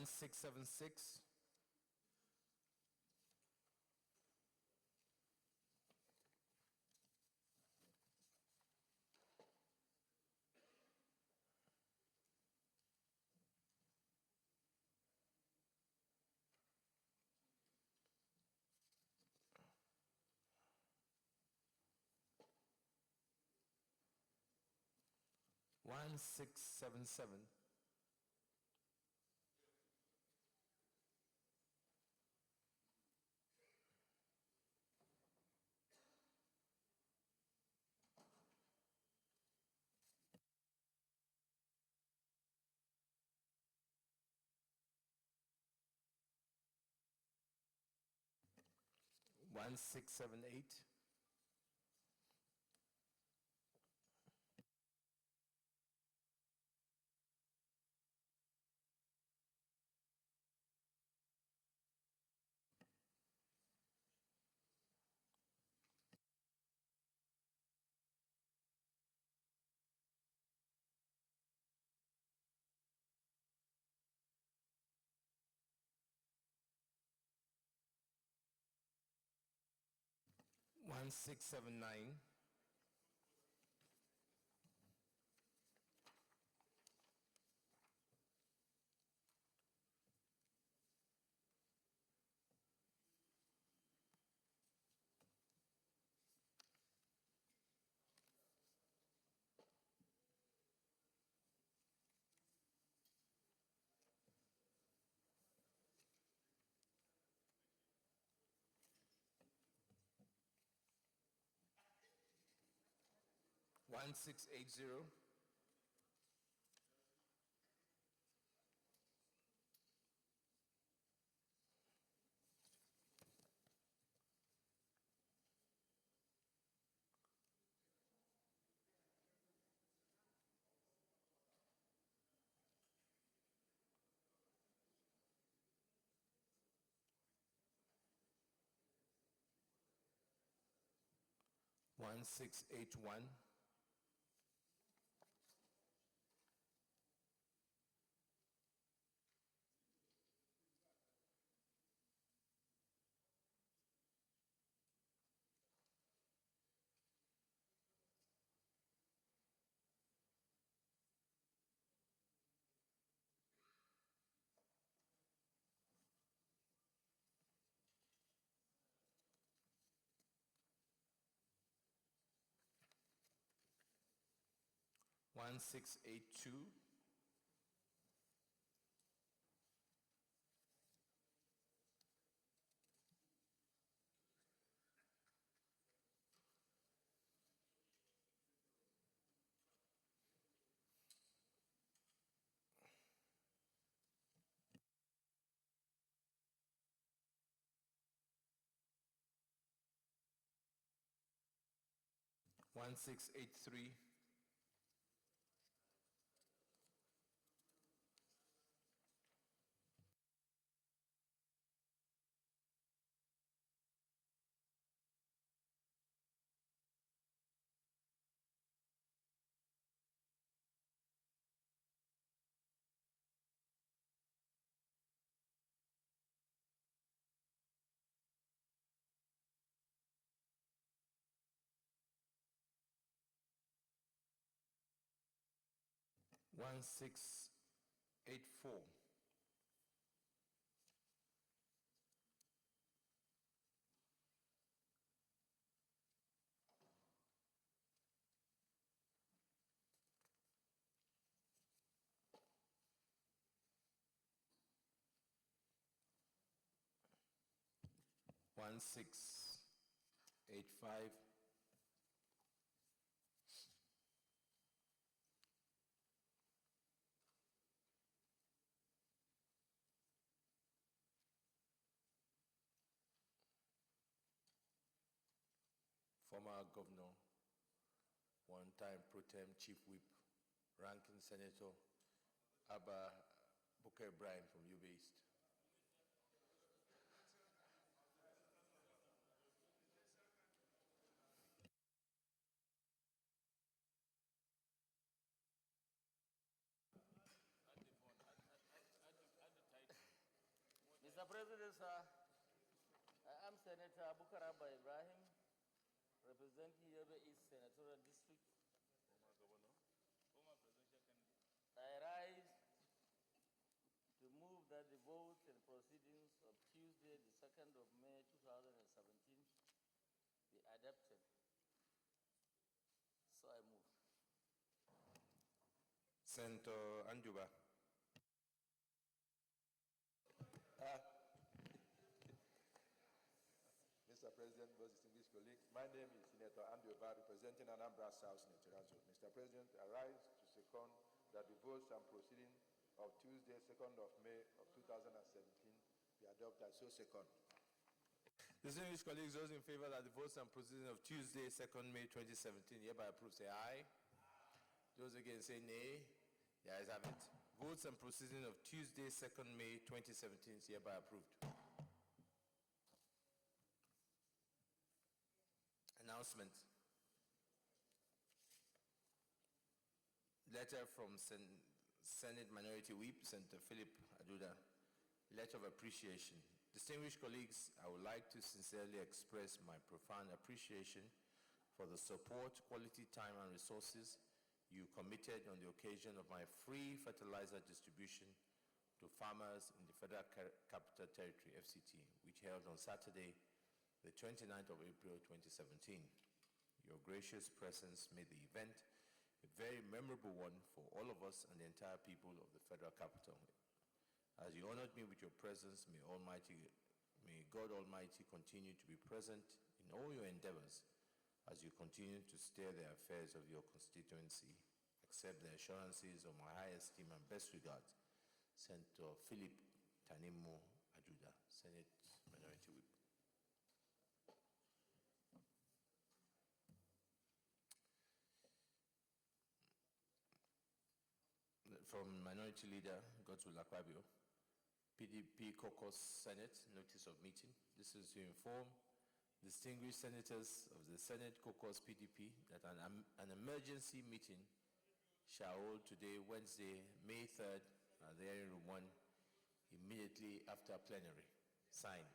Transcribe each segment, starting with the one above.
1676. 1677. 1678. 1679. 1680. 1681. 1682. 1683. 1684. 1685. 'Former Governor, one-time pro tem Chief Whip, Ranking Senator Abba Booker Bryan from Yobe East. President, sir, I am Senator Bukaraba Ibrahim, representing Yobe East Senatorial District. Former Governor, former presidential candidate. I rise to move that the votes and proceedings of Tuesday, the 2nd of May 2017 be adopted. So I move. Senator Anjuba. Mr. President, most distinguished colleagues, my name is Senator Anjuba, representing Anambra South Senatorial Zone. Mr. President, I rise to second that the votes and proceedings of Tuesday, 2nd of May of 2017 be adopted. So second. Distinguished colleagues, those in favor that the votes and proceedings of Tuesday, 2nd May 2017 hereby approved, say aye. Those against say nay. The ayes have it. Votes and proceedings of Tuesday, 2nd May 2017 is hereby approved. Announcement. Letter from Senate Minority Whip, Senator Philip Aduda. Letter of appreciation. Distinguished colleagues, I would like to sincerely express my profound appreciation for the support, quality time, and resources you committed on the occasion of my free fertilizer distribution to farmers in the Federal Capital Territory, FCT, which held on Saturday, the 29th of April 2017. Your gracious presence made the event a very memorable one for all of us and the entire people of the Federal Capital. As you honored me with your presence, may God Almighty continue to be present in all your endeavors as you continue to steer the affairs of your constituency. Accept the assurances of my high esteem and best regards. Senator Philip Tanimo Aduda, Senate Minority Whip. From Minority Leader Godswill Akpabio, PDP Caucus Senate Notice of Meeting. This is to inform distinguished senators of the Senate Caucus PDP that an emergency meeting shall hold today, Wednesday, May 3rd, at the hearing room 1, immediately after plenary. Signed,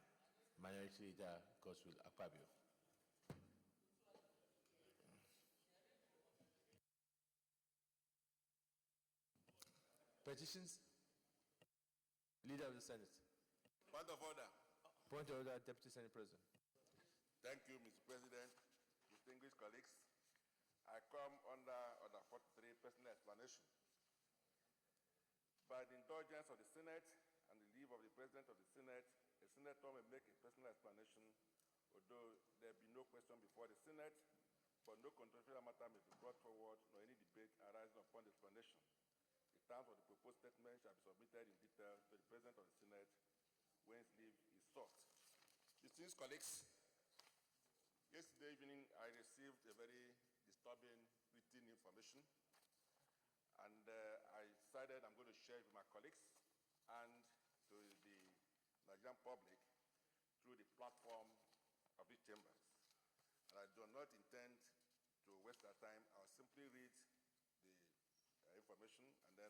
Minority Leader Godswill Akpabio. Petitions? Leader of the Senate. Point of order. Point of order, Deputy Senate President. Thank you, Mr. President. Distinguished colleagues, I come under Order 43, personal explanation. By the indulgence of the Senate and the leave of the President of the Senate, a senator may make a personal explanation, although there be no question before the Senate, but no controversial matter may be brought forward, nor any debate arising upon the explanation. The terms of the proposed statement shall be submitted in detail to the President of the Senate when his leave is sought. Distinguished colleagues, yesterday evening I received a very disturbing written information, and I decided I'm going to share it with my colleagues and to the Nigerian public through the platform of these chambers. And I do not intend to waste their time. I'll simply read the information and then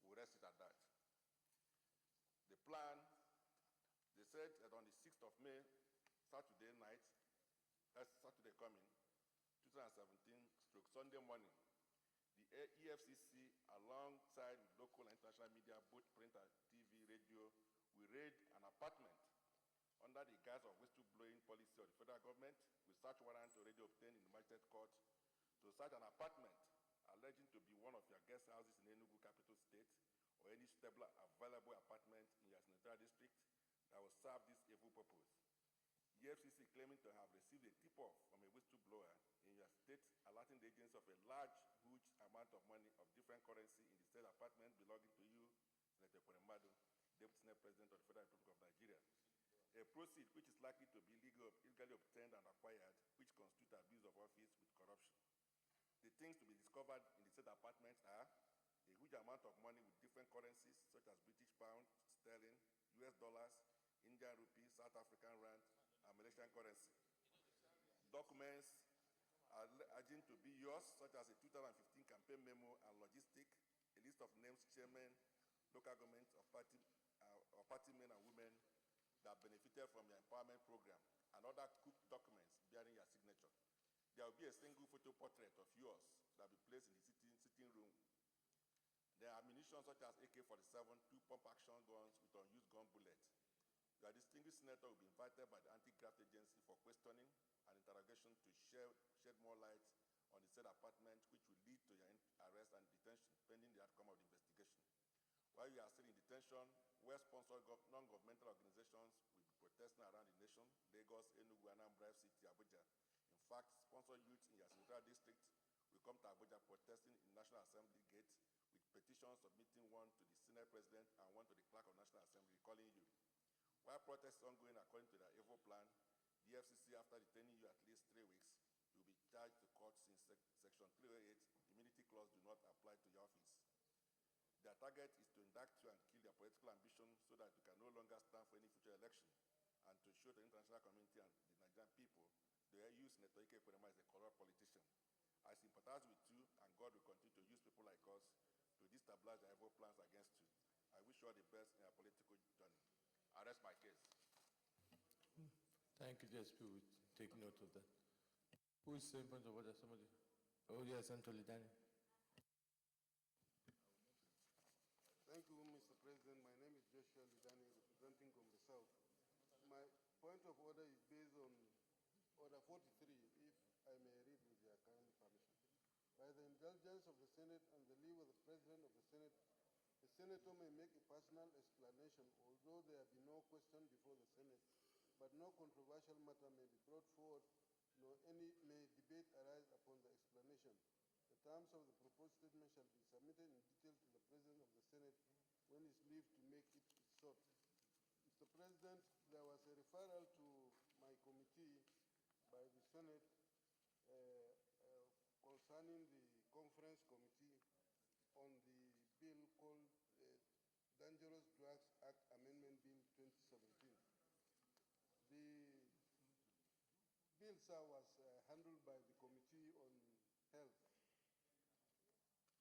we'll rest it at that. The plan, they said that on the 6th of May, Saturday night, that's Saturday coming, 2017/Sunday morning, the EFCC, alongside with local and international media, both print and TV, radio, will raid an apartment under the guise of whistleblowing policy of the federal government, with search warrant already obtained in the magistrate court to search an apartment alleging to be one of your guest houses in Enugu capital state or any suitable available apartment in your senatorial district that will serve this evil purpose. EFCC claiming to have received a tip-off from a whistleblower in your state alerting the agency of a large, huge amount of money of different currency in the state apartment belonging to you, Senator Koremadu, Deputy Senate President of the Federal Republic of Nigeria. A proceed which is likely to be illegally obtained and acquired, which constitute abuse of office with corruption. The things to be discovered in the state apartments are a huge amount of money with different currencies, such as British pound, sterling, US dollars, Indian rupees, South African rand, and Malaysian currency. Documents alleging to be yours, such as a 2015 campaign memo and logistic, a list of names, chairmen, local governments of party men and women, that benefited from your empowerment program and other cooked documents bearing your signature. There will be a single photo portrait of yours that will be placed in the sitting room. There are ammunition such as AK-47, 2 pump-action guns with unused gun bullets. Your distinguished senator will be invited by the anti-graft agency for questioning and interrogation to shed more light on the said apartment, which will lead to your arrest and detention pending the outcome of the investigation. While you are still in detention, well-sponsored non-governmental organizations will be protesting around the nation: Lagos, Enugu, Anambra, FCT, Abuja. In fact, sponsored youth in your central district will come to Abuja protesting in National Assembly gate with petitions submitting one to the Senate President and one to the Clerk of National Assembly calling you. While protests are ongoing according to their evil plan, the FCC, after detaining you at least 3 weeks, you will be charged to court since Section 308, immunity clause, do not apply to your office. Their target is to indict you and kill your political ambition so that you can no longer stand for any future election, and to show the international community and the Nigerian people they use Senator Ike Ekweremadu as a corrupt politician. I sympathize with you, and God will continue to use people like us to destabilize their evil plans against you. I wish you all the best in your political journey. I rest my case. Thank you, JSP. We take note of that. Who is saying point of order? Somebody? Oh, yes, Anthony Daniel. Thank you, Mr. President. My name is Joshua Lidani, representing from the South. My point of order is based on Order 43, if I may read with your kind permission. By the indulgence of the Senate and the leave of the President of the Senate, the Senator may make a personal explanation, although there be no question before the Senate, but no controversial matter may be brought forward, nor any may debate arise upon the explanation. The terms of the proposed statement shall be submitted in detail to the President of the Senate when his leave to make it sought. Mr. President, there was a referral to my committee by the Senate concerning the conference committee on the bill called Dangerous Drugs Act Amendment Bill 2017. The bill, sir, was handled by the Committee on Health,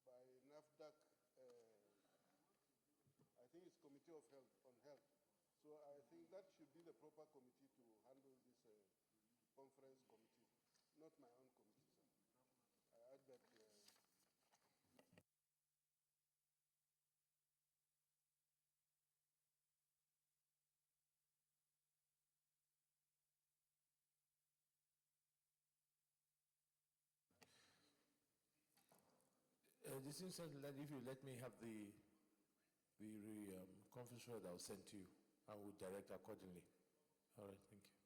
by NAFDAC, I think it's Committee of Health, on Health. So I think that should be the proper committee to handle this conference committee, not my own committee, sir. I add that. This seems that if you let me have the conference call that I'll send to you, I will direct accordingly. All right, thank you.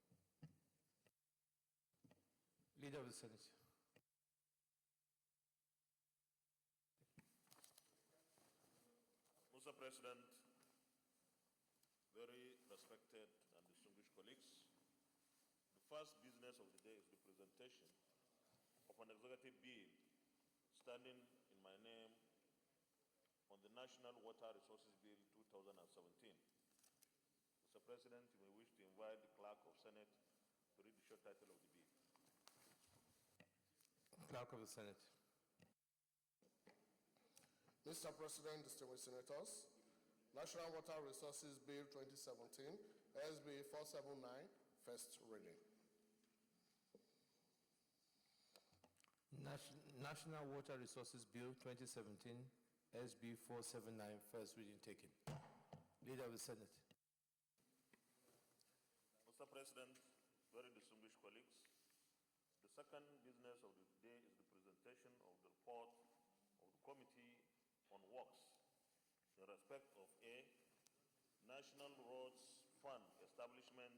Leader of the Senate. Mr. President, very respected and distinguished colleagues, the first business of the day is the presentation of an executive bill standing in my name on the National Water Resources Bill 2017. Mr. President, you may wish to invite the Clerk of Senate to read the short title of the bill. Clerk of the Senate. Mr. President, distinguished senators, National Water Resources Bill 2017, SB 479, first reading. National Water Resources Bill 2017, SB 479, first reading taken. Leader of the Senate. Mr. President, very distinguished colleagues, the second business of the day is the presentation of the report of the Committee on Works in respect of A, National Roads Fund Establishment,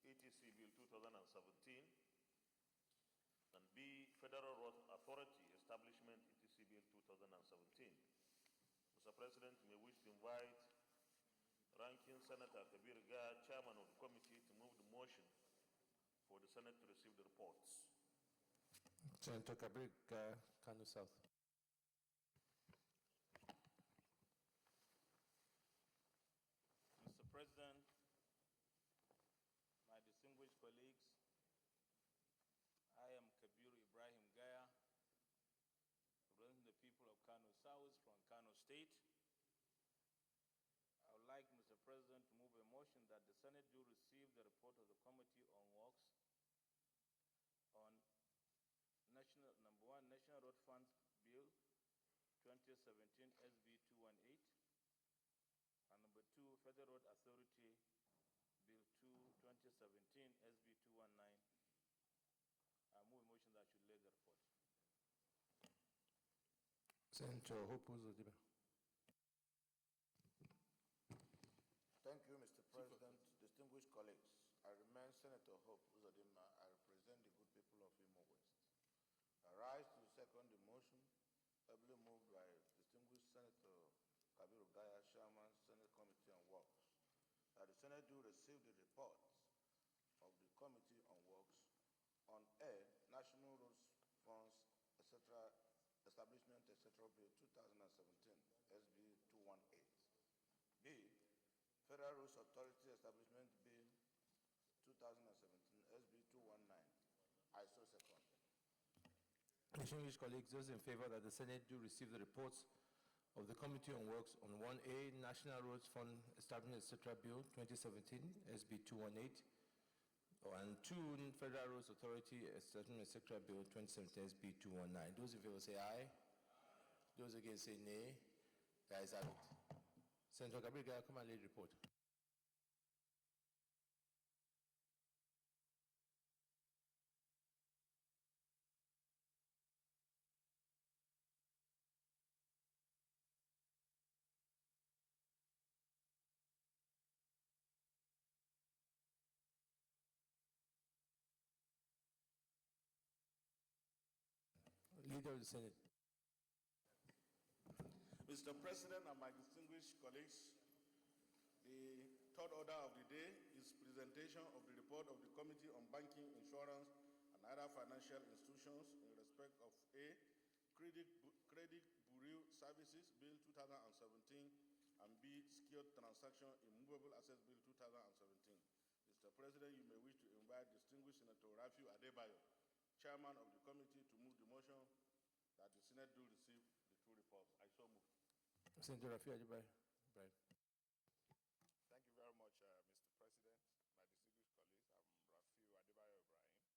ETC Bill 2017, and B, Federal Road Authority Establishment, ETC Bill 2017. Mr. President, you may wish to invite Ranking Senator Kabir Gaya, Chairman of the committee, to move the motion for the Senate to receive the reports. Senator Kabir Gaya, Kano South. Mr. President, my distinguished colleagues, I am Kabir Ibrahim Gaya, representing the people of Kano South from Kano State. I would like, Mr. President, to move a motion that that the Senate do receive the report of the Committee on Works on National Road Funds Bill 2017 SB 218, and number 2, Federal Road Authority Bill 2017 SB 219. I move a motion that should lay the report. Senator Hope Uzodimma. Thank you, Mr. President. Distinguished colleagues, I remain Senator Hope Uzodimma. I represent the good people of Imo West. I rise to second the motion, ably moved by distinguished Senator Kabiru Gaya, Chairman, Senate Committee on Works, that the Senate do receive the report of the Committee on Works on A, National Roads Funds, etc., Establishment, etc., Bill 2017, SB 218. B, Federal Roads Authority Establishment Bill 2017, SB 219. I so second. Distinguished colleagues, those in favor that the Senate do receive the reports of the Committee on Works on 1A, National Roads Fund Establishment, etc., Bill 2017, SB 218, and 2, Federal Roads Authority Establishment, etc., Bill 2017, SB 219. Those in favor say aye. Those against say nay. The ayes have it. Senator Gabriel, come and lead the report. Leader of the Senate. Mr. President and my distinguished colleagues, the third order of the day is presentation of the report of the Committee on Banking, Insurance, and other financial institutions in respect of A, Credit Bureau Services Bill 2017, and B, Secured Transaction in Movable Assets Bill 2017. Mr. President, you may wish to invite distinguished Senator Rafiu Adebayo, Chairman of the committee, to move the motion that the Senate do receive the two reports. I so move. Senator Rafiu Adebayo. Brian. Thank you very much, Mr. President. My distinguished colleagues, I'm Rafiu Adebayo Ibrahim,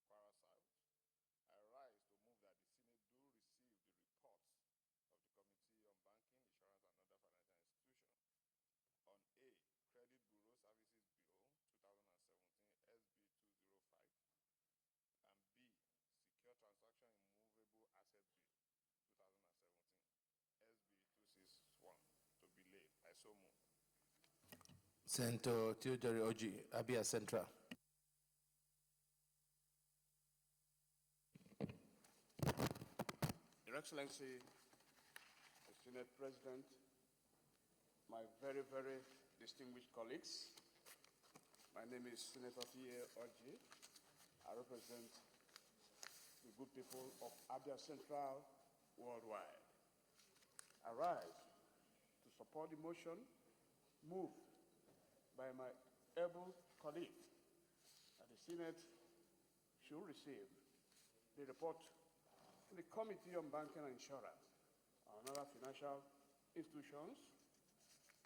Kwara South. I rise to move that the Senate do receive the reports of the Committee on Banking, Insurance, and other financial institutions on A, Credit Bureau Services Bill 2017 SB 205, and B, Secure Transaction in Movable Asset Bill 2017 SB 261 to be laid. I so move. Senator Theodore Oji, Abia Central. Your Excellency, the Senate President, my very, very distinguished colleagues, my name is Senator T.A. Oji. I represent the good people of Abia Central worldwide. I rise to support the motion moved by my able colleague that the Senate should receive the report from the Committee on Banking and Insurance and other financial institutions,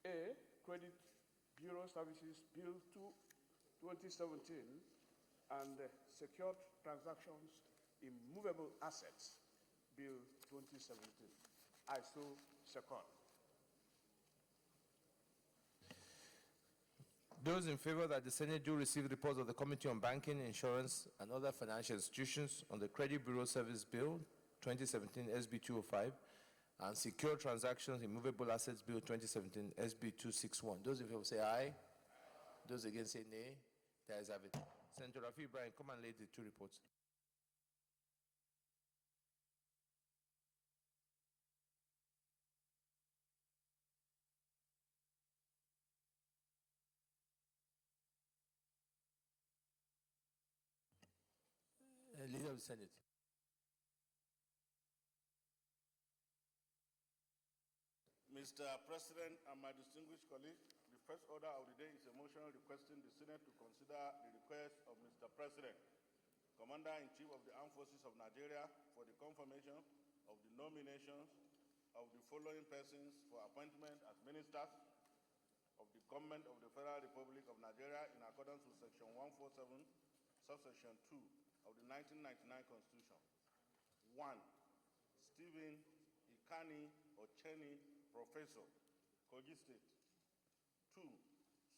A, Credit Bureau Services Bill 2017, and Secured Transactions in Movable Assets Bill 2017. I so second. Those in favor that the Senate do receive reports of the Committee on Banking, Insurance, and other financial institutions on the Credit Bureau Service Bill 2017 SB 205 and Secure Transactions in Movable Assets Bill 2017 SB 261. Those in favor say aye. Those against say nay. The ayes have it. Senator Rafi Ibrahim, come and lead the two reports. Leader of the Senate. Mr. President and my distinguished colleague, the first order of the day is a motion requesting the Senate to consider the request of Mr. President, Commander-in-Chief of the Armed Forces of Nigeria, for the confirmation of the nominations of the following persons for appointment as ministers of the Government of the Federal Republic of Nigeria in accordance with Section 147, subsection 2 of the 1999 Constitution. 1. Stephen Ikani Ocheni, Professor, Kogi State. 2.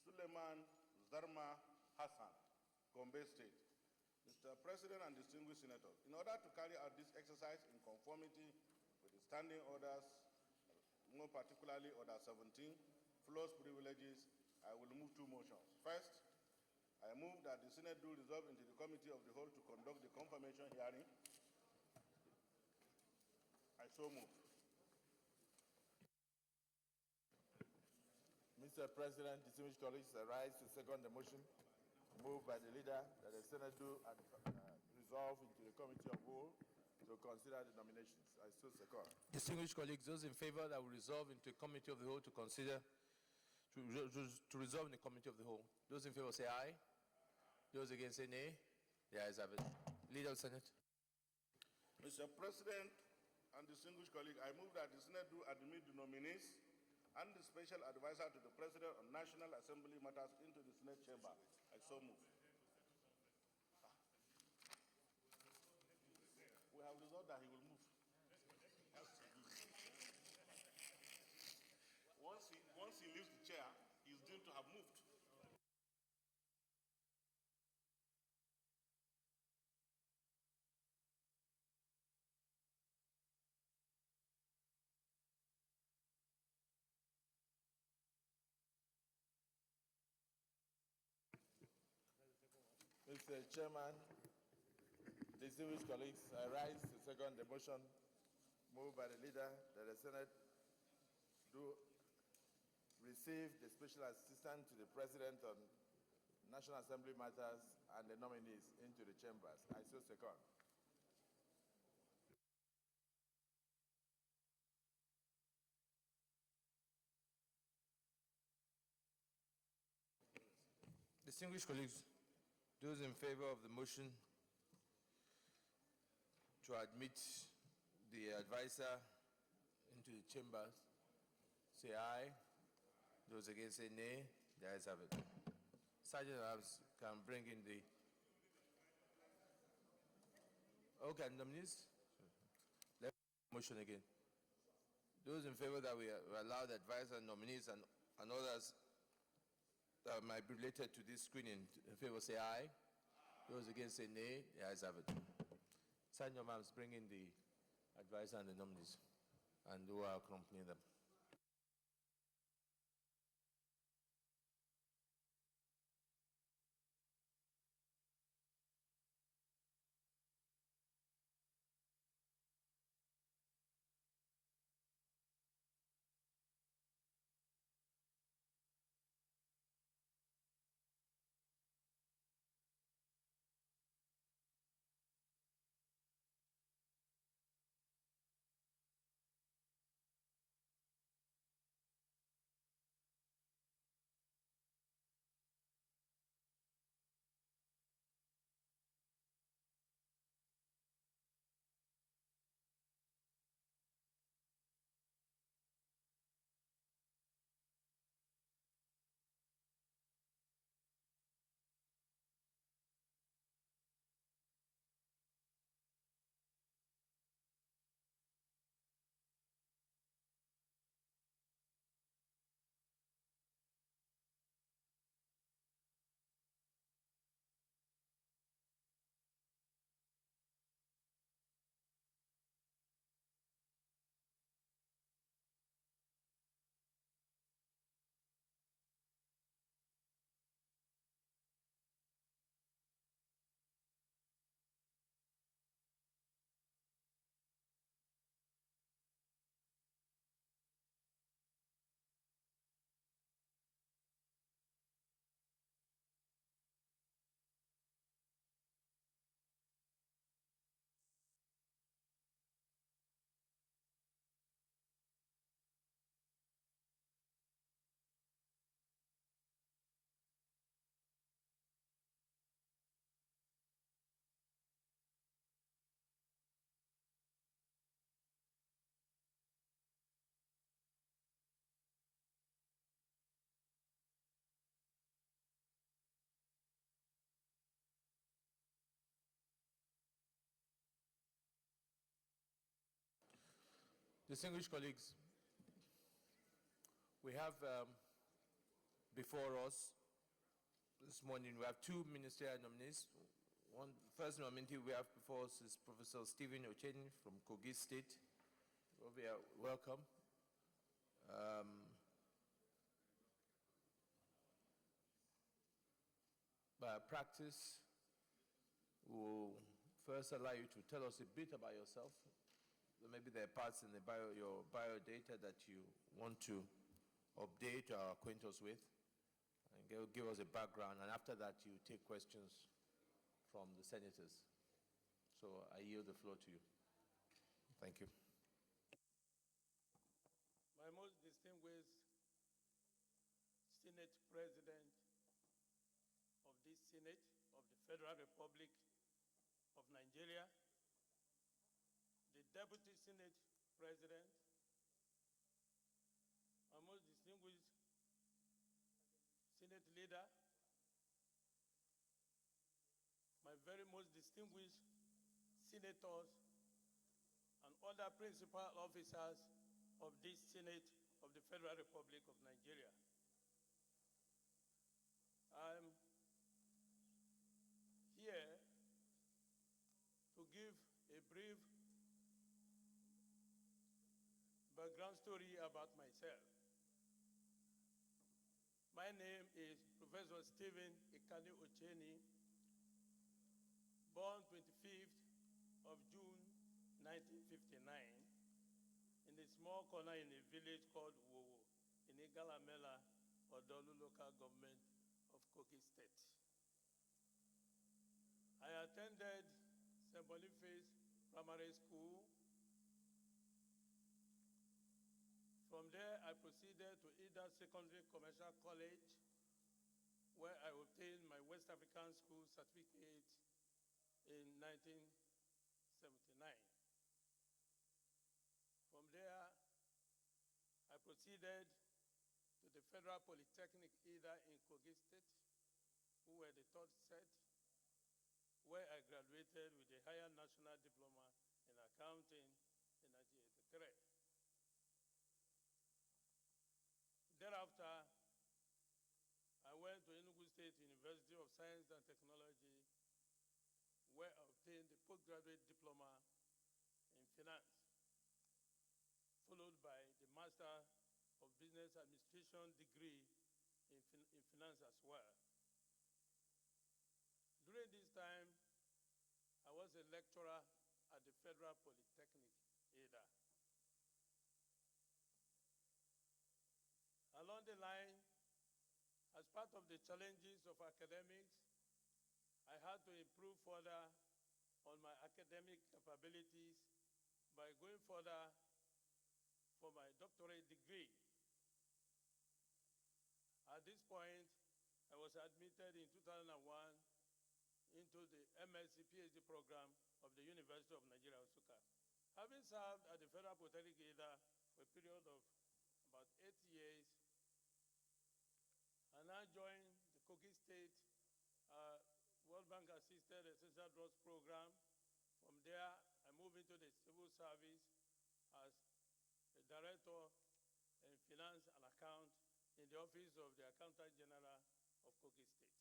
Suleiman Zarma Hassan, Gombe State. Mr. President and distinguished senators, in order to carry out this exercise in conformity with the standing orders, more particularly Order 17, floors privileges, I will move two motions. First, I move that the Senate do resolve into the Committee of the Whole to conduct the confirmation hearing. I so move. Mr. President, distinguished colleagues, I rise to second the motion moved by the leader that the Senate do resolve into the Committee of Whole to consider the nominations. I so second. Distinguished colleagues, those in favor that will resolve into a committee of the whole to consider, to resolve in the committee of the whole. Those in favor say aye. Those against say nay. The ayes have it. Leader of the Senate. Mr. President and distinguished colleagues, I move that the Senate do admit the nominees and the special advisor to the President on National Assembly matters into the Senate chamber. I so move. We have resolved that he will move. Once he leaves the chair, he is deemed to have moved. Mr. Chairman, distinguished colleagues, I rise to second the motion moved by the leader that the Senate do receive the special assistant to the President on National Assembly matters and the nominees into the chambers. I so second. Distinguished colleagues, those in favor of the motion to admit the advisor into the chambers, say aye. Those against say nay. The ayes have it. Sergeant at Arms can bring in the... Okay, nominees? Let's motion again. Those in favor that we allow the advisor, nominees, and others that might be related to this screening in favor say aye. Those against say nay. The ayes have it. Sergeant at Arms, bring in the advisor and the nominees and who are accompanying them. Distinguished colleagues, we have before us this morning, we have two ministerial nominees. One first nominee we have before us is Professor Stephen Ocheni from Kogi State. Welcome. By practice, we'll first allow you to tell us a bit about yourself. Maybe there are parts in your bio data that you want to update or acquaint us with, and give us a background, and after that you take questions from the senators. So I yield the floor to you. Thank you. My most distinguished Senate President of this Senate of the Federal Republic of Nigeria, the Deputy Senate President, my most distinguished Senate Leader, my very most distinguished senators, and other principal officers of this Senate of the Federal Republic of Nigeria. I'm here to give a brief background story about myself. My name is Professor Stephen Ikani Ocheni, born 25th of June 1959 in a small corner in a village called Wowo in Igalamela, Odolu local government of Kogi State. I attended St. Boniface Primary School. From there, I proceeded to Ida Secondary Commercial College, where I obtained my West African School certificate in 1979. From there, I proceeded to the Federal Polytechnic Ida in Kogi State, who were the third set, where I graduated with a higher national diploma in accounting in 1983. Thereafter, I went to Enugu State University of Science and Technology, where I obtained a postgraduate diploma in finance, followed by the Master of Business Administration degree in finance as well. During this time, I was a lecturer at the Federal Polytechnic, Ada. Along the line, as part of the challenges of academics, I had to improve further on my academic capabilities by going further for my doctorate degree. At this point, I was admitted in 2001 into the MSc PhD program of the University of Nigeria, Nsukka. Having served at the Federal Polytechnic Ada for a period of about 8 years, I now joined the Kogi State World Bank Assisted Essential Drugs Program. From there, I moved into the civil service as a director in finance and account in the office of the Accountant General of Kogi State.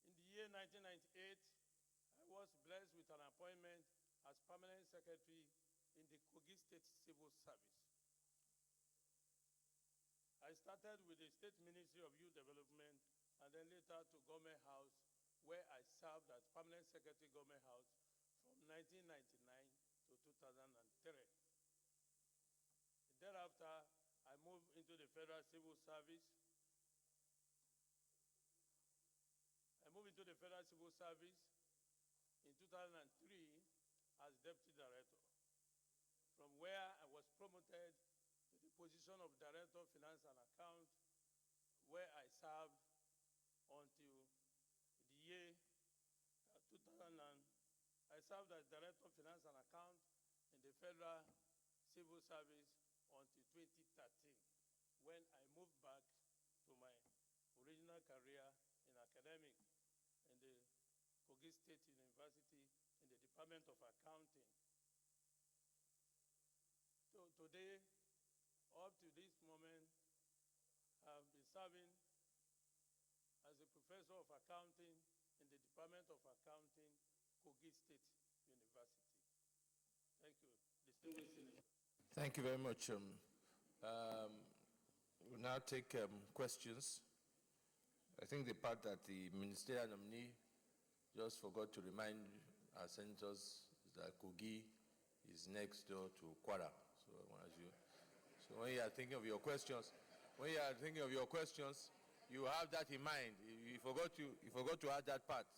In the year 1998, I was blessed with an appointment as permanent secretary in the Kogi State Civil Service. I started with the State Ministry of Youth Development and then later to Government House, where I served as permanent secretary Government House from 1999 to 2003. Thereafter, I moved into the Federal Civil Service. In 2003 as Deputy Director, from where I was promoted to the position of Director of Finance and Account, where I served until the year 2000. I served as Director of Finance and Account in the Federal Civil Service until 2013, when I moved back to my original career in academics in the Kogi State University in the Department of Accounting. today up to this moment, I've been serving as a professor of accounting in the Department of Accounting, Kogi State University. Thank you, distinguished senator. Thank you very much. We'll now take questions. I think the part that the ministerial nominee just forgot to remind our senators is that Kogi is next door to Kwara. So when you are thinking of your questions, you have that in mind. You forgot to add that part.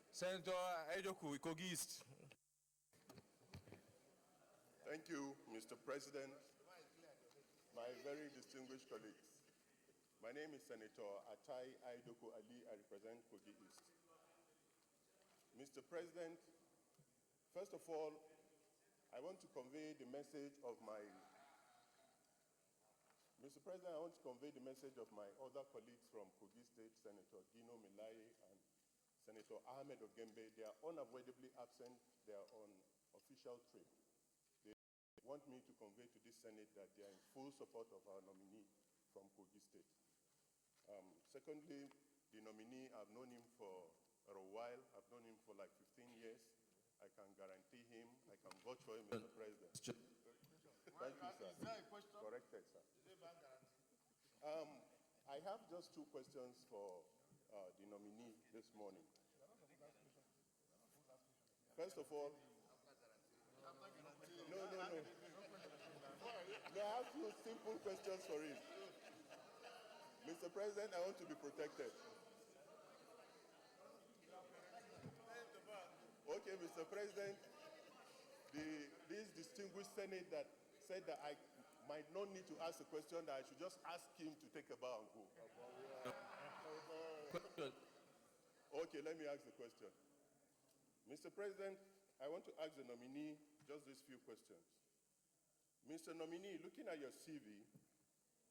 Senator Edoku, Kogi East. Thank you, Mr. President, my very distinguished colleagues. My name is Senator Atai Aidoko Ali. I represent Kogi East. Mr. President, first of all, I want to convey the message of my other colleagues from Kogi State, Senator Dino Milai and Senator Ahmed Ogembe. They are unavoidably absent. They are on official trip. They want me to convey to this Senate that they are in full support of our nominee from Kogi State. Secondly, the nominee, I've known him for a while. I've known him for like 15 years. I can guarantee him, I can vouch for him, Mr. President. Thank you, sir. Is there a question? Corrected, sir. Is there a bank guarantee? I have just two questions for the nominee this morning. First of all, no. No, I have two simple questions for him. Mr. President, I want to be protected. Okay, Mr. President, this distinguished Senate that said that I might not need to ask a question, that I should just ask him to take a bow and go. Okay, let me ask the question. Mr. President, I want to ask the nominee just these few questions. Mr. Nominee, looking at your CV,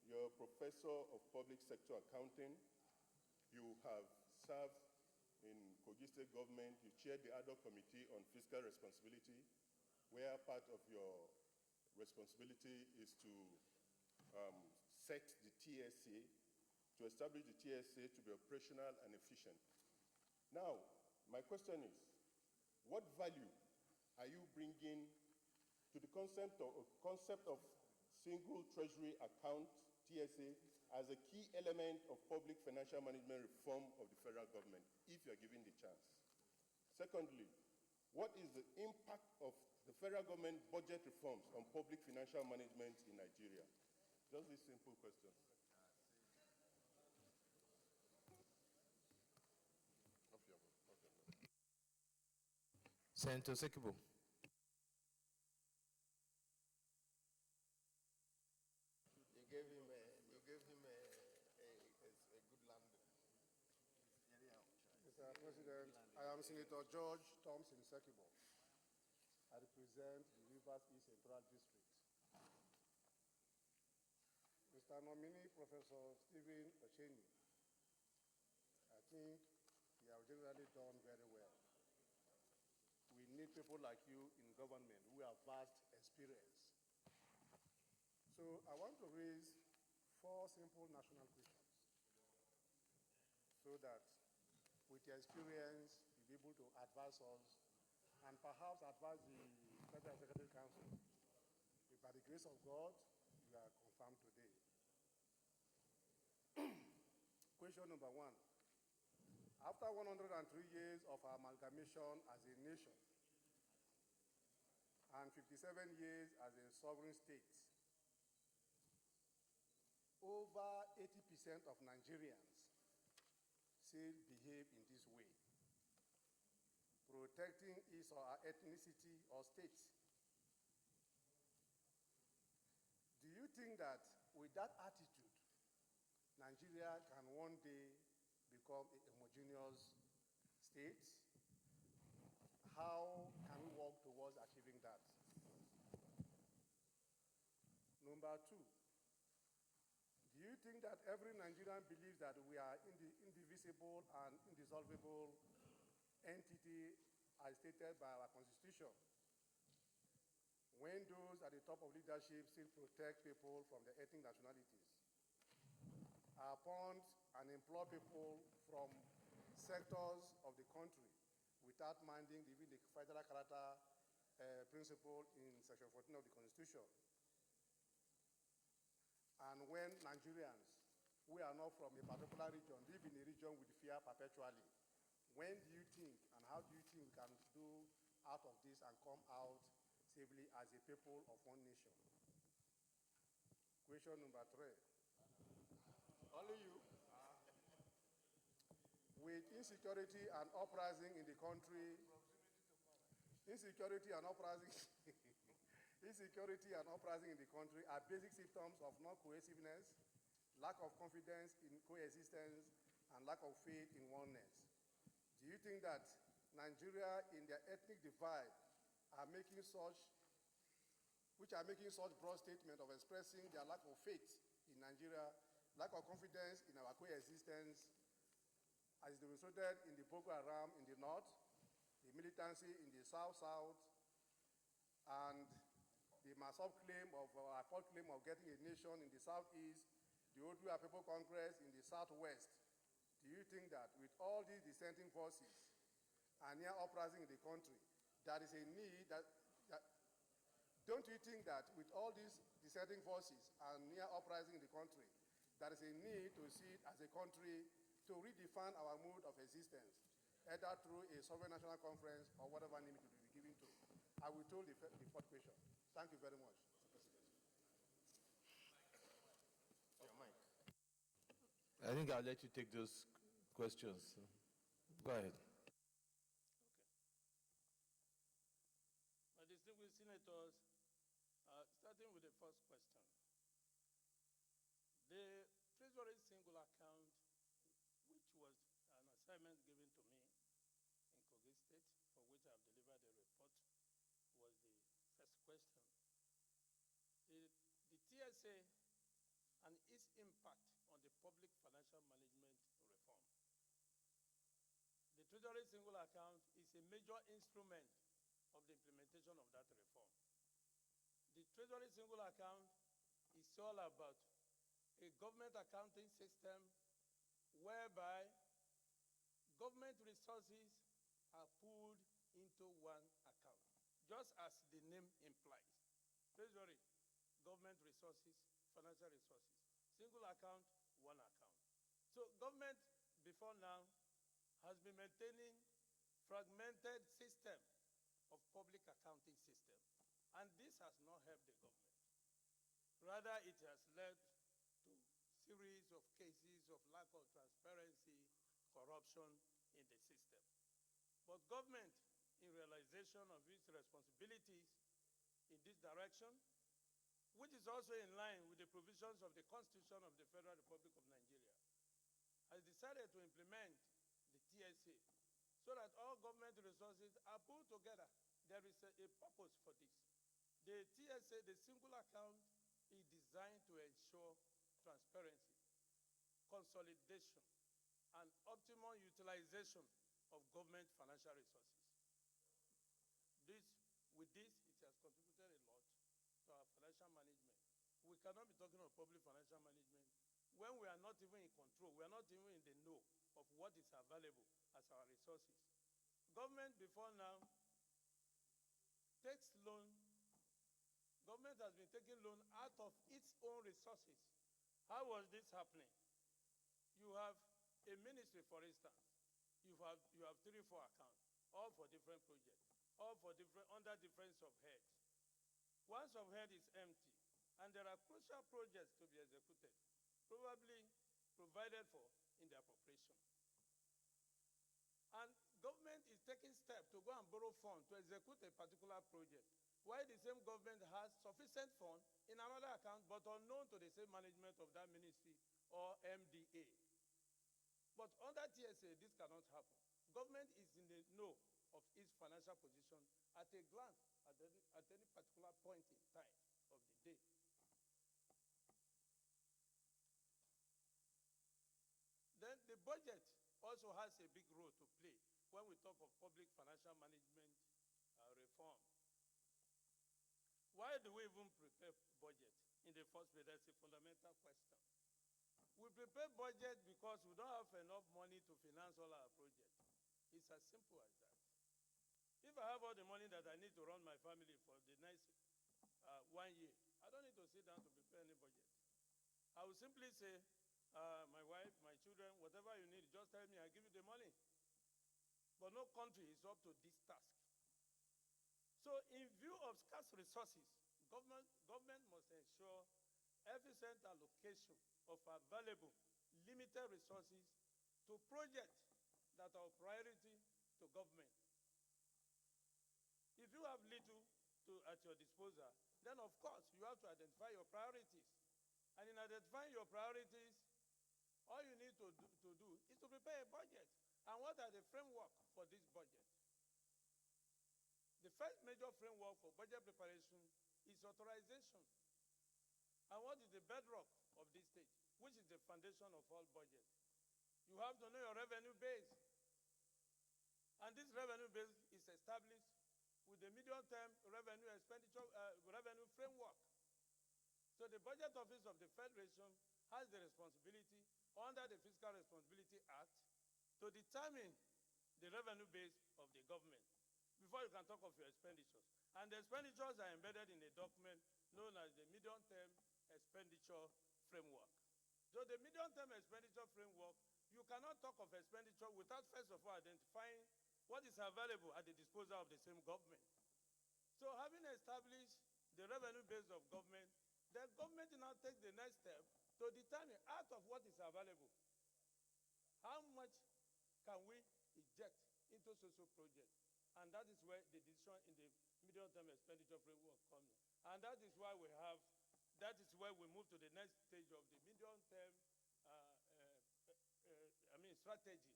you're a professor of public sector accounting. You have served in Kogi State government. You chaired the ad hoc committee on fiscal responsibility, where part of your responsibility is to set the TSA, to establish the TSA to be operational and efficient. Now, my question is, what value are you bringing to the concept of single treasury account, TSA, as a key element of public financial management reform of the federal government, if you're given the chance? Secondly, what is the impact of the federal government budget reforms on public financial management in Nigeria? Just these simple questions. Senator Sekibo. You gave him a good landing. Mr. President, I am Senator George Thompson Sekibo. I represent the Rivers East Central District. Mr. Nominee Professor Stephen Ochenyi, I think you have generally done very well. We need people like you in government who have vast experience. So I want to raise 4 simple national questions so that with your experience, you'll be able to advise us and perhaps advise the Federal Executive Council. If by the grace of God, you are confirmed today. Question number 1. After 103 years of amalgamation as a nation and 57 years as a sovereign state, over 80% of Nigerians still behave in this way, protecting his or her ethnicity or state. Do you think that with that attitude, Nigeria can one day become a homogeneous state? How can we work towards achieving that? Number 2, do you think that every Nigerian believes that we are indivisible and indissoluble entity as stated by our Constitution? when those at the top of leadership still protect people from the ethnic nationalities, appoint and employ people from sectors of the country without minding even the federal character principle in Section 14 of the Constitution. And when Nigerians, we are not from a particular region, live in a region with fear perpetually, when do you think and how do you think we can do out of this and come out safely as a people of one nation? Question number 3. Only you. With insecurity and uprising in the country, insecurity and uprising in the country are basic symptoms of non-cohesiveness, lack of confidence in coexistence, and lack of faith in oneness. Do you think that Nigeria, in their ethnic divide, are making such broad statements of expressing their lack of faith in Nigeria, lack of confidence in our coexistence, as demonstrated in the Boko Haram in the north, the militancy in the south-south, and the massive claim of getting a nation in the southeast, the Odua People Congress in the southwest? Do you think that with all these dissenting forces and near uprising in the country, there is a need don't you think that with all these dissenting forces and near uprising in the country, there is a need to see it as a country to redefine our mode of existence, either through a sovereign national conference or whatever name it will be given to? I will told the fourth question. Thank you very much, Mr. President. Your mic. I think I'll let you take those questions. Go ahead. My distinguished senators, starting with the first question. The Treasury single account, which was an assignment given to me in Kogi State, for which I have delivered a report, was the first question. The TSA and its impact on the public financial management reform. The Treasury single account is a major instrument of the implementation of that reform. The Treasury single account is all about a government accounting system whereby government resources are pooled into one account, just as the name implies. Treasury, government resources, financial resources. Single account, one account. So government before now has been maintaining fragmented system of public accounting system. And this has not helped the government. Rather, it has led to series of cases of lack of transparency, corruption in the system. But government, in realization of its responsibilities in this direction, which is also in line with the provisions of the Constitution of the Federal Republic of Nigeria, has decided to implement the TSA so that all government resources are pulled together. There is a purpose for this. The TSA, the single account, is designed to ensure transparency, consolidation, and optimal utilization of government financial resources. With this, it has contributed a lot to our financial management. We cannot be talking of public financial management when we are not even in control, we are not even in the know of what is available as our resources. Government before now takes loan. Government has been taking loan out of its own resources. How was this happening? You have a ministry, for instance. You have 3, 4 accounts, all for different projects, all for under different subheads. One subhead is empty, and there are crucial projects to be executed, probably provided for in the appropriation. And government is taking steps to go and borrow funds to execute a particular project, while the same government has sufficient funds in another account, but unknown to the same management of that ministry or MDA. But under TSA, this cannot happen. Government is in the know of its financial position at a glance at any particular point in time of the day. Then the budget also has a big role to play when we talk of public financial management reform. Why do we even prepare budget in the first place? That's a fundamental question. We prepare budget because we don't have enough money to finance all our projects. It's as simple as that. If I have all the money that I need to run my family for the next 1 year, I don't need to sit down to prepare any budget. I will simply say, my wife, my children, whatever you need, just tell me, I give you the money. But no country is up to this task. So in view of scarce resources, government must ensure efficient allocation of available limited resources to projects that are of priority to government. If you have little at your disposal, then of course you have to identify your priorities. And in identifying your priorities, all you need to do is to prepare a budget. And what are the framework for this budget? The first major framework for budget preparation is authorization. And what is the bedrock of this stage, which is the foundation of all budget? You have to know your revenue base. And this revenue base is established with the medium-term revenue expenditure revenue framework. So the Budget Office of the Federation has the responsibility under the Fiscal Responsibility Act to determine the revenue base of the government before you can talk of your expenditures. And the expenditures are embedded in a document known as the Medium-Term Expenditure Framework. So the Medium-Term Expenditure Framework, you cannot talk of expenditure without first of all identifying what is available at the disposal of the same government. So having established the revenue base of government, the government now takes the next step to determine out of what is available, how much can we inject into social projects. And that is where the decision in the medium-term expenditure framework comes in. And that is why we move to the next stage of the medium-term strategy,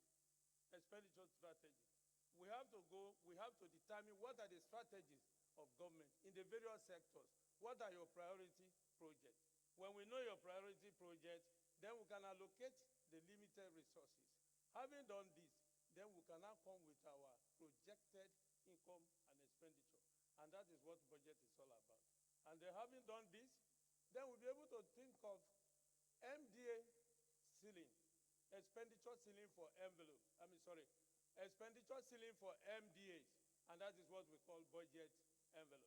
expenditure strategy. We have to determine what are the strategies of government in the various sectors. What are your priority projects? When we know your priority projects, then we can allocate the limited resources. Having done this, then we can now come with our projected income and expenditure. And that is what budget is all about. And then having done this, then we'll be able to think of MDA ceiling, expenditure ceiling for expenditure ceiling for MDAs. And that is what we call budget envelope.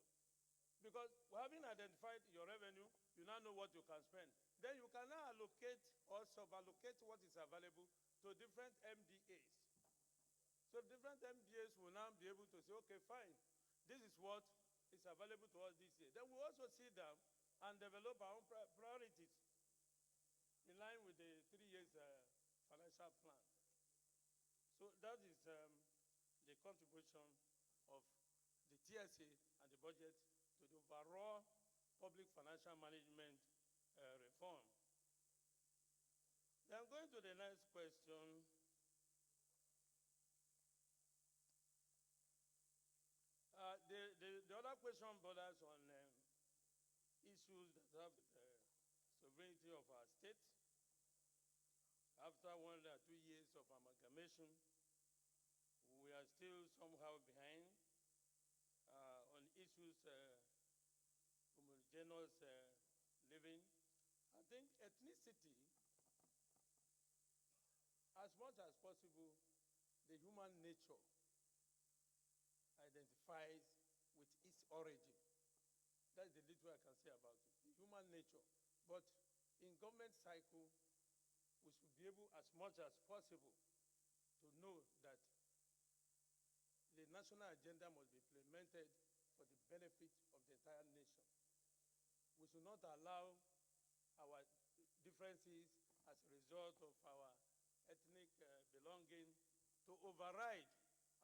Because having identified your revenue, you now know what you can spend. Then you can now allocate or sub-allocate what is available to different MDAs. So different MDAs will now be able to say, okay, fine, this is what is available to us this year. Then we also sit down and develop our own priorities in line with the 3 years financial plan. So that is the contribution of the TSA and the budget to the overall public financial management reform. Then going to the next question. The other question borders on issues that have the sovereignty of our state. After 1 or 2 years of amalgamation, we are still somehow behind on issues homogeneous living. I think ethnicity, as much as possible, the human nature identifies with its origin. That's the little I can say about it, the human nature. But in government cycle, we should be able, as much as possible, to know that the national agenda must be implemented for the benefit of the entire nation. We should not allow our differences as a result of our ethnic belonging to override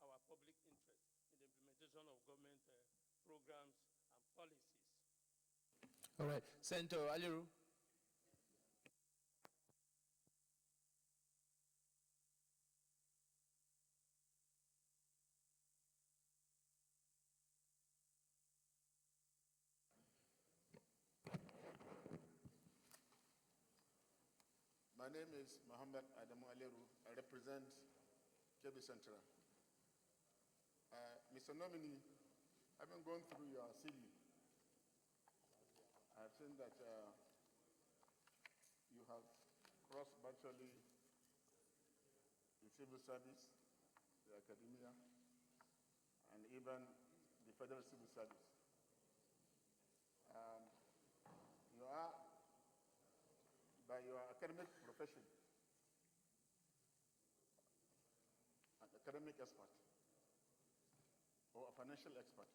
our public interest in the implementation of government programs and policies. All right, Senator Aliru. My name is Mohammed Adamu Aliru. I represent Kebbi Central. Mr. Nominee, having gone through your CV, seen that you have crossed virtually the civil service, the academia, and even the federal civil service. You are, by your academic profession, an academic expert or a financial expert.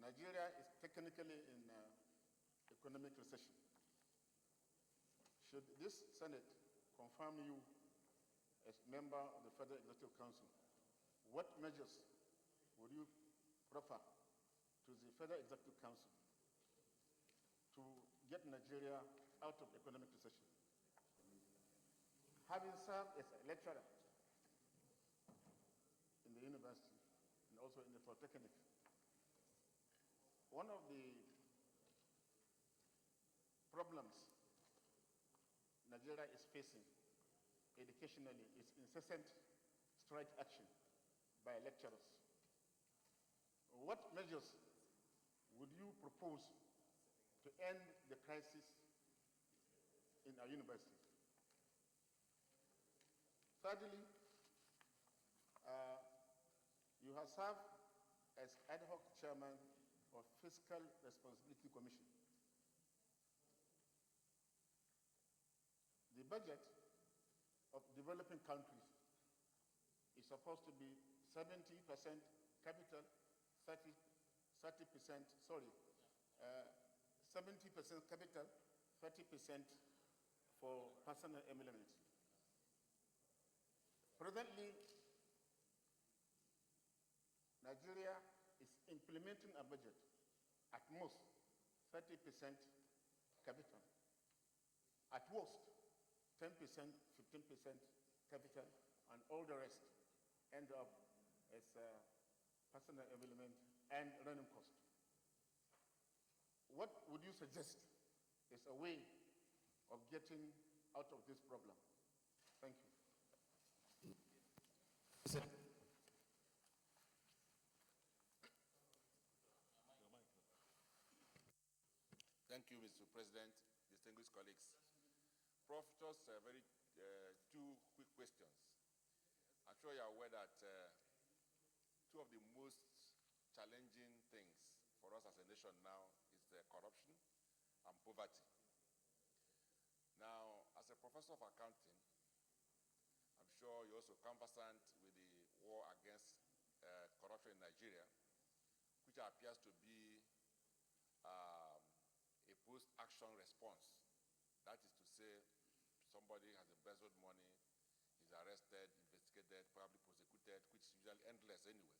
Nigeria is technically in economic recession. Should this Senate confirm you as member of the Federal Executive Council, what measures would you proffer to the Federal Executive Council to get Nigeria out of economic recession? Having served as a lecturer in the university and also in the polytechnic, one of the problems Nigeria is facing educationally is incessant strike action by lecturers. What measures would you propose to end the crisis in our university? Thirdly, you have served as ad hoc chairman of Fiscal Responsibility Commission. The budget of developing countries is supposed to be 70% capital, 70% capital, 30% for personal emoluments. Presently, Nigeria is implementing a budget at most 30% capital, at worst 10%, 15% capital, and all the rest end up as personal emolument and running cost. What would you suggest is a way of getting out of this problem? Thank you. Thank you, Mr. President, distinguished colleagues. Prof, just two quick questions. I'm sure you're aware that two of the most challenging things for us as a nation now is corruption and poverty. Now, as a professor of accounting, I'm sure you're also conversant with the war against corruption in Nigeria, which appears to be a post-action response. That is to say, somebody has embezzled money, is arrested, investigated, probably prosecuted, which is usually endless anyway.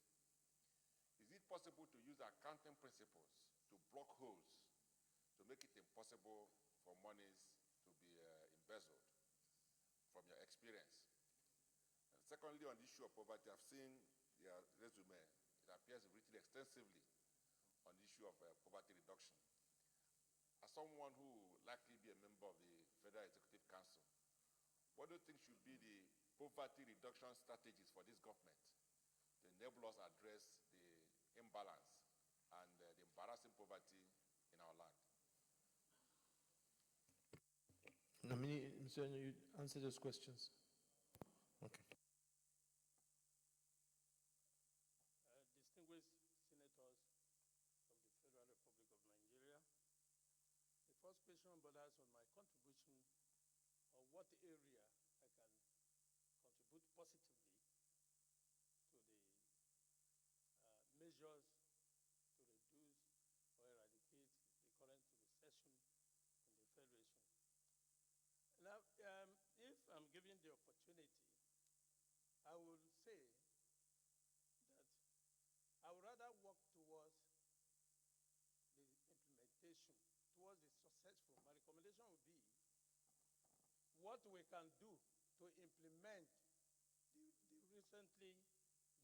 Is it possible to use accounting principles to block holes, to make it impossible for monies to be embezzled, from your experience? And secondly, on the issue of poverty, I've seen your resume. It appears written extensively on the issue of poverty reduction. As someone who will likely be a member of the Federal Executive Council, what do you think should be the poverty reduction strategies for this government to enable us to address the imbalance and the embarrassing poverty in our land? Mr. you answer those questions. Okay. Distinguished senators from the Federal Republic of Nigeria, the first question borders on my contribution or what area I can contribute positively to the measures to reduce or eradicate the current recession in the Federation. Now, if I'm given the opportunity, I will say that I would rather work towards the implementation, towards the successful. My recommendation would be what we can do to implement the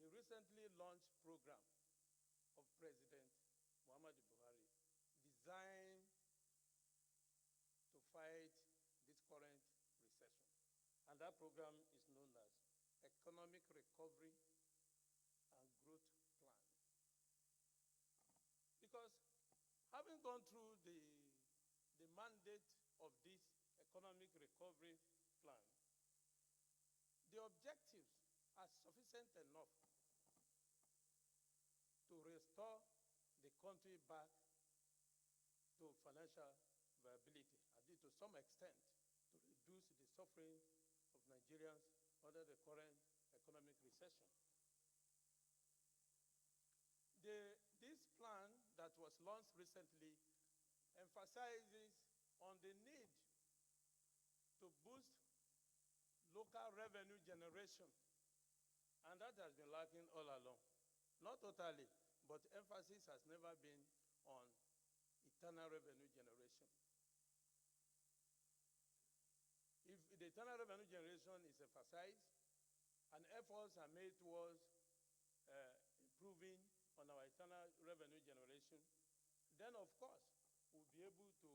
recently launched program of President Muhammadu Buhari, designed to fight this current recession. And that program is known as Economic Recovery and Growth Plan. Because having gone through the mandate of this economic recovery plan, the objectives are sufficient enough to restore the country back to financial viability, at least to some extent, to reduce the suffering of Nigerians under the current economic recession. This plan that was launched recently emphasizes on the need to boost local revenue generation, and that has been lacking all along. Not totally, but emphasis has never been on internal revenue generation. If the internal revenue generation is emphasized and efforts are made towards improving on our internal revenue generation, then of course we'll be able to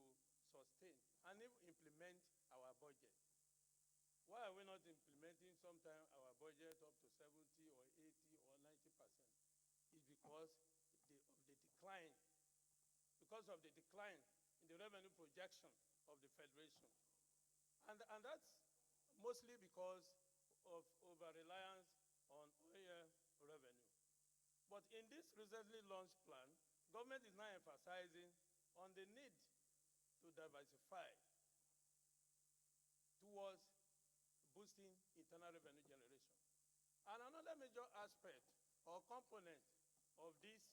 sustain and even implement our budget. Why are we not implementing sometimes our budget up to 70 or 80 or 90%? It's because of the decline in the revenue projection of the Federation. And that's mostly because of over-reliance on oil revenue. But in this recently launched plan, government is now emphasizing on the need to diversify towards boosting internal revenue generation. And another major aspect or component of this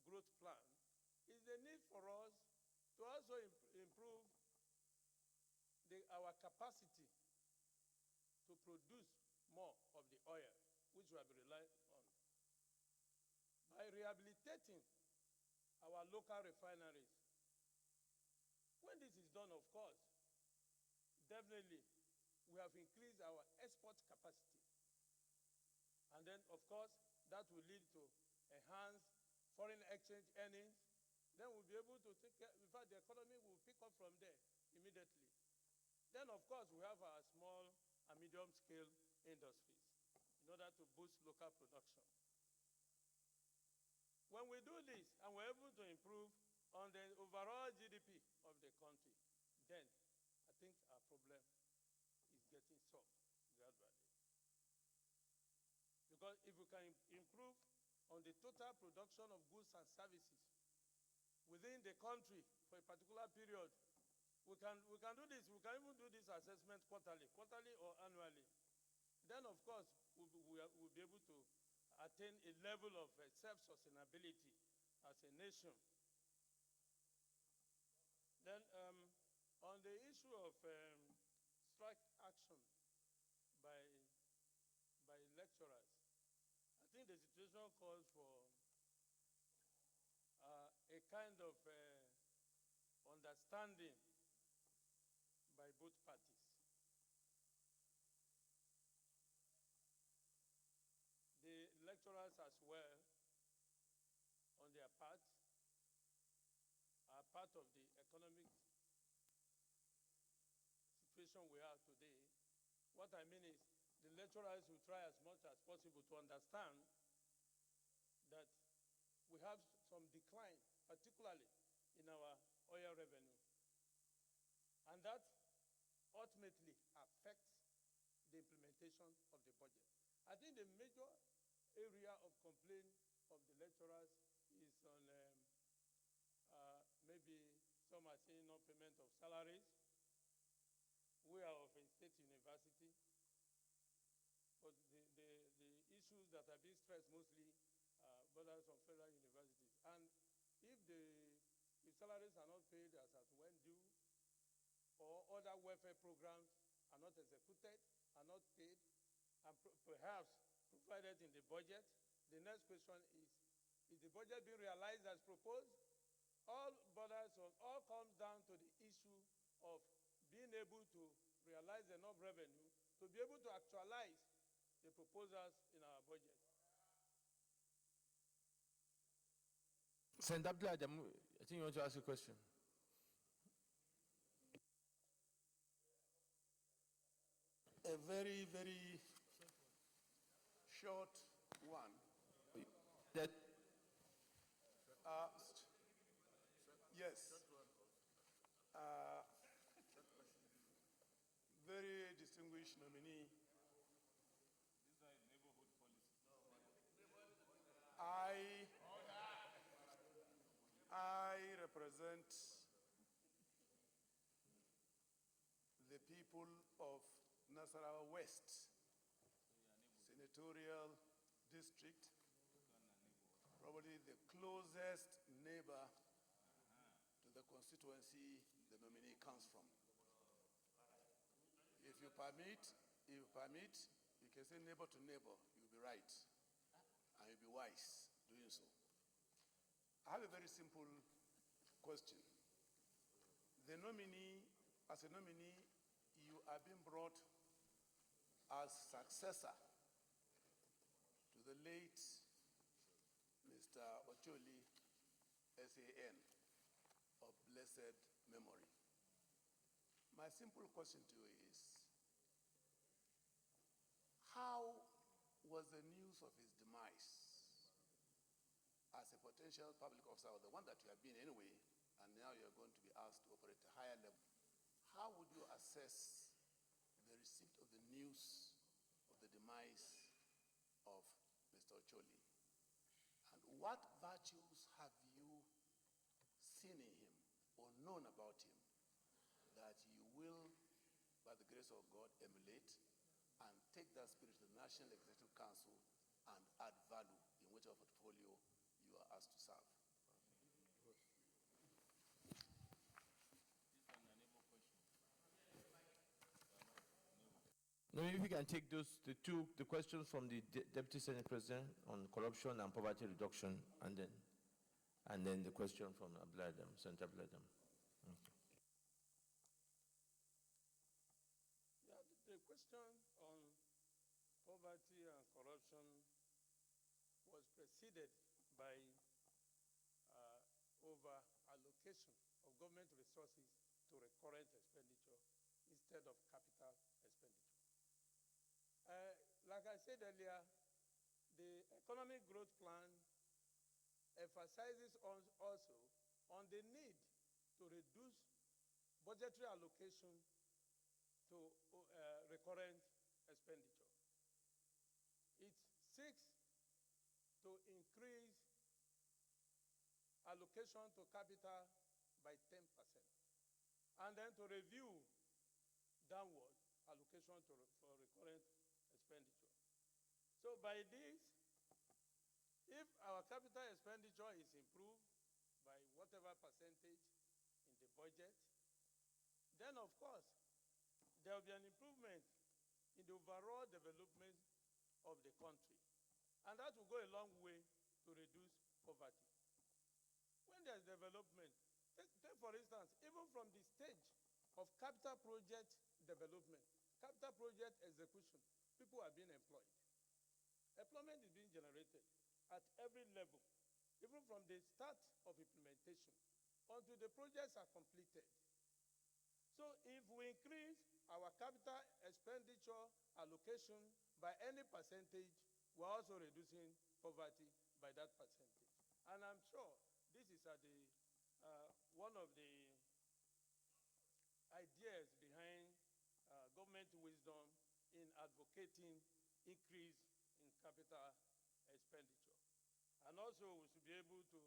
growth plan is the need for us to also improve our capacity to produce more of the oil, which we have relied on, by rehabilitating our local refineries. When this is done, of course, definitely we have increased our export capacity. And then, of course, that will lead to enhanced foreign exchange earnings. Then we'll be able to take care, in fact, the economy will pick up from there immediately. Then, of course, we have our small and medium-scale industries in order to boost local production. When we do this and we're able to improve on the overall GDP of the country, then I think our problem is getting solved gradually. Because if we can improve on the total production of goods and services within the country for a particular period, we can do this. We can even do this assessment quarterly or annually. Then, of course, we'll be able to attain a level of self-sustainability as a nation. Then, on the issue of strike action by lecturers, I think the situation calls for a kind of understanding by both parties. The lecturers as well, on their part, are part of the economic situation we have today. What I mean is, the lecturers will try as much as possible to understand that we have some decline, particularly in our oil revenue. And that ultimately affects the implementation of the budget. I think the major area of complaint of the lecturers is on maybe some are saying non-payment of salaries. We are of a state university, but the issues that are being stressed mostly brothers from federal universities. And if salaries are not paid as at when due, or other welfare programs are not executed, are not paid, and perhaps provided in the budget, the next question is the budget being realized as proposed? All comes down to the issue of being able to realize enough revenue to be able to actualize the proposals in our budget. Senator Abdullah Adamu, I think you want to ask a question. A very, very short one. That Yes. distinguished nominee, I represent the people of Nasarawa West Senatorial District, probably the closest neighbor to the constituency the nominee comes from. If you permit, you can say neighbor to neighbor, you'll be right, and you'll be wise doing so. I have a very simple question. The nominee, as a nominee, you are being brought as successor to the late Mr. Ocholi, SAN, of blessed memory. My simple question to you is, how was the news of his demise as a potential public officer, or the one that you have been anyway, and now you're going to be asked to operate a higher level, how would you assess the receipt of the news of the demise of Mr. Ocholi? And what virtues have you seen in him or known about him that you will, by the grace of God, emulate and take that spirit to the National Executive Council and add value in whichever portfolio you are asked to serve? No, if we can take the questions from the Deputy Senate President on corruption and poverty reduction, and then the question from Abladam, Senator Abladam. Okay. Yeah, the question on poverty and corruption was preceded by over allocation of government resources to recurrent expenditure instead of capital expenditure. Like I said earlier, the economic growth plan emphasizes also on the need to reduce budgetary allocation to recurrent expenditure. It seeks to increase allocation to capital by 10%, and then to review downward allocation for recurrent expenditure. So by this, if our capital expenditure is improved by whatever percentage in the budget, then of course, there will be an improvement in the overall development of the country. And that will go a long way to reduce poverty. When there's development, take for instance, even from the stage of capital project development, capital project execution, people are being employed. Employment is being generated at every level, even from the start of implementation until the projects are completed. So if we increase our capital expenditure allocation by any percentage, we're also reducing poverty by that percentage. And I'm sure this is one of the ideas behind government wisdom in advocating increase in capital expenditure. And also we should be able to,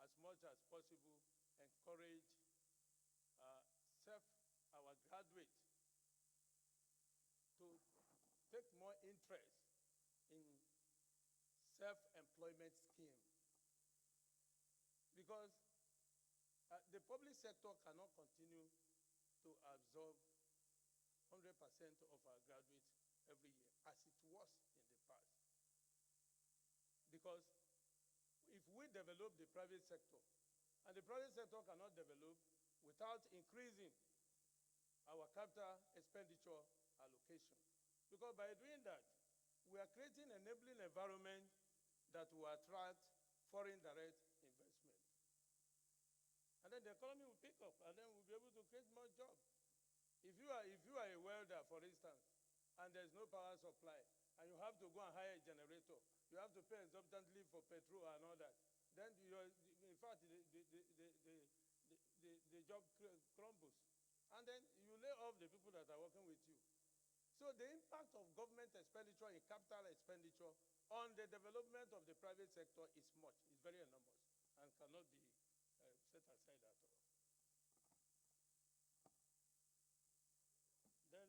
as much as possible, encourage our graduates to take more interest in self-employment scheme. Because the public sector cannot continue to absorb 100% of our graduates every year, as it was in the past. Because if we develop the private sector, and the private sector cannot develop without increasing our capital expenditure allocation. Because by doing that, we are creating an enabling environment that will attract foreign direct investment. And then the economy will pick up, and then we'll be able to create more jobs. If you are a welder, for instance, and there's no power supply, and you have to go and hire a generator, you have to pay exorbitantly for petrol and all that, then in fact, the job crumbles. And then you lay off the people that are working with you. So So the impact of government expenditure in capital expenditure on the development of the private sector is much, is very enormous, and cannot be set aside at all. Then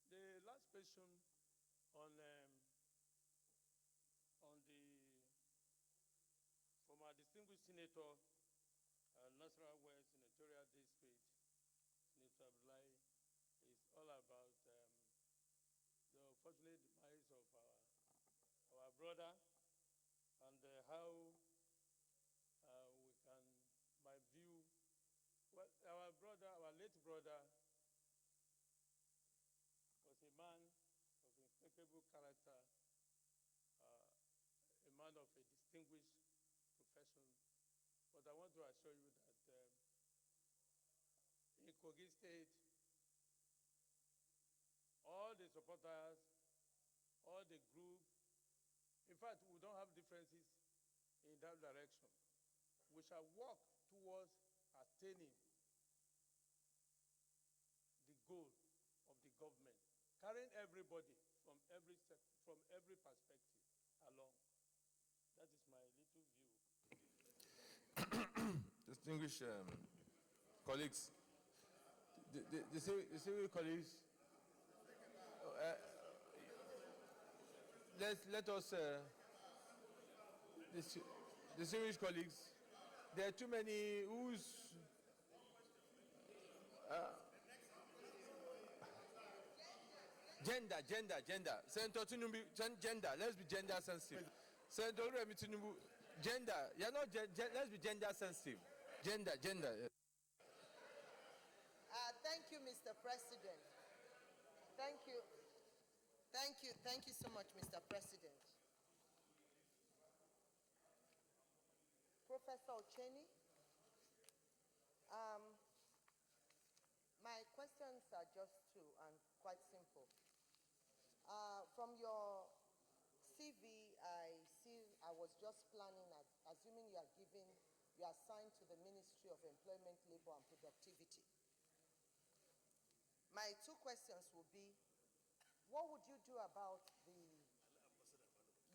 the last question on from our distinguished senator, Nasarawa West Senatorial District, Senator Abdullahi, is all about the unfortunate demise of our brother, and how we can, my view, well, our late brother was a man of impeccable character, a man of a distinguished profession. But I want to assure you that in Kogi State, all the supporters, all the group, in fact, we don't have differences in that direction. We shall work towards attaining the goal of the government, carrying everybody from every perspective along. That is my little view. Distinguished colleagues, the civil colleagues, let us, distinguished colleagues, there are too many who's, gender. Senator Tinubu, gender, let's be gender sensitive. Senator Remi Tinubu, gender, you're not, let's be gender sensitive. Gender. Yes. Thank you, Mr. President. Thank you so much, Mr. President. Professor Ocheni, my questions are just two and quite simple. From your CV, I was just planning, assuming you are assigned to the Ministry of Employment, Labor and Productivity. My two questions will be, what would you do about the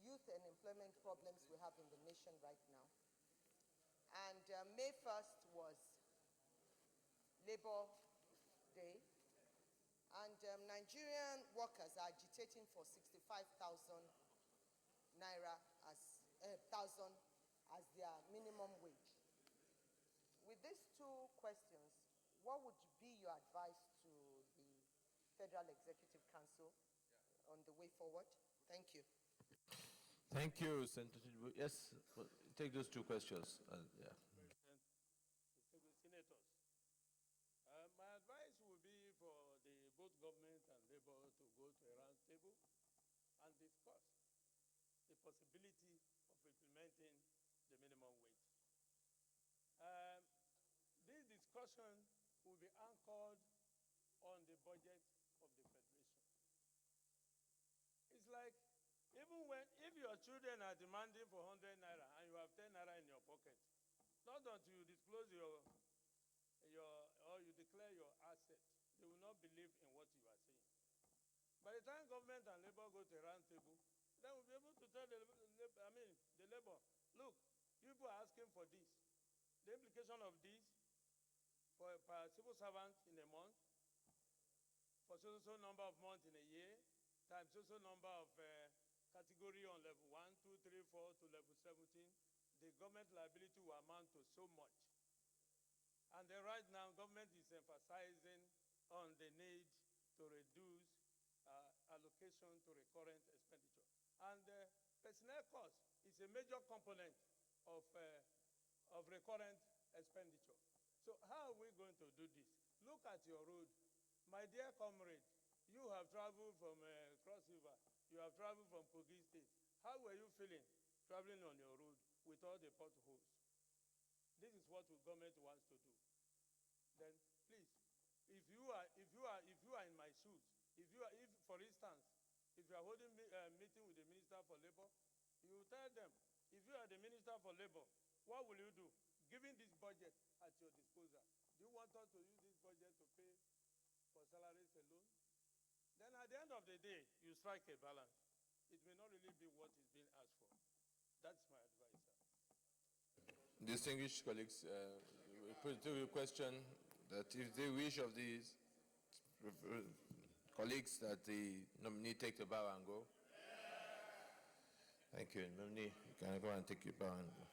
youth and employment problems we have in the nation right now? And May 1st was Labor Day, and Nigerian workers are agitating for 65,000 naira as their minimum wage. With these two questions, what would be your advice to the Federal Executive Council on the way forward? Thank you. Thank you, Senator Tinubu. Yes, well, take those two questions. Yeah. Distinguished senators, my advice would be for both government and labor to go to a round table and discuss the possibility of implementing the minimum wage. This discussion will be anchored on the budget of the Federation. It's like, if your children are demanding for 100 naira and you have 10 naira in your pocket, not until you disclose or you declare your asset, they will not believe in what you are saying. By the time government and labor go to a round table, then we'll be able to tell the labor, look, you people are asking for this. The implication of this for a civil servant in a month, for so number of months in a year, times so number of category on level 1, 2, 3, 4 to level 17, the government liability will amount to so much. And then right now, government is emphasizing on the need to reduce allocation to recurrent expenditure. And personnel cost is a major component of recurrent expenditure. So how are we going to do this? Look at your road. My dear comrade, you have traveled from Cross River. You have traveled from Kogi State. How were you feeling traveling on your road with all the potholes? This is what the government wants to do. Then please, if you are in my shoes, for instance, if you are holding a meeting with the Minister for Labor, you tell them, if you are the Minister for Labor, what will you do? Given this budget at your disposal, do you want us to use this budget to pay for salaries alone, then at the end of the day, you strike a balance. It may not really be what is being asked for. That's my advice, sir. Distinguished colleagues, we put to the question that if the wish of these colleagues that the nominee take the bow and go. Thank you. Nominee, you can go and take your bow and go.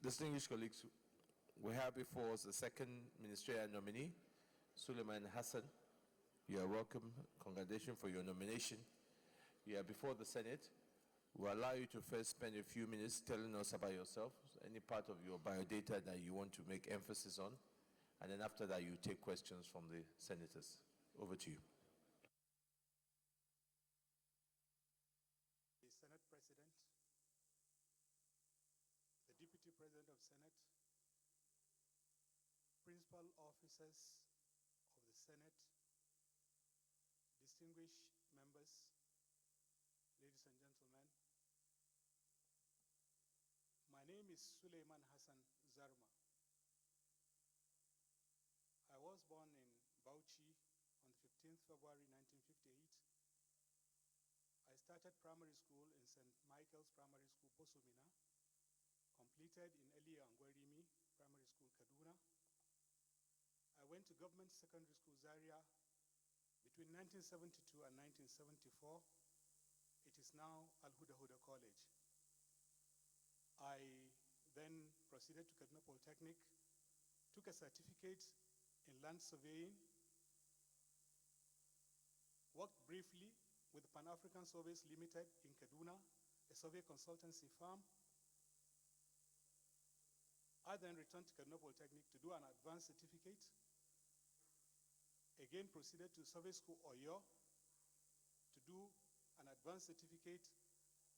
Distinguished colleagues, we have before us the second ministerial nominee, Suleiman Hassan. You are welcome. Congratulations for your nomination. You are before the Senate. We'll allow you to first spend a few minutes telling us about yourself, any part of your biodata that you want to make emphasis on, and then after that you take questions from the senators. Over to you. The Senate President, the Deputy President of Senate, principal officers of the Senate, distinguished members, ladies and gentlemen. My name is Suleiman Hassan Zarma. I was born in Bauchi on the 15th February 1958. I started primary school in St. Michael's Primary School, Posomina, completed in Elia Angwarimi Primary School, Kaduna. I went to Government Secondary School, Zaria, between 1972 and 1974. It is now Al-Huda Huda College. I then proceeded to Kaduna Polytechnic, took a certificate in land surveying, worked briefly with Pan-African Surveys Limited in Kaduna, a survey consultancy firm. I then returned to Kaduna Polytechnic to do an advanced certificate. Again proceeded to Survey School Oyo to do an advanced certificate.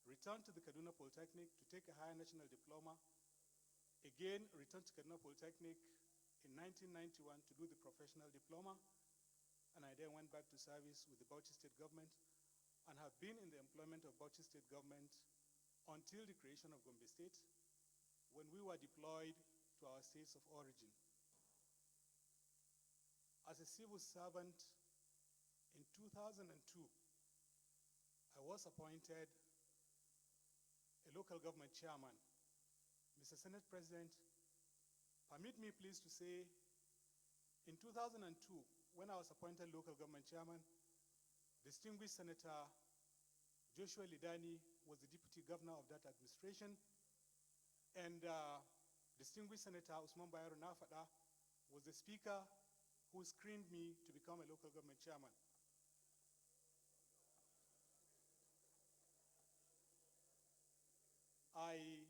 Returned to the Kaduna Polytechnic to take a higher national diploma. Again returned to Kaduna Polytechnic in 1991 to do the professional diploma. And I then went back to service with the Bauchi State government and have been in the employment of Bauchi State government until the creation of Gombe State, when we were deployed to our states of origin. As a civil servant in 2002, I was appointed a local government chairman. Mr. Senate President, permit me please to say, in 2002, when I was appointed local government chairman, distinguished Senator Joshua Lidani was the deputy governor of that administration, and distinguished Senator Usman Bayero Nafada was the speaker who screened me to become a local government chairman. I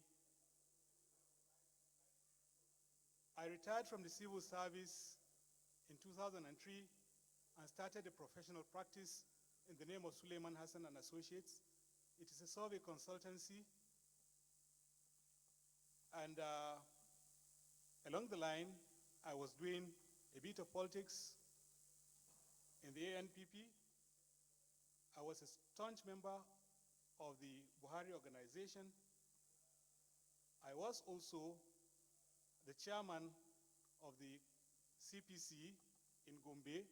retired from the civil service in 2003 and started a professional practice in the name of Suleiman Hassan and Associates. It is a survey consultancy, and along the line, I was doing a bit of politics in the ANPP. I was a staunch member of the Buhari organization. I was also the chairman of the CPC in Gombe.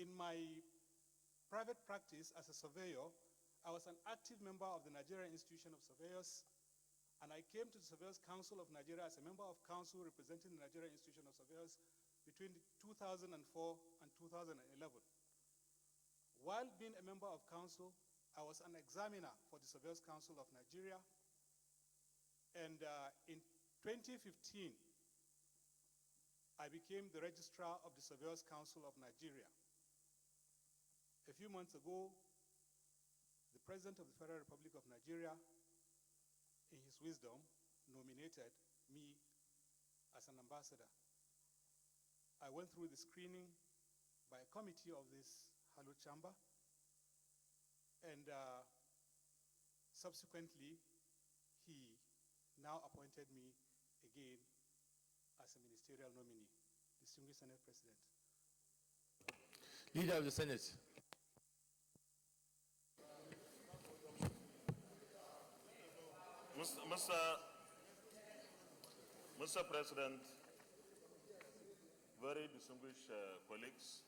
In my private practice as a surveyor, I was an active member of the Nigerian Institution of Surveyors, and I came to the Surveyors Council of Nigeria as a member of council representing the Nigerian Institution of Surveyors between 2004 and 2011. While being a member of council, I was an examiner for the Surveyors Council of Nigeria, and in 2015, I became the registrar of the Surveyors Council of Nigeria. A few months ago, the President of the Federal Republic of Nigeria, in his wisdom, nominated me as an ambassador. I went through the screening by a committee of this hallowed chamber, and subsequently, he now appointed me again as a ministerial nominee. Distinguished Senate President. Leader of the Senate. Mr. President, very distinguished colleagues,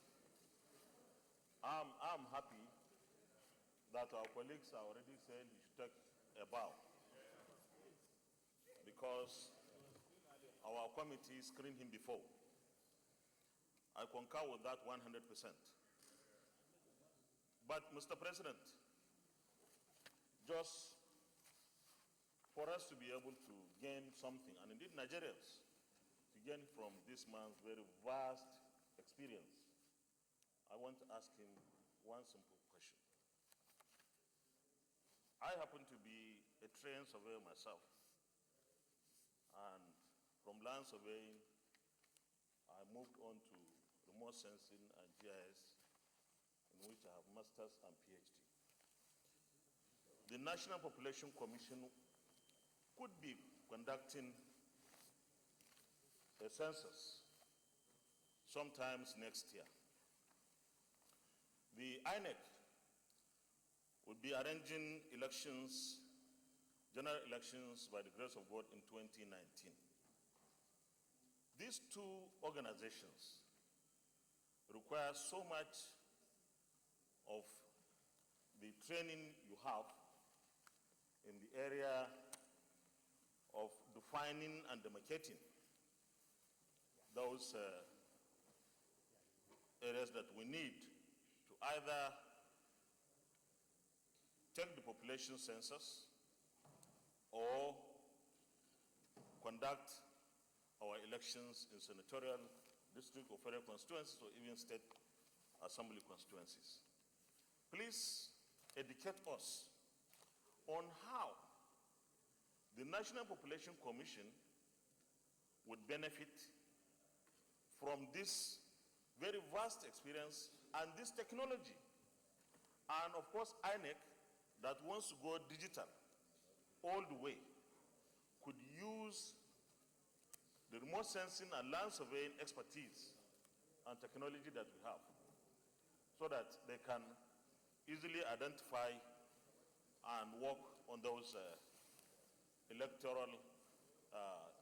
I'm happy that our colleagues are already saying he should take a bow, because our committee screened him before. I concur with that 100%. But, Mr. President, just for us to be able to gain something, and indeed Nigerians, to gain from this man's very vast experience, I want to ask him one simple question. I happen to be a trained surveyor myself, and from land surveying, I moved on to remote sensing and GIS, in which I have master's and PhD. The National Population Commission could be conducting a census sometimes next year. The INEC would be arranging elections, general elections by the grace of God in 2019. These two organizations require so much of the training you have in the area of defining and demarcating those areas that we need to either take the population census or conduct our elections in senatorial, district or federal constituencies, or even state assembly constituencies. Please educate us on how the National Population Commission would benefit from this very vast experience and this technology. And of course, INEC, that wants to go digital all the way, could use the remote sensing and land surveying expertise and technology that we have so that they can easily identify and work on those electoral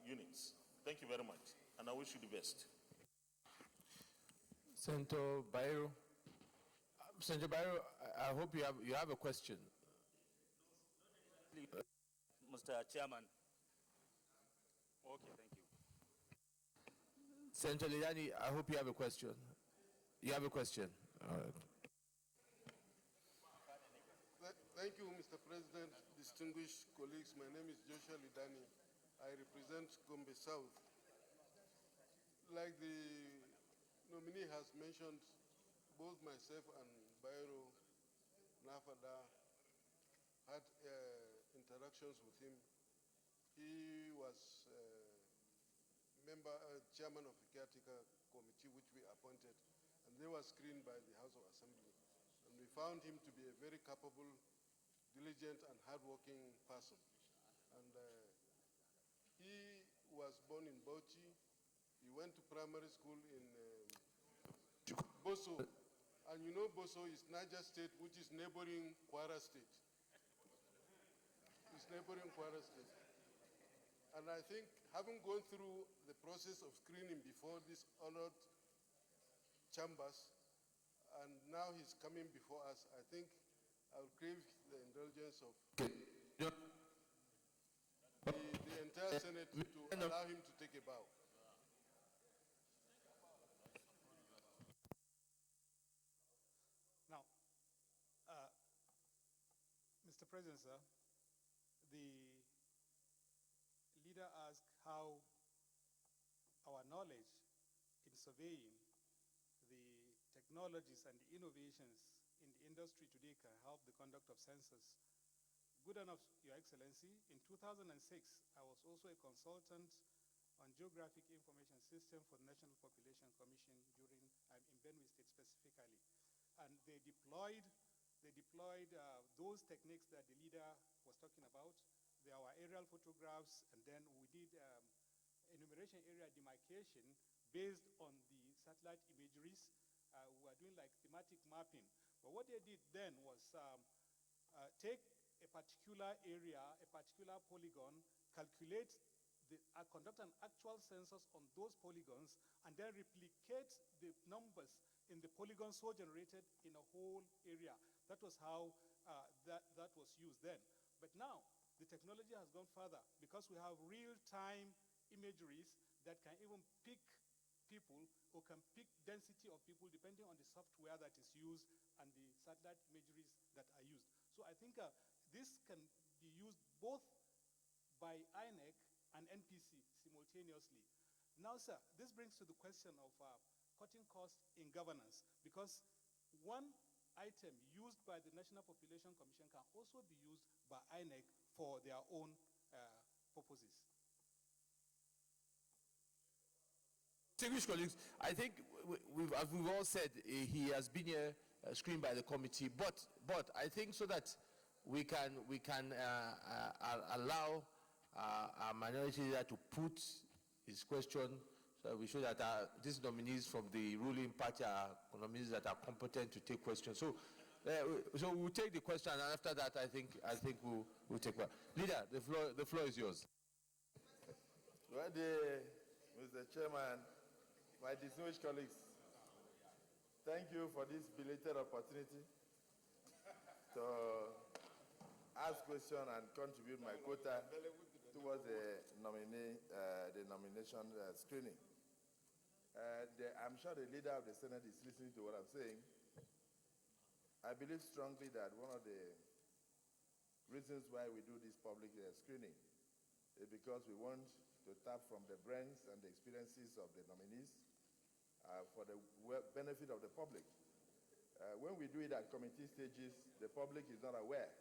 units. Thank you very much, and I wish you the best. Senator Bairo. Senator Bairo, I hope you have a question. Mr. Chairman. Okay, thank you. Senator Lidani, I hope you have a question. You have a question. All right. Thank you, Mr. President, distinguished colleagues. My name is Joshua Lidani. I represent Gombe South. Like the nominee has mentioned, both myself and Bairo Nafada had interactions with him. He was chairman of the caretaker committee, which we appointed, and they were screened by the House of Assembly. And we found him to be a very capable, diligent, and hardworking person. And he was born in Bauchi. He went to primary school in Boso. And you know Boso is Niger State, which is neighboring Kwara State. It's neighboring Kwara State. And I think having gone through the process of screening before these honored chambers, and now he's coming before us, I think I'll crave the indulgence of the entire Senate to allow him to take a bow. Now, Mr. President, sir, the leader asked how our knowledge in surveying the technologies and the innovations in the industry today can help the conduct of census. Good enough, Your Excellency. In 2006, I was also a consultant on Geographic Information System for the National Population Commission during, in Benue State specifically. And they deployed those techniques that the leader was talking about. There were aerial photographs, and then we did enumeration area demarcation based on the satellite imageries. We were doing like thematic mapping. But what they did then was take a particular area, a particular polygon, calculate, conduct an actual census on those polygons, and then replicate the numbers in the polygon so generated in a whole area. That was how that was used then. But now, the technology has gone further because we have real-time imageries that can even pick people or can pick density of people depending on the software that is used and the satellite imageries that are used. So I think this can be used both by INEC and NPC simultaneously. Now, sir, this brings to the question of cutting costs in governance, because one item used by the National Population Commission can also be used by INEC for their own purposes. Distinguished colleagues, I think as we've all said, he has been here screened by the committee, but I think so that we can allow our minority leader to put his question, so we show that these nominees from the ruling party are nominees that are competent to take questions. So we'll take the question, and after that, I think we'll take one. Leader, the floor is yours. Well, Mr. Chairman, my distinguished colleagues, thank you for this belated opportunity to ask questions and contribute my quota towards the nomination screening. I'm sure the leader of the Senate is listening to what I'm saying. I believe strongly that one of the reasons why we do this public screening is because we want to tap from the brains and the experiences of the nominees for the benefit of the public. When we do it at committee stages, the public is not aware.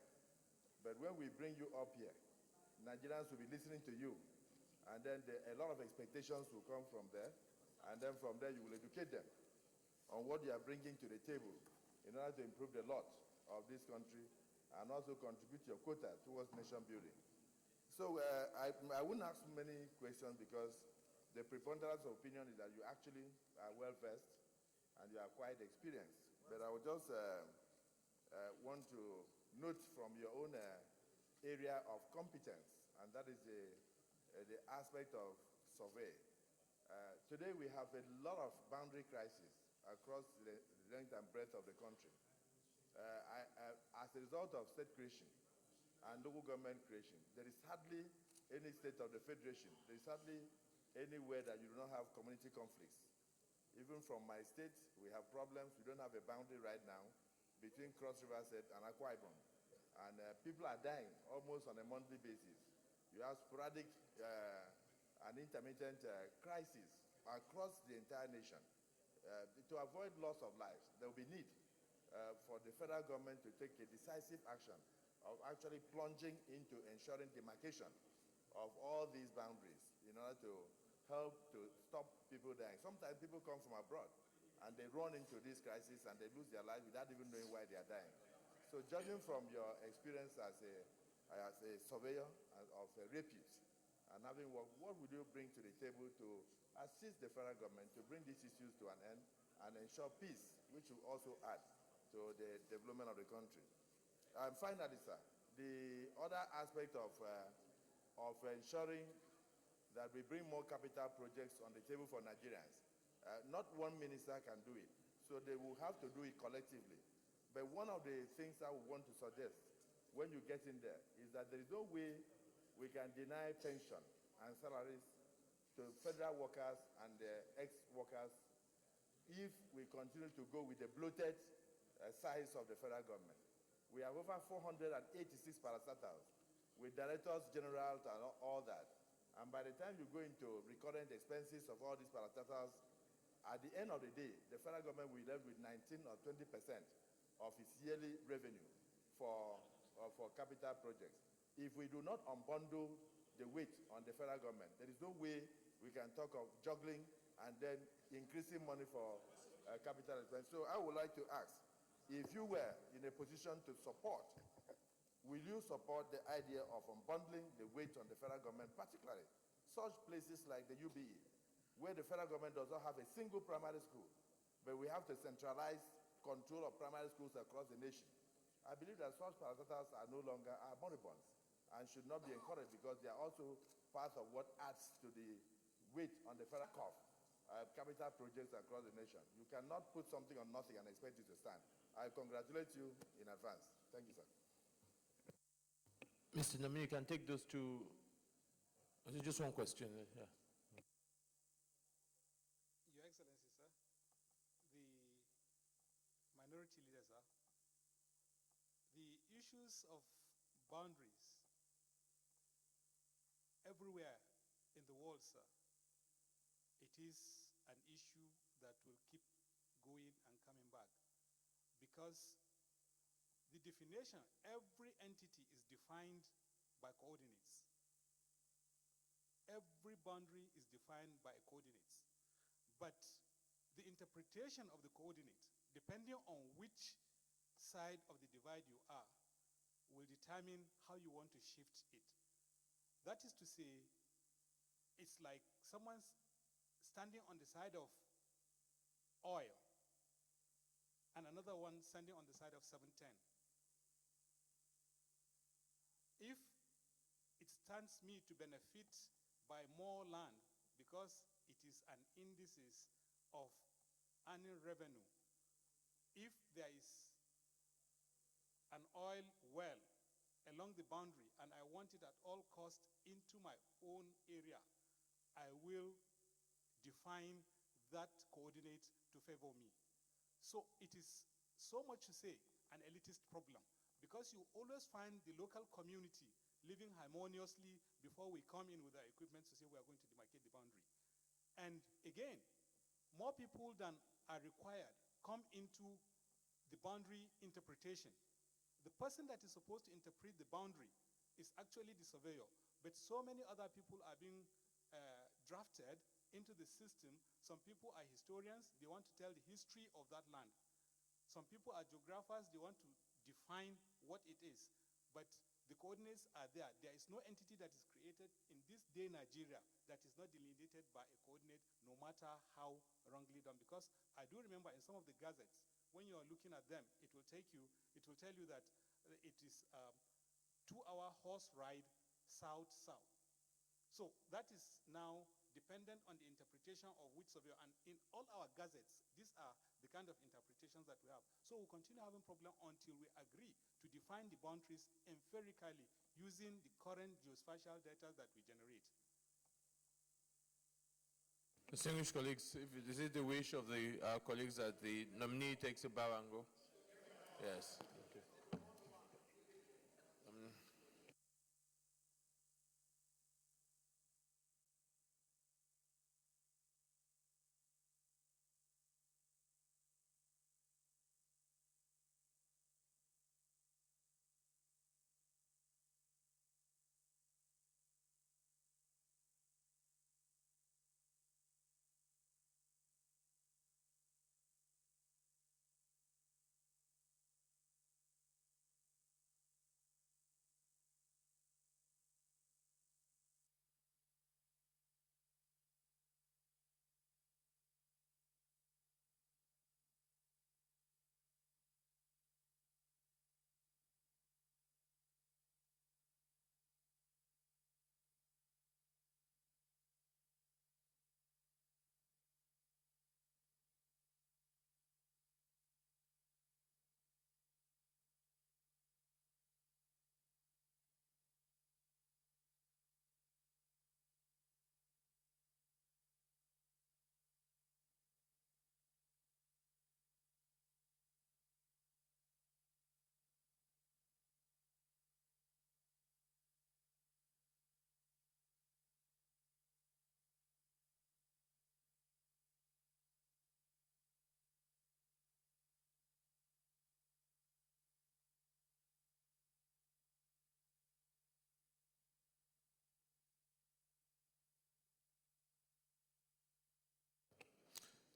But when we bring you up here, Nigerians will be listening to you. And then a lot of expectations will come from there. And then from there, you will educate them on what you are bringing to the table in order to improve the lot of this country and also contribute your quota towards nation building. So I wouldn't ask many questions because the preponderance of opinion is that you actually are well-versed and you are quite experienced. But I would just want to note from your own area of competence, and that is the aspect of survey. Today we have a lot of boundary crises across the length and breadth of the country. As a result of state creation and local government creation, there is hardly any state of the federation, there is hardly anywhere that you do not have community conflicts. Even from my state, we have problems. We don't have a boundary right now between Cross River State and Akwa Ibom. And people are dying almost on a monthly basis. You have sporadic and intermittent crises across the entire nation. To avoid loss of lives, there will be need for the federal government to take a decisive action of actually plunging into ensuring demarcation of all these boundaries in order to help to stop people dying. Sometimes people come from abroad and they run into this crisis and they lose their lives without even knowing why they are dying. So judging from your experience as a surveyor of repute and having worked, what would you bring to the table to assist the federal government to bring these issues to an end and ensure peace, which will also add to the development of the country? And finally, sir, the other aspect of ensuring that we bring more capital projects on the table for Nigerians. Not one minister can do it, so they will have to do it collectively. But one of the things I would want to suggest when you get in there is that there is no way we can deny pension and salaries to federal workers and ex-workers if we continue to go with the bloated size of the federal government. We have over 486 parastatals with directors general and all that. And by the time you go into recurrent expenses of all these parastatals, at the end of the day, the federal government will be left with 19 or 20% of its yearly revenue for capital projects. If we do not unbundle the weight on the federal government, there is no way we can talk of juggling and then increasing money for capital expense. So I would like to ask, if you were in a position to support, will you support the idea of unbundling the weight on the federal government, particularly such places like the UBE, where the federal government does not have a single primary school, but we have to centralize control of primary schools across the nation? I believe that such parastatals are no longer moribunds and should not be encouraged because they are also part of what adds to the weight on the federal cough, capital projects across the nation. You cannot put something on nothing and expect it to stand. I congratulate you in advance. Thank you, sir. Mr. Nomi, you can take those two. Just one question. Yeah. Your Excellency, sir, the minority leader, sir, the issues of boundaries everywhere in the world, sir, it is an issue that will keep going and coming back because the definition, every entity is defined by coordinates. Every boundary is defined by coordinates. But the interpretation of the coordinate, depending on which side of the divide you are, will determine how you want to shift it. That is to say, it's like someone's standing on the side of oil and another one standing on the side of 710. If it stands me to benefit by more land because it is an indices of annual revenue, if there is an oil well along the boundary and I want it at all costs into my own area, I will define that coordinate to favor me. So it is so much to say an elitist problem because you always find the local community living harmoniously before we come in with our equipment to say we are going to demarcate the boundary. And again, more people than are required come into the boundary interpretation. The person that is supposed to interpret the boundary is actually the surveyor, But so many other people are being drafted into the system. Some people are historians, they want to tell the history of that land. Some people are geographers, they want to define what it is. But the coordinates are there. There is no entity that is created in this day Nigeria that is not delineated by a coordinate, no matter how wrongly done. Because I do remember in some of the gazettes, when you are looking at them, it will tell you that it is 2-hour horse ride south-south. So that is now dependent on the interpretation of which surveyor. And in all our gazettes, these are the kind of interpretations that we have. So we'll continue having problem until we agree to define the boundaries empirically using the current geospatial data that we generate. Distinguished colleagues, if this is the wish of the colleagues that the nominee takes a bow and go. Yes. Okay.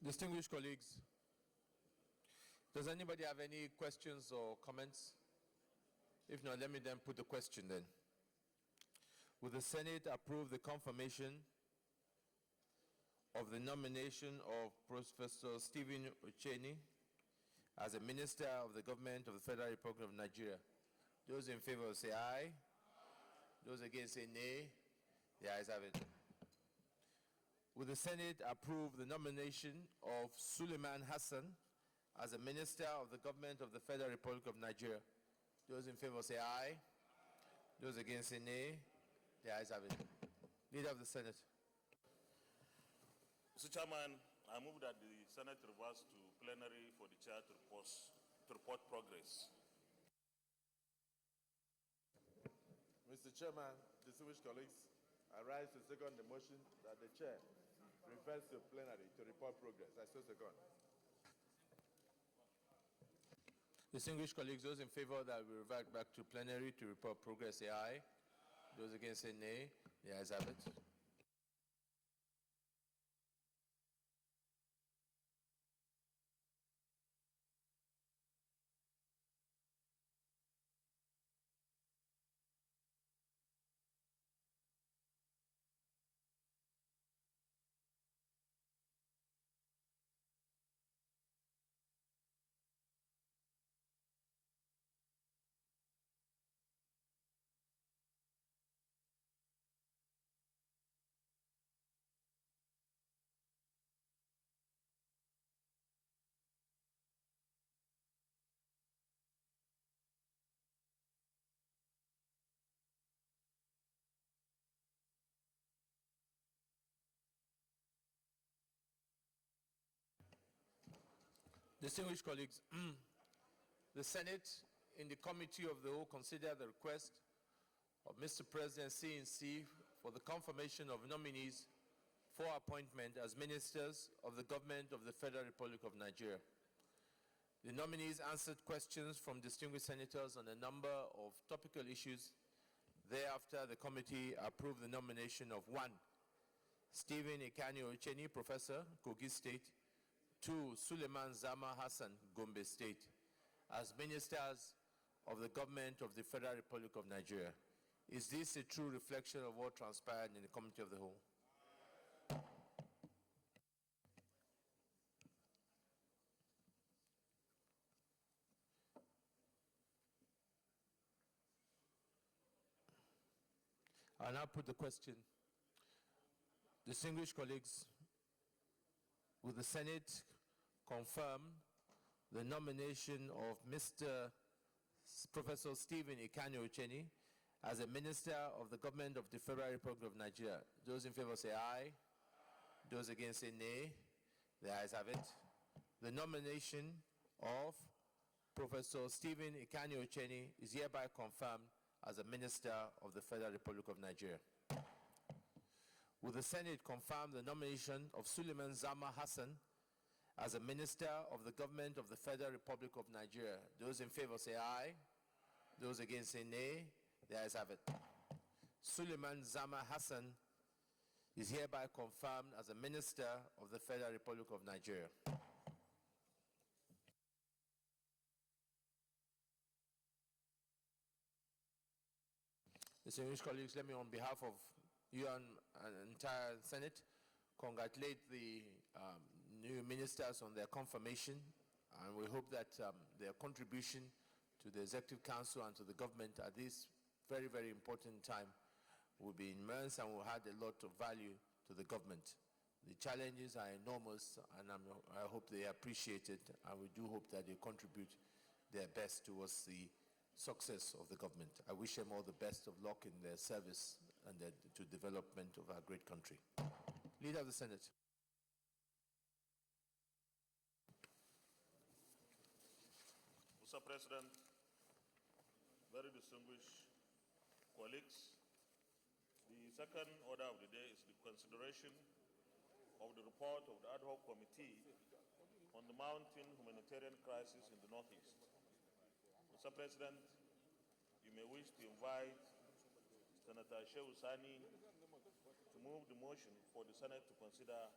Distinguished colleagues, does anybody have any questions or comments? If not, let me then put the question then. Will the Senate approve the confirmation of the nomination of Professor Stephen Ucheni as a minister of the government of the Federal Republic of Nigeria? Those in favor say aye. Those against say nay. The ayes have it. Will the Senate approve the nomination of Suleiman Hassan as a minister of the government of the Federal Republic of Nigeria? Those in favor say aye. Those against say nay. The ayes have it. Leader of the Senate. Mr. Chairman, I move that the Senate reverse to plenary for the chair to report progress. Mr. Chairman, distinguished colleagues, I rise to second the motion that the chair refers to plenary to report progress. I so second. Distinguished colleagues, those in favor that we revert back to plenary to report progress say aye. Those against say nay. The ayes have it. Distinguished colleagues, the Senate in the Committee of the Whole considered the request of Mr. President CNC for the confirmation of nominees for appointment as ministers of the government of the Federal Republic of Nigeria. The nominees answered questions from distinguished senators on a number of topical issues Thereafter, the committee approved the nomination of 1. Stephen Ikanyo Ucheni, Professor, Kogi State. 2. Suleiman Zama Hassan, Gombe State, as ministers of the government of the Federal Republic of Nigeria. Is this a true reflection of what transpired in the Committee of the Whole? I now put the question. Distinguished colleagues, will the Senate confirm the nomination of Mr. Professor Stephen Ikanyo Ucheni as a minister of the government of the Federal Republic of Nigeria? Those in favor say aye. Those against say nay. The ayes have it. The nomination of Professor Stephen Ikanyo Ucheni is hereby confirmed as a minister of the Federal Republic of Nigeria. Will the Senate confirm the nomination of Suleiman Zama Hassan as a minister of the government of the Federal Republic of Nigeria? Those in favor say aye. Those against say nay. The ayes have it. Suleiman Zama Hassan is hereby confirmed as a minister of the Federal Republic of Nigeria. Distinguished colleagues, let me, on behalf of you and the entire Senate, congratulate the new ministers on their confirmation, and we hope that their contribution to the Executive Council and to the government at this very, very important time will be immense and will add a lot of value to the government. The challenges are enormous, and I hope they appreciate it, and we do hope that they contribute their best towards the success of the government. I wish them all the best of luck in their service and to development of our great country. Leader of the Senate. Mr. President, very distinguished colleagues, the second order of the day is the consideration of the report of the ad hoc committee on the mounting humanitarian crisis in the Northeast. Mr. President, you may wish to invite Senator Shehu Sani to move the motion for the Senate to consider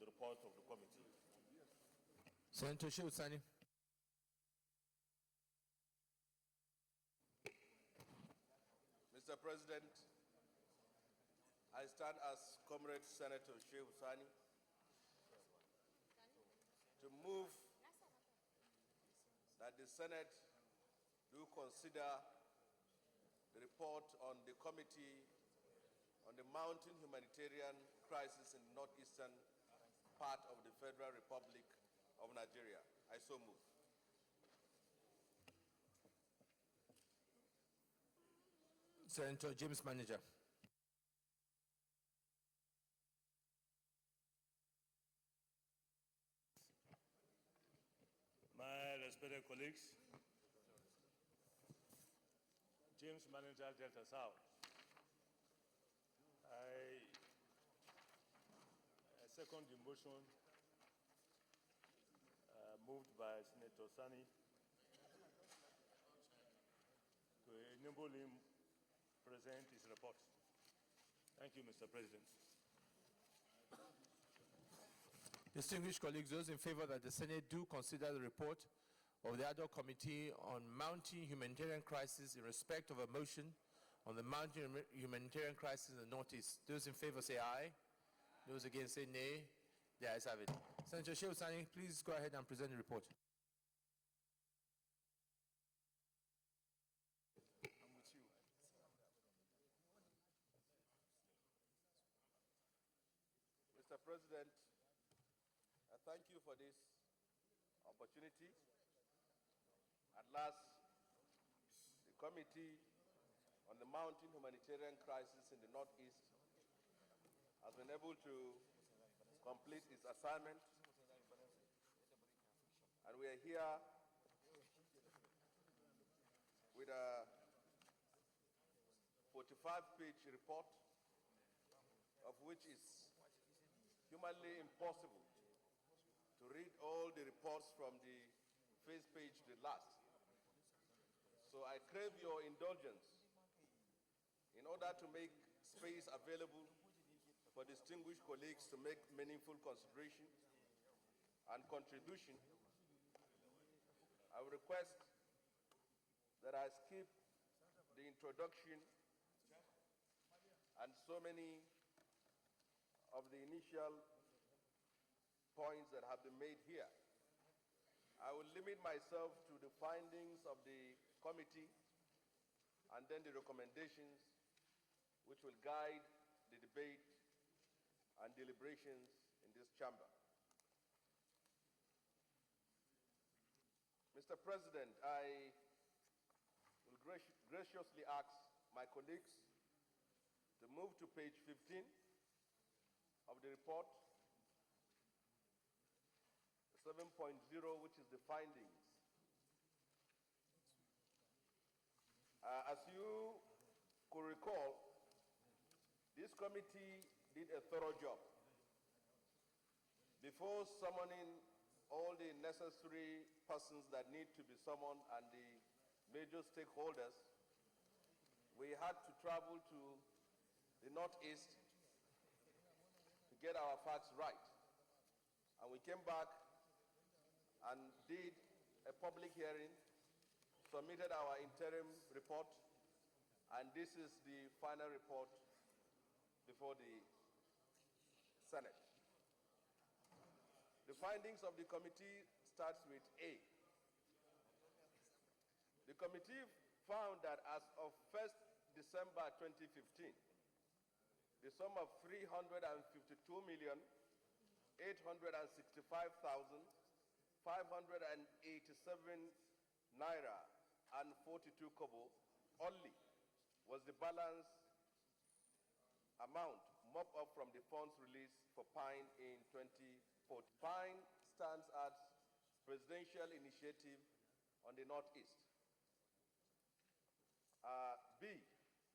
the report of the committee. Senator Shehu Sani. Mr. President, I stand as Comrade Senator Shehu Sani to move that the Senate do consider the report on the Committee on the Mounting Humanitarian Crisis in the Northeastern part of the Federal Republic of Nigeria. I so move. Senator James Manager. My respected colleagues, James Manager, Delta South. I second the motion moved by Senator Sani to enable him present his report. Thank you, Mr. President. Distinguished colleagues, those in favor that the Senate do consider the report of the ad hoc committee on mounting humanitarian crisis in respect of a motion on the mounting humanitarian crisis in the Northeast. Those in favor say aye. Those against say nay. The ayes have it. Senator Shehu Sani, please go ahead and present the report. I'm with you. Mr. President, I thank you for this opportunity. At last, the Committee on the Mounting Humanitarian Crisis in the Northeast has been able to complete its assignment, and we are here with a 45-page report, of which is humanly impossible to read all the reports from the first page to the last. So I crave your indulgence in order to make space available for distinguished colleagues to make meaningful consideration and contribution, I would request that I skip the introduction and so many of the initial points that have been made here. I will limit myself to the findings of the committee and then the recommendations which will guide the debate and deliberations in this chamber. Mr. President, I will graciously ask my colleagues to move to page 15 of the report, 7.0, which is the findings. As you could recall, this committee did a thorough job. Before summoning all the necessary persons that need to be summoned and the major stakeholders, we had to travel to the Northeast to get our facts right. And we came back and did a public hearing, submitted our interim report, and this is the final report before the Senate. The findings of the committee starts with A. The committee found that as of 1st December 2015, the sum of 352,865,587 naira and 42 kobo only was the balance amount mopped up from the funds released for PINE in 2014. PINE stands as Presidential Initiative on the Northeast. B,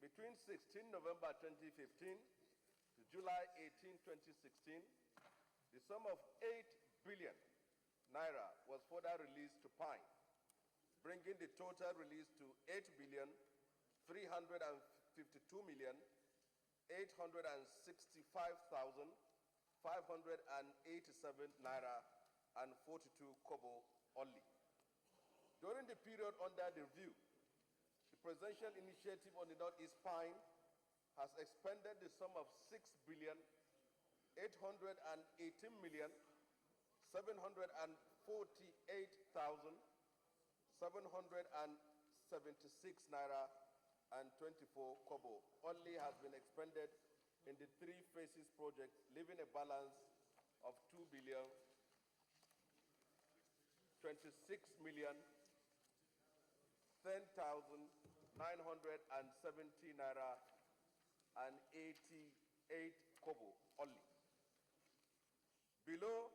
between 16 November 2015 to July 18, 2016, the sum of 8 billion naira was further released to PINE, bringing the total release to 8,352,865,587 naira and 42 kobo only. During the period under the review, the Presidential Initiative on the Northeast PINE has expended the sum of 6,818,748,776 naira and 24 kobo only has been expended in the 3 phases project, leaving a balance of 2,026,010,970 naira and 88 kobo only. Below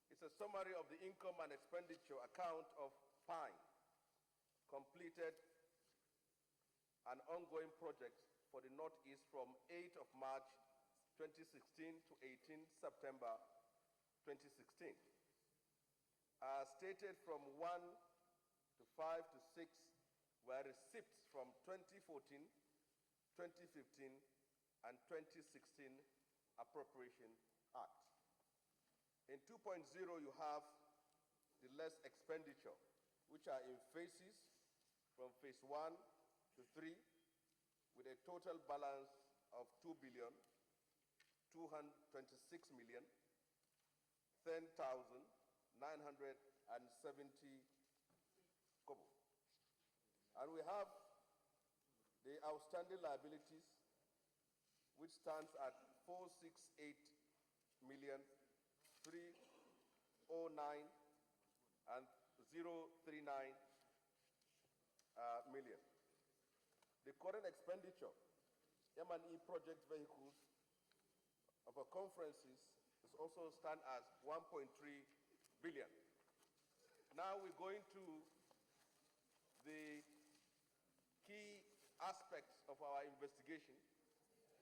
is a summary of the income and expenditure account of PINE, completed and ongoing projects for the Northeast from 8th of March 2016 to 18 September 2016. As stated, from 1 to 5 to 6 were receipts from 2014, 2015, and 2016 Appropriation Act. In 2.0, you have the less expenditure, which are in phases from phase 1 to 3, with a total balance of 2,226,010,970 kobo. And we have the outstanding liabilities, which stands at 468,309 and 039 million. The current expenditure, M&E project vehicles of our conferences is also stand as 1.3 billion. Now we're going to the key aspects of our investigation,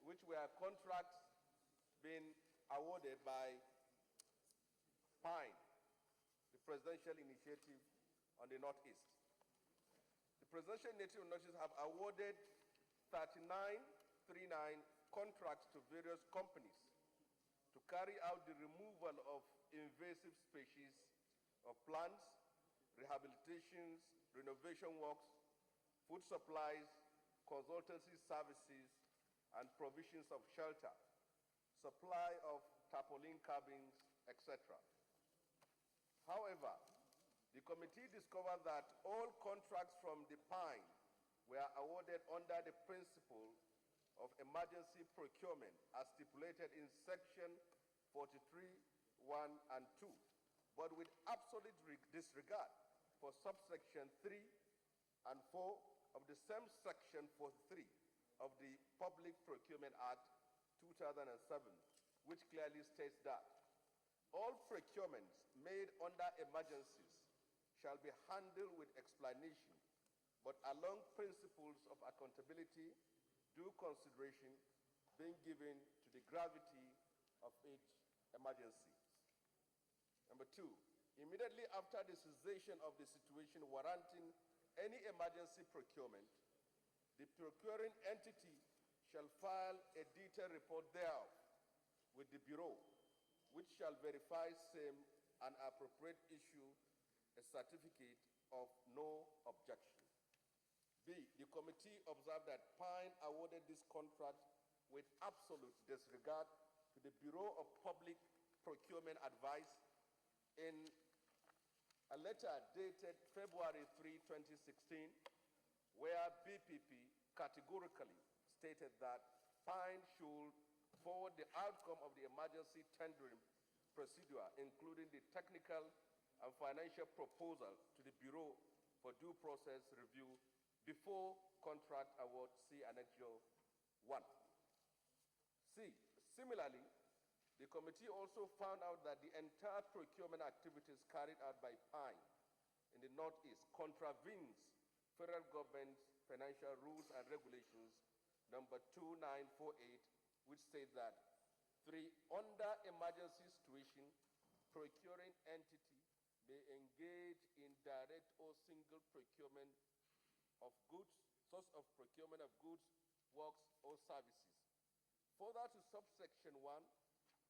which were contracts being awarded by PINE, the Presidential Initiative on the Northeast. The Presidential Initiative on the Northeast have awarded 3939 contracts to various companies to carry out the removal of invasive species of plants, rehabilitations, renovation works, food supplies, consultancy services, and provisions of shelter, supply of tarpaulin cabins, etc. However, the committee discovered that all contracts from the Pine were awarded under the principle of emergency procurement as stipulated in section 43(1) and 2, but with absolute disregard for subsection 3 and 4 of the same section 43 of the Public Procurement Act 2007, which clearly states that all procurements made under emergencies shall be handled with explanation, but along principles of accountability, due consideration being given to the gravity of each emergency. Number 2, immediately after the cessation of the situation warranting any emergency procurement, the procuring entity shall file a detailed report thereof with the Bureau, which shall verify same and appropriate issue a certificate of no objection. B, the committee observed that Pine awarded this contract with absolute disregard to the Bureau of Public Procurement Advice in a letter dated February 3, 2016, where BPP categorically stated that Pine should forward the outcome of the emergency tendering procedure, including the technical and financial proposal, to the Bureau for due process review before contract award. See Annexure 1. C. Similarly, the committee also found out that the entire procurement activities carried out by Pine in the Northeast contravenes federal government financial rules and regulations number 2948, which state that 3, under emergency situation, procuring entity may engage in direct or single procurement of goods, source of procurement of goods, works, or services. Further to subsection 1,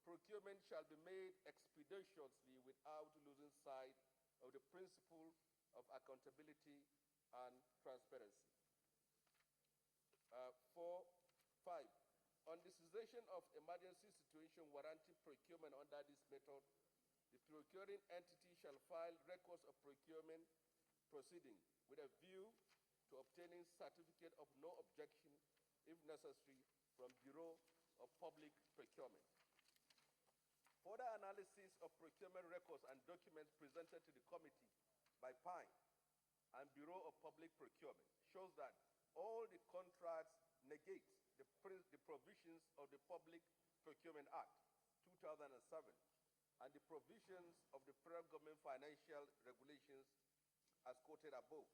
procurement shall be made expeditiously without losing sight of the principle of accountability and transparency. 5, on the cessation of emergency situation warranting procurement under this method, the procuring entity shall file records of procurement proceeding with a view to obtaining certificate of no objection, if necessary, from Bureau of Public Procurement. Further analysis of procurement records and documents presented to the committee by Pine and Bureau of Public Procurement shows that all the contracts negate the provisions of the Public Procurement Act 2007 and the provisions of the federal government financial regulations as quoted above.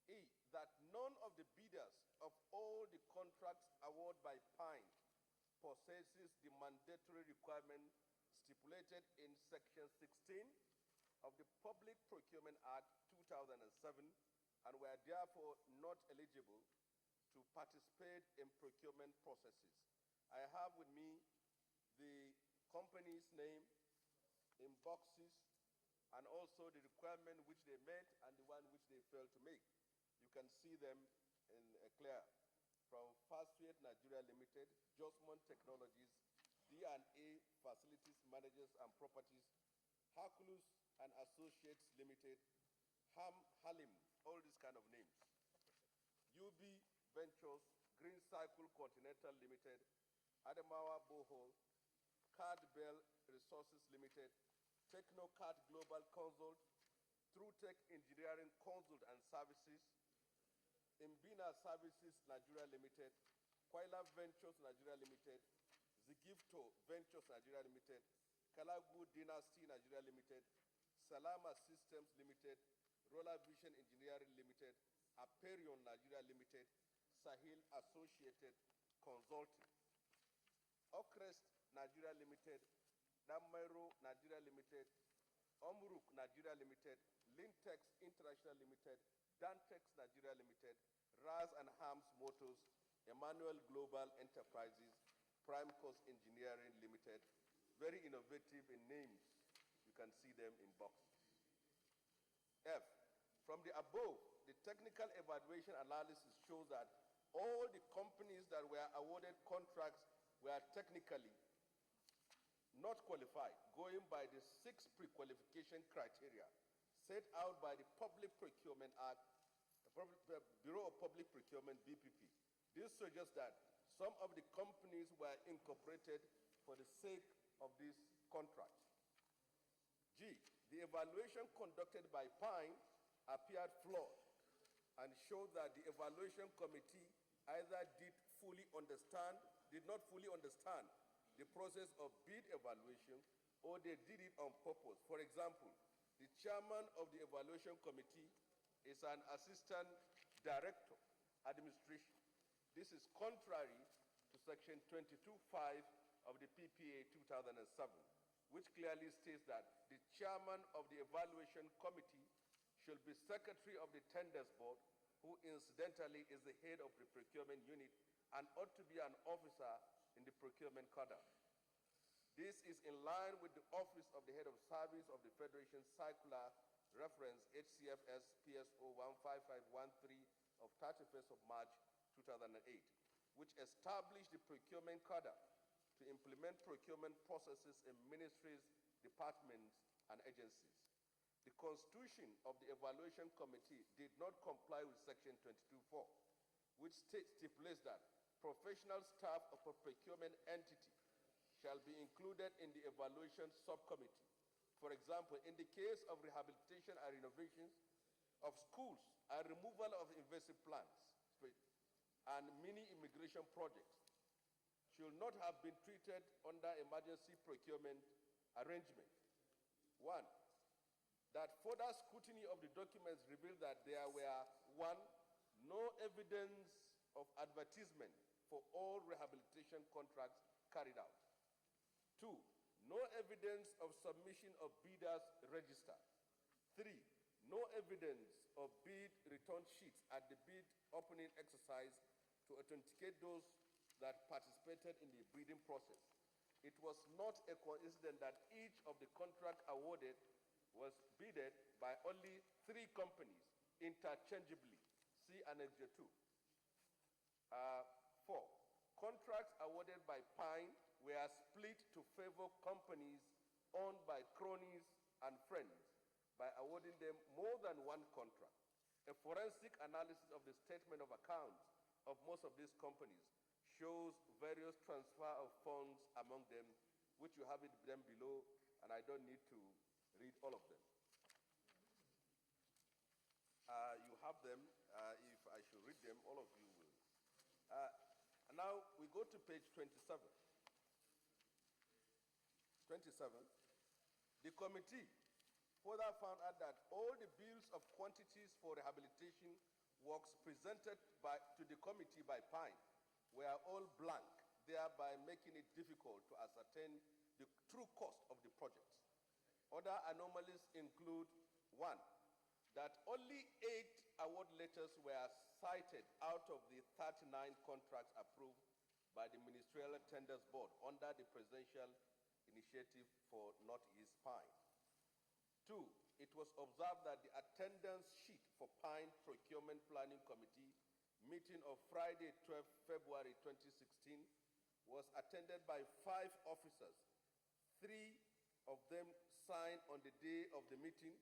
E, that none of the bidders of all the contracts awarded by Pine possesses the mandatory requirement stipulated in Section 16 of the Public Procurement Act 2007 and were therefore not eligible to participate in procurement processes. I have with me the company's name in boxes and also the requirement which they met and the one which they failed to make. You can see them in clear. From Fastway Nigeria Limited, Josmont Technologies, D&A Facilities Managers and Properties, Hercules and Associates Limited, Halim, all these kind of names. UB Ventures, Green Cycle Continental Limited, Adamawa Bohol, Card Bell Resources Limited, Technocard Global Consult, TrueTech Engineering Consult and Services, Imbina Services Nigeria Limited, Quaila Ventures Nigeria Limited, Zigifto Ventures Nigeria Limited, Kalagu Dynasty Nigeria Limited, Salama Systems Limited, Roller Vision Engineering Limited, Aperion Nigeria Limited, Sahil Associated Consulting, Okrest Nigeria Limited, Damairo Nigeria Limited, Omruk Nigeria Limited, Lintex International Limited, Dantex Nigeria Limited, Raz and Hams Motors Emmanuel Global Enterprises, Prime Coast Engineering Limited, very innovative in names. You can see them in boxes. F, from the above, the technical evaluation analysis shows that all the companies that were awarded contracts were technically not qualified, going by the 6 pre-qualification criteria set out by the Public Procurement Act, the Bureau of Public Procurement, BPP. This suggests that some of the companies were incorporated for the sake of this contract. G, the evaluation conducted by Pine appeared flawed and showed that the evaluation committee either did not fully understand the process of bid evaluation, or they did it on purpose. For example, the chairman of the evaluation committee is an assistant director, administration. This is contrary to section 22.5 of the PPA 2007, which clearly states that the chairman of the evaluation committee should be secretary of the tenders board, who incidentally is the head of the procurement unit and ought to be an officer in the procurement cadre. This is in line with the Office of the Head of Service of the Federation Circular reference HCFS PSO 15513 of 31st of March 2008, which established the procurement cadre to implement procurement processes in ministries, departments, and agencies. The constitution of the evaluation committee did not comply with section 22.4, which stipulates that professional staff of a procurement entity shall be included in the evaluation subcommittee. For example, in the case of rehabilitation and renovations of schools and removal of invasive plants and mini immigration projects should not have been treated under emergency procurement arrangement. 1, that further scrutiny of the documents revealed that there were 1, no evidence of advertisement for all rehabilitation contracts carried out. 2, no evidence of submission of bidders register. 3, no evidence of bid return sheets at the bid opening exercise to authenticate those that participated in the bidding process. It was not a coincidence that each of the contract awarded was bidded by only 3 companies interchangeably. See Annex 2. 4, contracts awarded by Pine were split to favor companies owned by cronies and friends by awarding them more than 1 contract. A forensic analysis of the statement of accounts of most of these companies shows various transfer of funds among them, which you have it them below, and I don't need to read all of them. You have them. If I should read them, all of you will. Now we go to page 27. 27. The committee further found out that all the bills of quantities for rehabilitation works presented to the committee by Pine were all blank, thereby making it difficult to ascertain the true cost of the project. Other anomalies include 1, that only 8 award letters were cited out of the 39 contracts approved by the Ministerial Tenders Board under the Presidential Initiative for Northeast Pine. 2, it was observed that the attendance sheet for Pine Procurement Planning Committee meeting of Friday, 12 February 2016 was attended by 5 officers. 3 of them signed on the day of the meeting,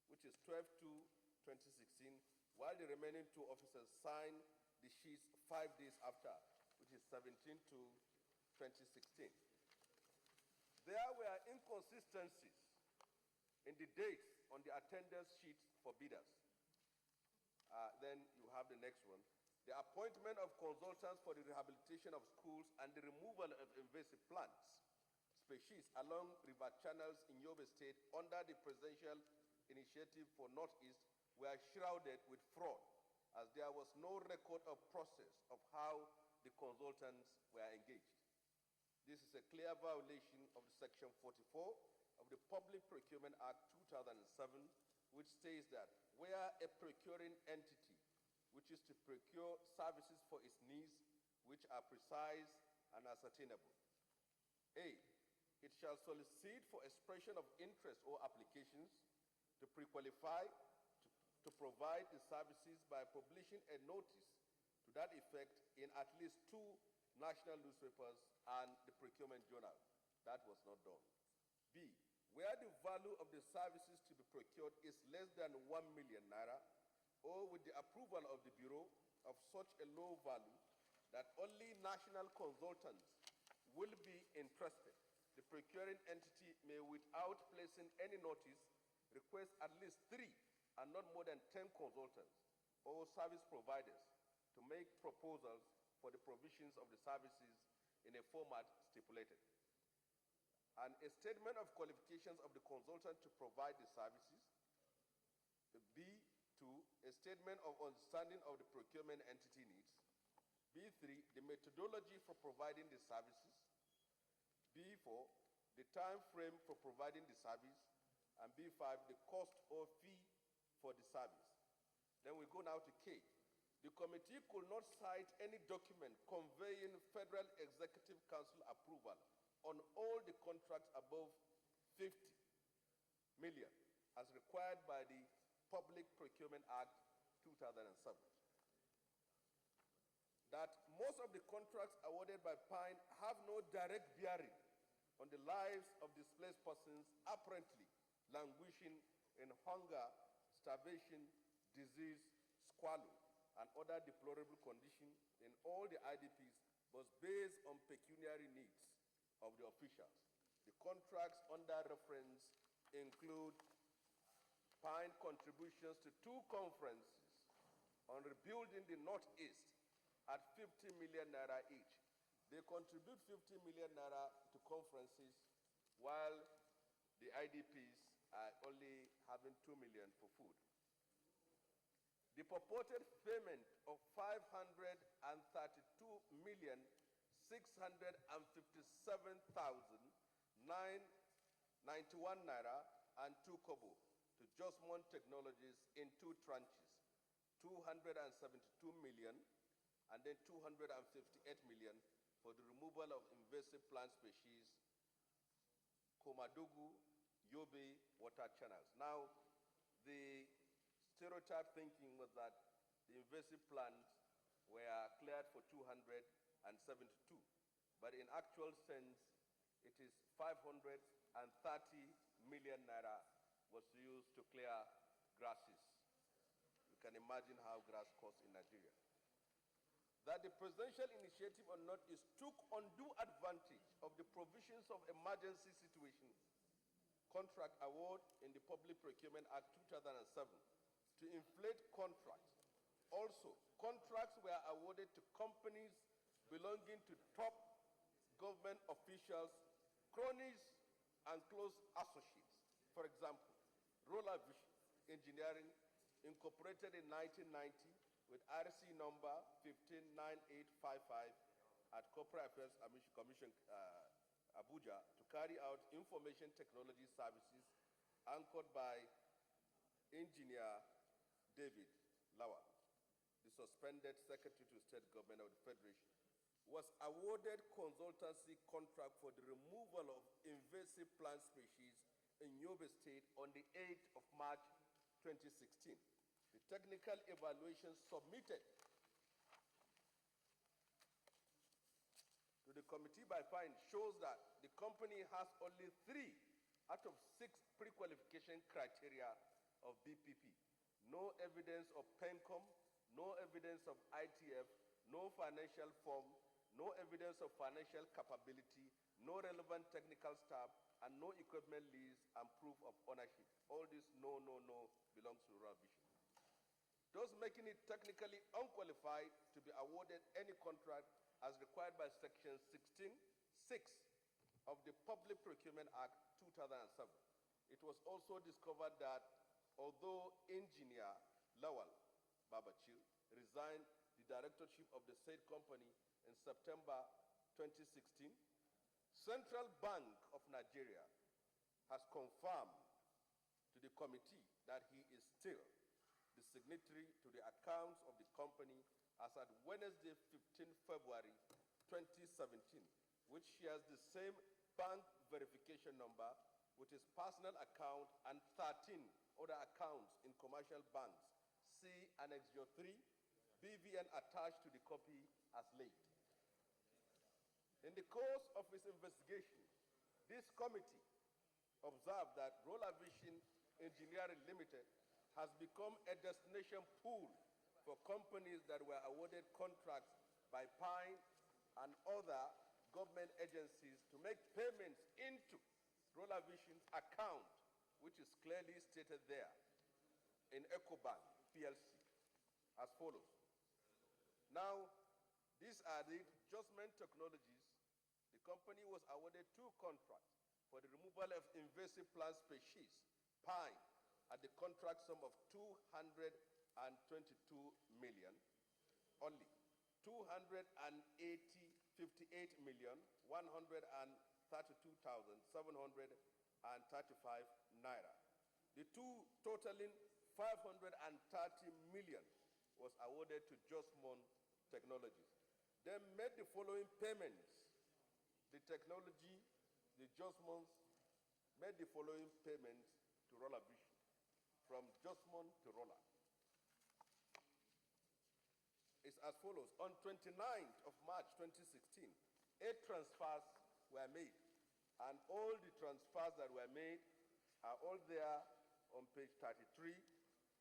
which is 12/2/2016, while the remaining 2 officers signed the sheets 5 days after, which is 17/2/2016. There were inconsistencies in the dates on the attendance sheets for bidders. Then you have the next one. The appointment of consultants for the rehabilitation of schools and the removal of invasive plants, species along river channels in Yobe State under the Presidential Initiative for Northeast were shrouded with fraud, as there was no record of process of how the consultants were engaged. This is a clear violation of Section 44 of the Public Procurement Act 2007, which states that where a procuring entity wishes to procure services for its needs which are precise and ascertainable. A, it shall solicit for expression of interest or applications to pre-qualify to provide the services by publishing a notice to that effect in at least 2 national newspapers and the procurement journal. That was not done. B, where the value of the services to be procured is less than 1 million naira, or with the approval of the Bureau of such a low value that only national consultants will be interested, the procuring entity may, without placing any notice, request at least 3 and not more than 10 consultants or service providers to make proposals for the provisions of the services in a format stipulated. And a statement of qualifications of the consultant to provide the services. B2, a statement of understanding of the procurement entity needs. B3, the methodology for providing the services. B4, the time frame for providing the service. And B5, the cost or fee for the service. Then we go now to K. The committee could not cite any document conveying Federal Executive Council approval on all the contracts above 50 million as required by the Public Procurement Act 2007. That most of the contracts awarded by Pine have no direct bearing on the lives of displaced persons apparently languishing in hunger, starvation, disease, squalor, and other deplorable conditions in all the IDPs was based on pecuniary needs of the officials. The contracts under reference include Pine contributions to 2 conferences on rebuilding the Northeast at 50 million naira each. They contribute 50 million naira to conferences while the IDPs are only having 2 million for food. The purported payment of 532,657,991 naira and 2 kobo to Josmont Technologies in 2 tranches, 272 million and then 258 million for the removal of invasive plant species, Komadogu, Yobe water channels. Now, the stereotype thinking was that the invasive plants were cleared for 272, but in actual sense, it is 530 million naira was used to clear grasses. You can imagine how grass costs in Nigeria. That the presidential initiative on Northeast took undue advantage of the provisions of emergency situation contract award in the Public Procurement Act 2007 to inflate contracts. Also, contracts were awarded to companies belonging to top government officials, cronies, and close associates. For example, Roller Vision Engineering, incorporated in 1990 with RC number 159855 at Corporate Affairs Commission, Abuja, to carry out information technology services anchored by Engineer David Lawal, the suspended Secretary to State Government of the Federation, was awarded consultancy contract for the removal of invasive plant species in Yobe State on the 8th of March 2016. The technical evaluation submitted to the committee by Pine shows that the company has only 3 out of 6 pre-qualification criteria of BPP. No evidence of PENCOM, no evidence of ITF, no financial form, no evidence of financial capability, no relevant technical staff, and no equipment lease and proof of ownership. All this no belongs to Rural Vision, thus making it technically unqualified to be awarded any contract as required by Section 16(6) of the Public Procurement Act 2007. It was also discovered that although Engineer Lawal Babachil resigned the directorship of the said company in September 2016, Central Bank of Nigeria has confirmed to the committee that he is still the signatory to the accounts of the company as at Wednesday, 15 February 2017, which shares the same bank verification number with his personal account and 13 other accounts in commercial banks. See Annex 3, BVN attached to the copy as late. In the course of its investigation, this committee observed that Roller Vision Engineering Limited has become a destination pool for companies that were awarded contracts by Pine and other government agencies to make payments into Roller Vision's account, which is clearly stated there in EcoBank PLC as follows. Now, these are the Adjustment Technologies. The company was awarded 2 contracts for the removal of invasive plant species, pine, at the contract sum of 222 million only. 258,132,735 naira. The 2 totaling 530 million was awarded to Justmon Technologies. Then made the following payments. The technology, the Justmons made the following payments to Roller Vision from Justmon to Roller. It's as follows. On 29th of March 2016, 8 transfers were made, and all the transfers that were made are all there on page 33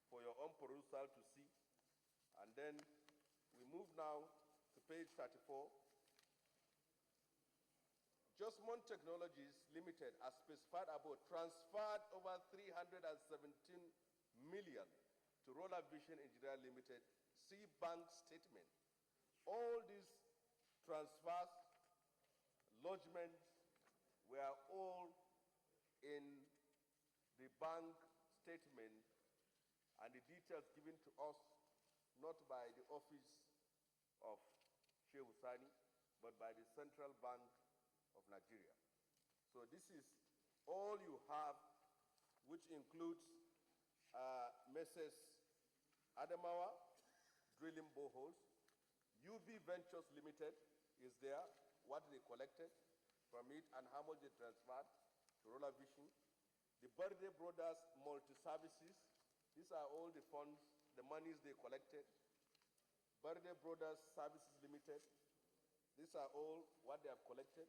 for your own perusal to see. And then we move now to page 34. Justmon Technologies Limited, as specified above, transferred over 317 million to Roller Vision Engineering Limited. See bank statement. All these transfers, lodgements were all in the bank statement and the details given to us not by the office of Sheikh Hussaini, but by the Central Bank of Nigeria. So this is all you have, which includes Messrs. Adamawa Drilling Boreholes, UB Ventures Limited is there, what they collected from it and how much they transferred to Roller Vision. The Birthday Brothers Multi-Services, these are all the funds, the monies they collected. Birthday Brothers Services Limited, these are all what they have collected.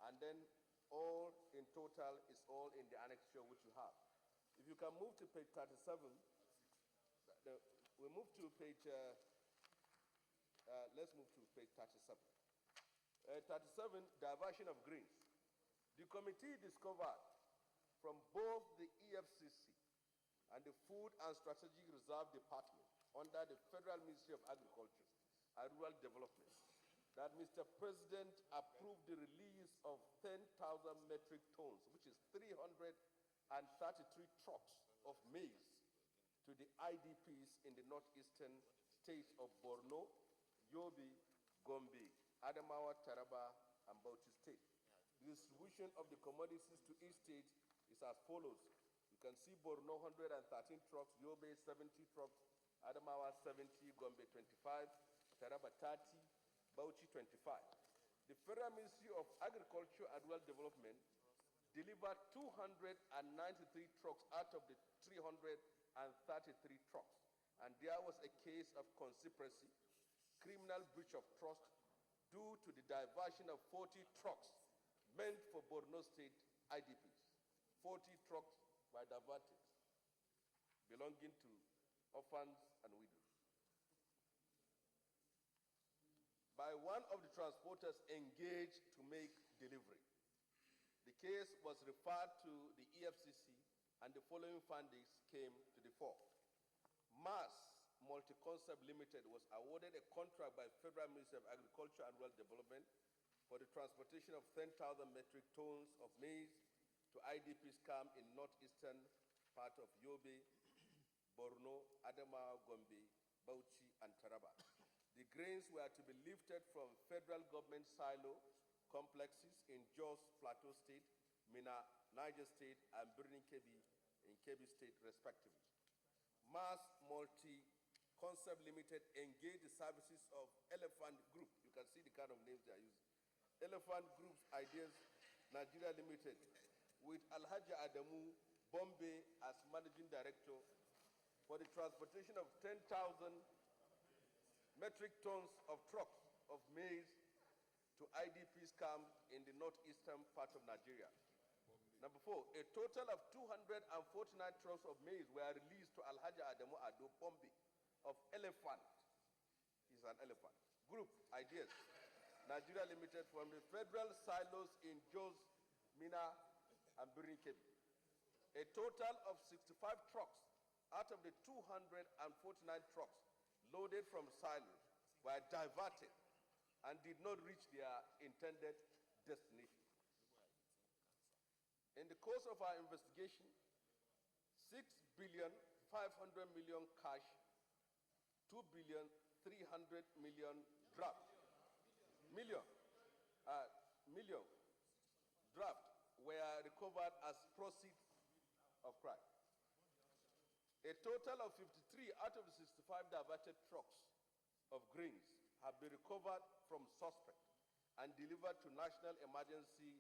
And then all in total is all in the annexure which you have. If you can move to page 37, we move to page, let's move to page 37. 37, diversion of greens. The committee discovered from both the EFCC and the Food and Strategic Reserve Department under the Federal Ministry of Agriculture and Rural Development that Mr. President approved the release of 10,000 metric tons, which is 333 trucks of maize to the IDPs in the northeastern states of Borno, Yobe, Gombe, Adamawa, Taraba, and Bauchi State. The distribution of the commodities to each state is as follows. You can see Borno 113 trucks, Yobe 70 trucks, Adamawa 70, Gombe 25, Taraba 30, Bauchi 25. The Federal Ministry of Agriculture and Rural Development delivered 293 trucks out of the 333 trucks. And there was a case of conspiracy, criminal breach of trust due to the diversion of 40 trucks meant for Borno State IDPs. 40 trucks were diverted, belonging to orphans and widows. By one of the transporters engaged to make delivery. The case was referred to the EFCC and the following findings came to the fore. Mass Multi-Concept Limited was awarded a contract by Federal Ministry of Agriculture and Rural Development for the transportation of 10,000 metric tons of maize to IDPs camp in northeastern part of Yobe, Borno, Adamawa, Gombe, Bauchi, and Taraba. The grains were to be lifted from federal government silo complexes in Jos Plateau State, Mina, Niger State, and Birnin Kebbi in Kebbi State, respectively. Mass Multi-Concept Limited engaged the services of Elephant Group. You can see the kind of names they are using. Elephant Group's Ideas Nigeria Limited, with Alhaji Adamu Bombay as managing director, for the transportation of 10,000 metric tons of trucks of maize to IDPs camp in the northeastern part of Nigeria. Number 4, a total of 249 trucks of maize were released to Alhaji Adamu Ado Bombay of Elephant. He's an elephant. Group Ideas Nigeria Limited from the federal silos in Jos, Mina, and Birnin-Kebbi. A total of 65 trucks out of the 249 trucks loaded from silos were diverted and did not reach their intended destination. In the course of our investigation, 6,500,000,000 cash, 2,300,000,000 draft, million draft were recovered as proceeds of crime. A total of 53 out of the 65 diverted trucks of grains have been recovered from suspects and delivered to National Emergency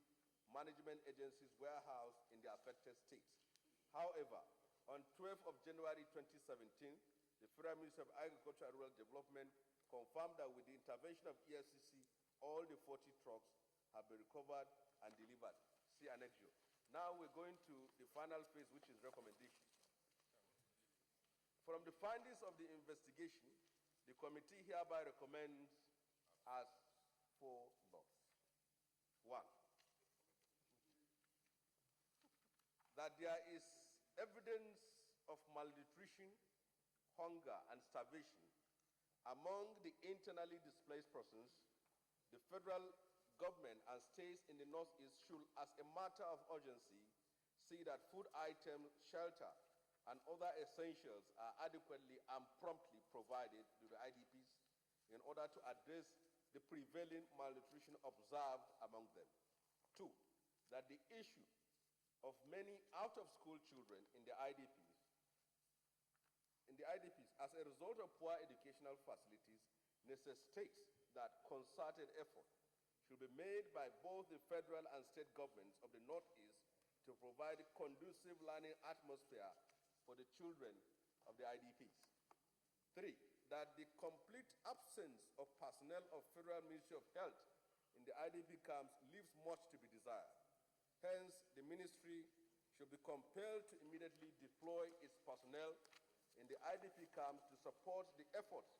Management Agency's warehouse in the affected states. However, on 12th of January 2017, the Federal Ministry of Agriculture and Rural Development confirmed that with the intervention of EFCC, all the 40 trucks have been recovered and delivered. See annexure. Now we're going to the final phase, which is recommendation. From the findings of the investigation, the committee hereby recommends as follows. 1, that there is evidence of malnutrition, hunger, and starvation among the internally displaced persons. The federal government and states in the Northeast should, as a matter of urgency, see that food items, shelter, and other essentials are adequately and promptly provided to the IDPs in order to address the prevailing malnutrition observed among them. 2, that the issue of many out-of-school children in the IDPs as a result of poor educational facilities necessitates that concerted effort should be made by both the federal and state governments of the Northeast to provide a conducive learning atmosphere for the children of the IDPs. 3, that the complete absence of personnel of Federal Ministry of Health in the IDP camps leaves much to be desired. Hence, the ministry should be compelled to immediately deploy its personnel in the IDP camps to support the efforts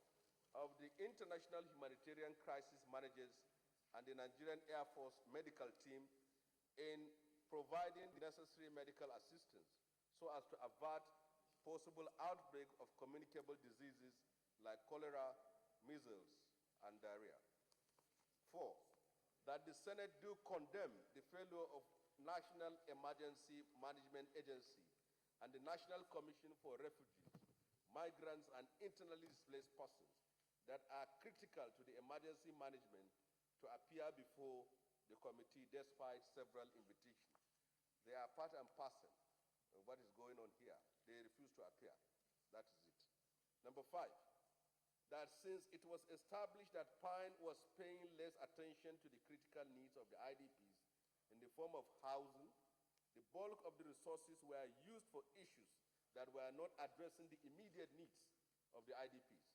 of the International Humanitarian Crisis Managers and the Nigerian Air Force medical team in providing the necessary medical assistance so as to avert possible outbreak of communicable diseases like cholera, measles, and diarrhea. 4, that the Senate do condemn the failure of National Emergency Management Agency and the National Commission for Refugees, Migrants, and Internally Displaced Persons that are critical to the emergency management to appear before the committee despite several invitations. They are part and parcel of what is going on here. They refuse to appear. That is it. Number 5, that since it was established that Pine was paying less attention to the critical needs of the IDPs in the form of housing, the bulk of the resources were used for issues that were not addressing the immediate needs of the IDPs,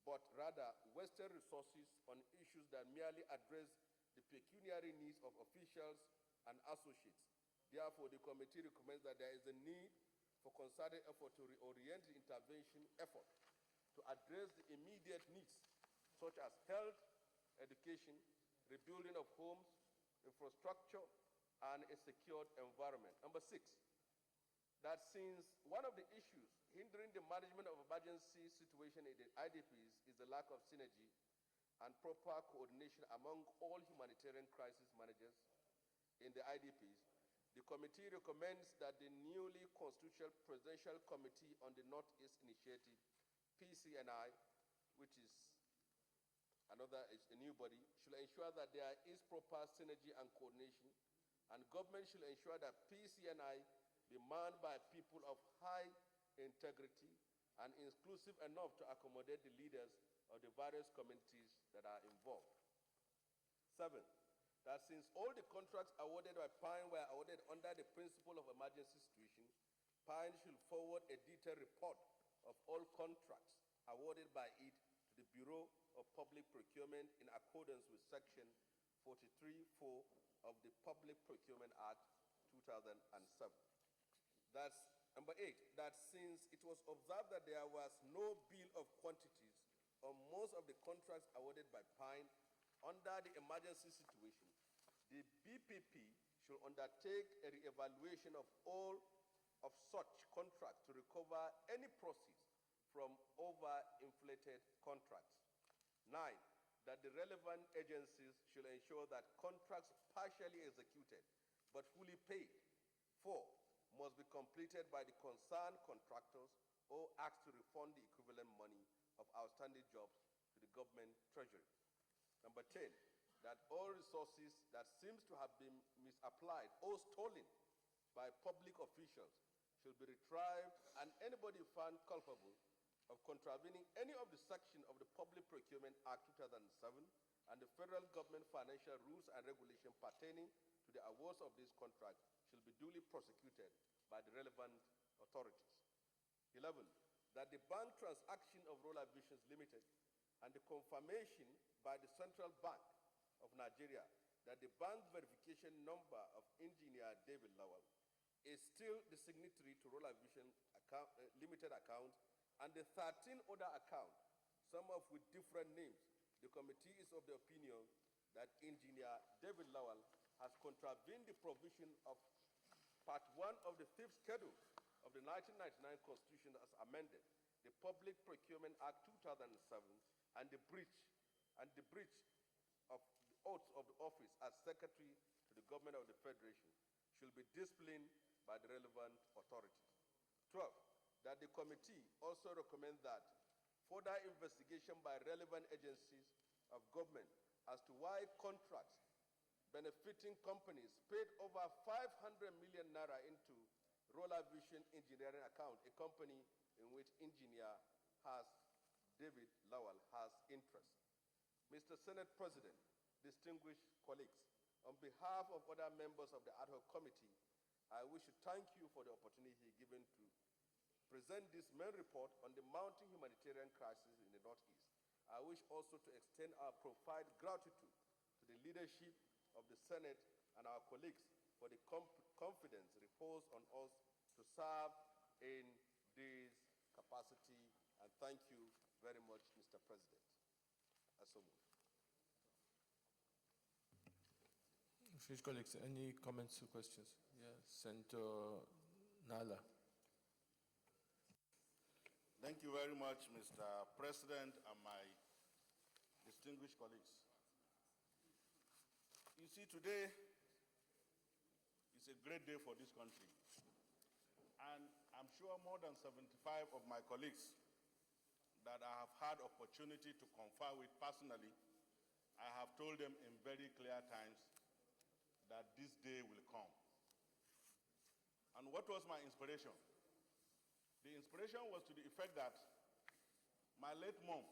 but rather wasted resources on issues that merely address the pecuniary needs of officials and associates. Therefore, the committee recommends that there is a need for concerted effort to reorient the intervention effort to address the immediate needs, such as health, education, rebuilding of homes, infrastructure, and a secured environment. Number 6, that since one of the issues hindering the management of emergency situation in the IDPs is the lack of synergy and proper coordination among all humanitarian crisis managers in the IDPs, the committee recommends that the newly constituted Presidential Committee on the Northeast Initiative, PCNI, which is a new body, should ensure that there is proper synergy and coordination, and government should ensure that PCNI be manned by people of high integrity, and inclusive enough to accommodate the leaders of the various communities that are involved. 7, that since all the contracts awarded by Pine were awarded under the principle of emergency situation, Pine should forward a detailed report of all contracts awarded by it to the Bureau of Public Procurement in accordance with Section 43(4) of the Public Procurement Act 2007. That's number 8, that since it was observed that there was no bill of quantities on most of the contracts awarded by Pine under the emergency situation, the BPP should undertake a re-evaluation of all of such contracts to recover any proceeds from overinflated contracts. 9, that the relevant agencies should ensure that contracts partially executed but fully paid. 4, must be completed by the concerned contractors or asked to refund the equivalent money of outstanding jobs to the government treasury. Number 10, that all resources that seems to have been misapplied or stolen by public officials should be retrieved, and anybody found culpable of contravening any of the section of the Public Procurement Act 2007 and the federal government financial rules and regulations pertaining to the awards of this contract shall be duly prosecuted by the relevant authorities. 11, that the bank transaction of Roller Visions Limited and the confirmation by the Central Bank of Nigeria that the bank verification number of Engineer David Lowell is still the signatory to Roller Vision Limited account and the 13 other accounts, some of with different names. The committee is of the opinion that Engineer David Lowell has contravened the provision of Part 1 of the 5th Schedule of the 1999 Constitution as amended, the Public Procurement Act 2007, and the breach of the oath of the office as Secretary to the Government of the Federation should be disciplined by the relevant authorities. 12, that the committee also recommends that further investigation by relevant agencies of government as to why contracts benefiting companies paid over 500 million naira into Roller Vision Engineering account, a company in which David Lowell has interest. Mr. Senate President, distinguished colleagues, on behalf of other members of the ad hoc committee, I wish to thank you for the opportunity given to present this main report on the mounting humanitarian crisis in the Northeast. I wish also to extend our profound gratitude to the leadership of the Senate and our colleagues for the confidence reposed on us to serve in this capacity. And thank you very much, Mr. President. Fish colleagues, any comments or questions? Yes, Senator Nala. Thank you very much, Mr. President, and my distinguished colleagues. You see, today is a great day for this country. And I'm sure more than 75 of my colleagues that I have had opportunity to confer with personally, I have told them in very clear times that this day will come. And what was my inspiration? The inspiration was to the effect that my late mom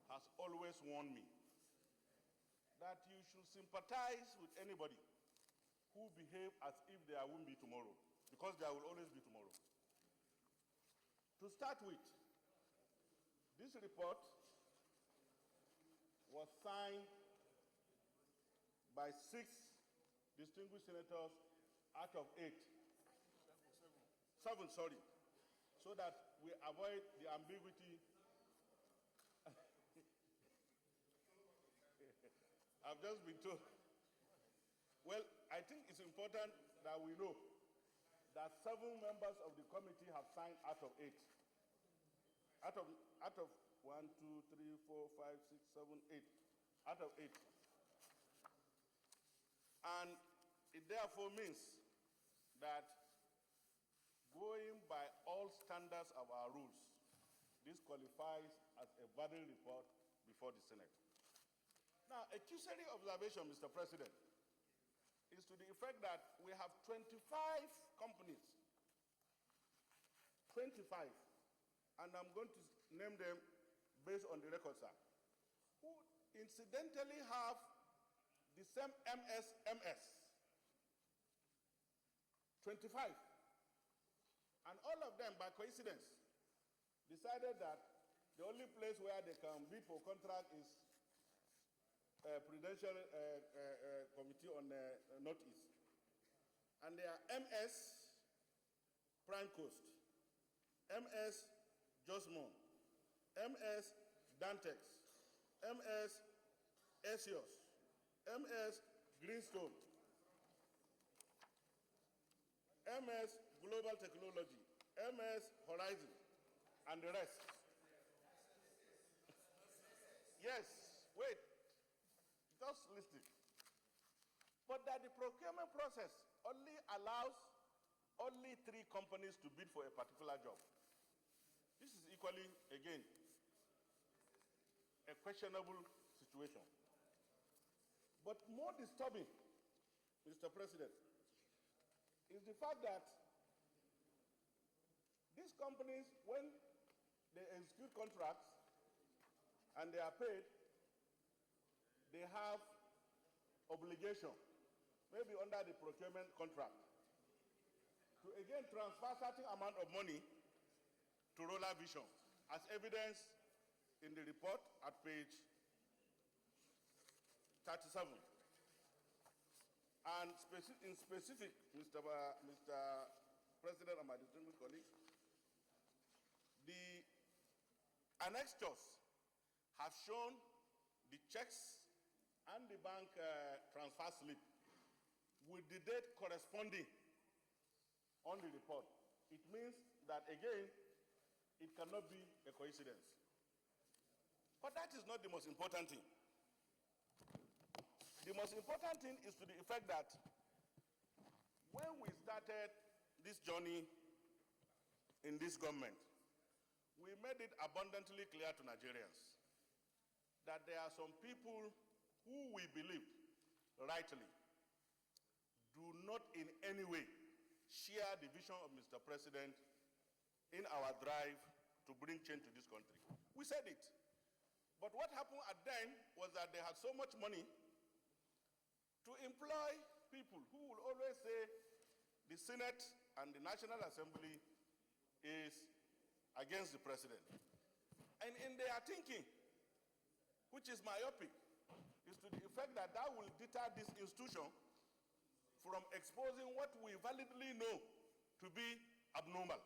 has always warned me that you should sympathize with anybody who behave as if there won't be tomorrow, because there will always be tomorrow. To start with, this report was signed by 6 distinguished senators out of 8. 7, sorry. So that we avoid the ambiguity. I've just been told. Well, I think it's important that we know that 7 members of the committee have signed out of 8. Out of 1, 2, 3, 4, 5, 6, 7, 8. Out of 8. And it therefore means that going by all standards of our rules, this qualifies as a valid report before the Senate. Now, a cursory observation, Mr. President, is to the effect that we have 25 companies, 25, and I'm going to name them based on the record, sir, who incidentally have the same MS, 25. And all of them, by coincidence, decided that the only place where they can bid for contract is Prudential Committee on Northeast. And they are MS Prime Coast, MS Josmon, MS Dantex, MS Esios, MS Greenstone, MS Global Technology, MS Horizon, and the rest. Yes, wait, just listen. But that the procurement process only allows only 3 companies to bid for a particular job. This is equally, again, a questionable situation. But more disturbing, Mr. President, is the fact that these companies, when they execute contracts and they are paid, they have obligation, maybe under the procurement contract, to again transfer certain amount of money to Roller Vision, as evidenced in the report at page 37. And in specific, Mr. President and my distinguished colleagues, the annexures have shown the checks and the bank transfer slip with the date corresponding on the report. It means that, again, it cannot be a coincidence. But that is not the most important thing. The most important thing is to the effect that when we started this journey in this government, we made it abundantly clear to Nigerians that there are some people who we believe, rightly, do not in any way share the vision of Mr. President in our drive to bring change to this country. We said it. But what happened at then was that they had so much money to employ people who will always say the Senate and the National Assembly is against the president. And in their thinking, which is myopic, is to the effect that that will deter this institution from exposing what we validly know to be abnormal.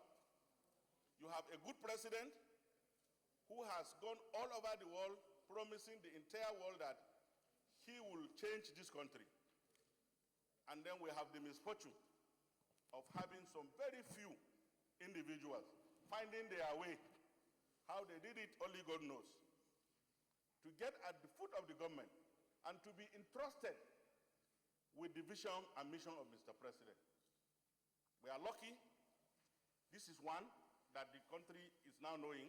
You have a good president who has gone all over the world promising the entire world that he will change this country. And then we have the misfortune of having some very few individuals finding their way. How they did it, only God knows. To get at the foot of the government and to be entrusted with the vision and mission of Mr. President. We are lucky. This is one that the country is now knowing.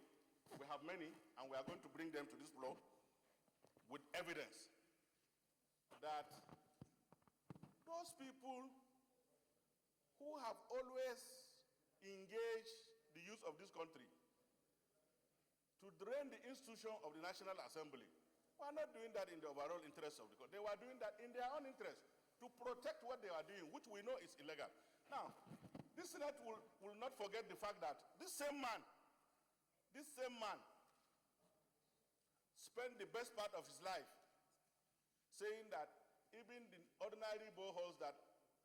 We have many, and we are going to bring them to this floor with evidence that those people who have always engaged the youth of this country to drain the institution of the National Assembly were not doing that in the overall interest of the country. They were doing that in their own interest to protect what they are doing, which we know is illegal. Now, this Senate will not forget the fact that this same man spent the best part of his life saying that even the ordinary boreholes that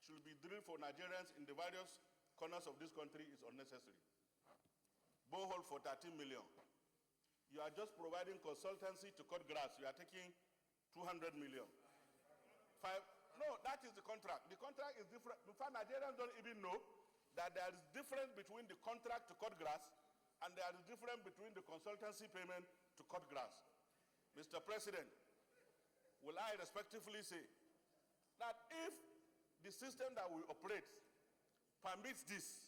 should be drilled for Nigerians in the various corners of this country is unnecessary. Borehole for 13 million. You are just providing consultancy to cut grass. You are taking 200 million. No, that is the contract. The contract is different. In fact, Nigerians don't even know that there is difference between the contract to cut grass and there is difference between the consultancy payment to cut grass. Mr. President, will I respectfully say that if the system that we operate permits this,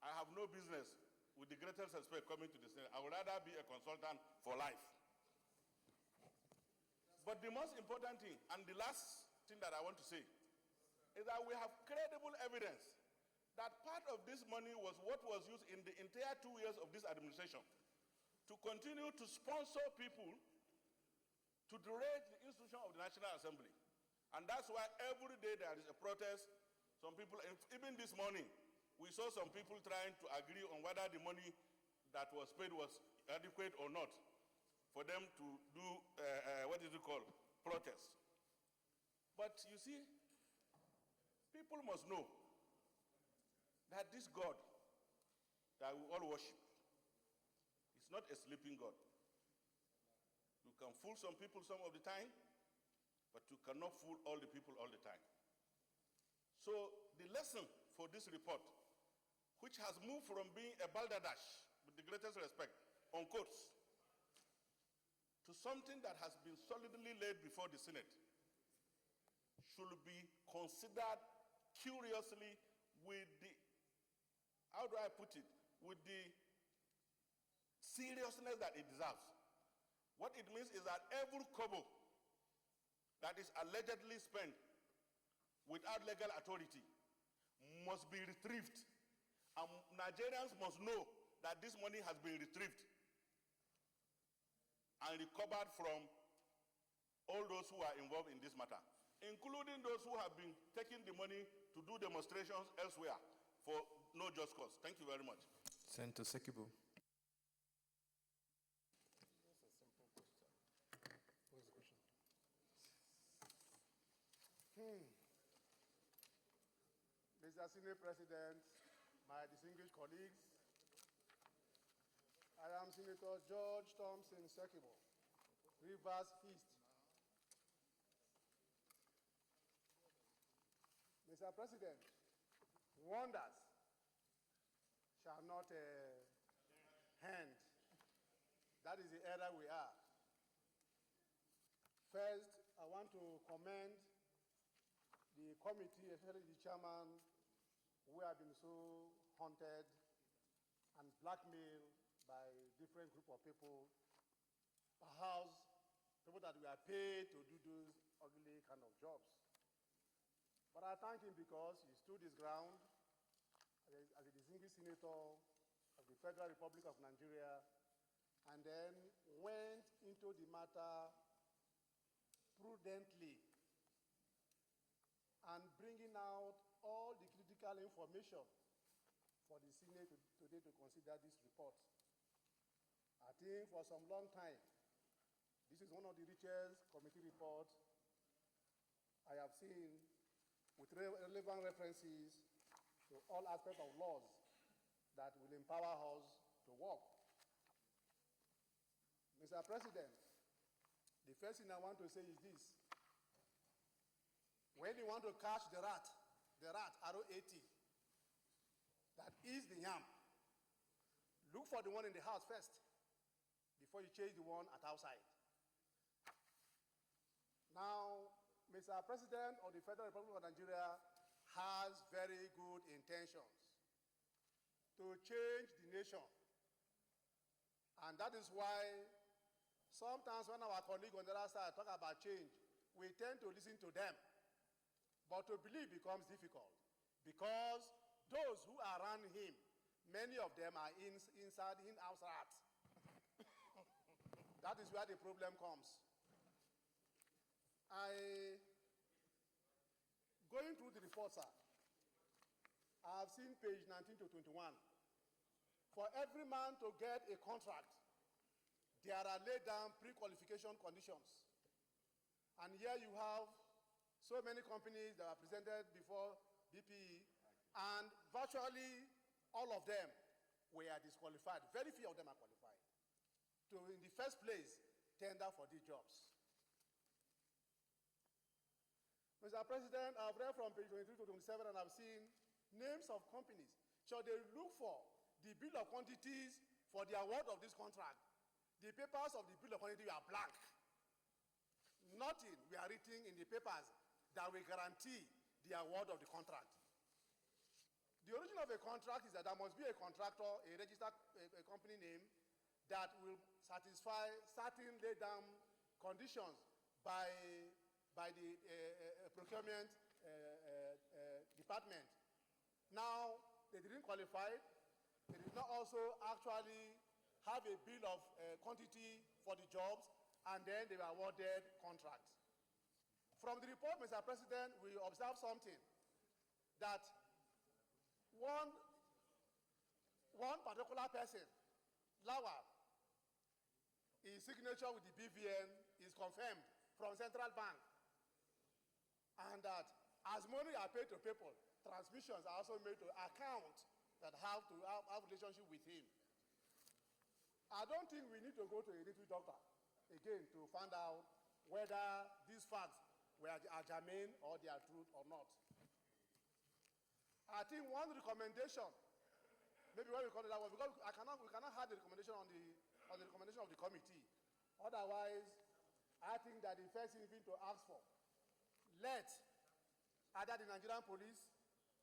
I have no business, with the greatest respect, coming to the Senate. I would rather be a consultant for life. But the most important thing, and the last thing that I want to say, is that we have credible evidence that part of this money was what was used in the entire 2 years of this administration to continue to sponsor people to derail the institution of the National Assembly. And that's why every day there is a protest. Some people, even this morning, we saw some people trying to agree on whether the money that was paid was adequate or not for them to do, protest. But you see, people must know that this God that we all worship is not a sleeping God. You can fool some people some of the time, but you cannot fool all the people all the time. So the lesson for this report, which has moved from being a balderdash, with the greatest respect, on quotes, to something that has been solidly laid before the Senate, should be considered curiously with the, how do I put it, with the seriousness that it deserves. What it means is that every kobo that is allegedly spent without legal authority must be retrieved. And Nigerians must know that this money has been retrieved and recovered from all those who are involved in this matter, including those who have been taking the money to do demonstrations elsewhere for no just cause. Thank you very much. Senator Sekibu. Mr. Senate President, my distinguished colleagues, I am Senator George Thompson Sekibo, Rivers East. Mr. President, wonders shall not end. That is the era we are. First, I want to commend the committee, especially the chairman, who have been so haunted and blackmailed by different group of people, perhaps people that were paid to do those ugly kind of jobs. But I thank him because he stood his ground as a distinguished senator of the Federal Republic of Nigeria, and then went into the matter prudently and bringing out all the critical information for the Senate today to consider this report. I think for some long time, this is one of the richest committee reports I have seen, with relevant references to all aspects of laws that will empower us to work. Mr. President, the first thing I want to say is this. When you want to catch the rat, R-O-A-T, that is the yam, look for the one in the house first before you chase the one at outside. Now, Mr. President of the Federal Republic of Nigeria has very good intentions to change the nation. And that is why sometimes when our colleagues on the other side talk about change, we tend to listen to them. But to believe becomes difficult because those who are around him, many of them are inside, outside. That is where the problem comes. Going through the report, sir, I have seen page 19 to 21. For every man to get a contract, there are laid down pre-qualification conditions. And here you have so many companies that are presented before BPE, and virtually all of them were disqualified. Very few of them are qualified to, in the first place, tender for these jobs. Mr. President, I've read from page 23 to 27 and I've seen names of companies. So they look for the bill of quantities for the award of this contract. The papers of the bill of quantity are blank. Nothing we are written in the papers that will guarantee the award of the contract. The origin of a contract is that there must be a contractor, a registered a company name, that will satisfy certain laid down conditions by the procurement department. Now, they didn't qualify. They did not also actually have a bill of quantity for the jobs, and then they were awarded contracts. From the report, Mr. President, we observe something, that one particular person, Lawal, his signature with the BVN is confirmed from Central Bank, and that as money are paid to people, transmissions are also made to accounts that have to have relationship with him. I don't think we need to go to a little doctor again to find out whether these facts are germane or they are truth or not. I think one recommendation, maybe what we call it that one, because we cannot have the recommendation on the recommendation of the committee. Otherwise, I think that the first thing to ask for, let either the Nigerian police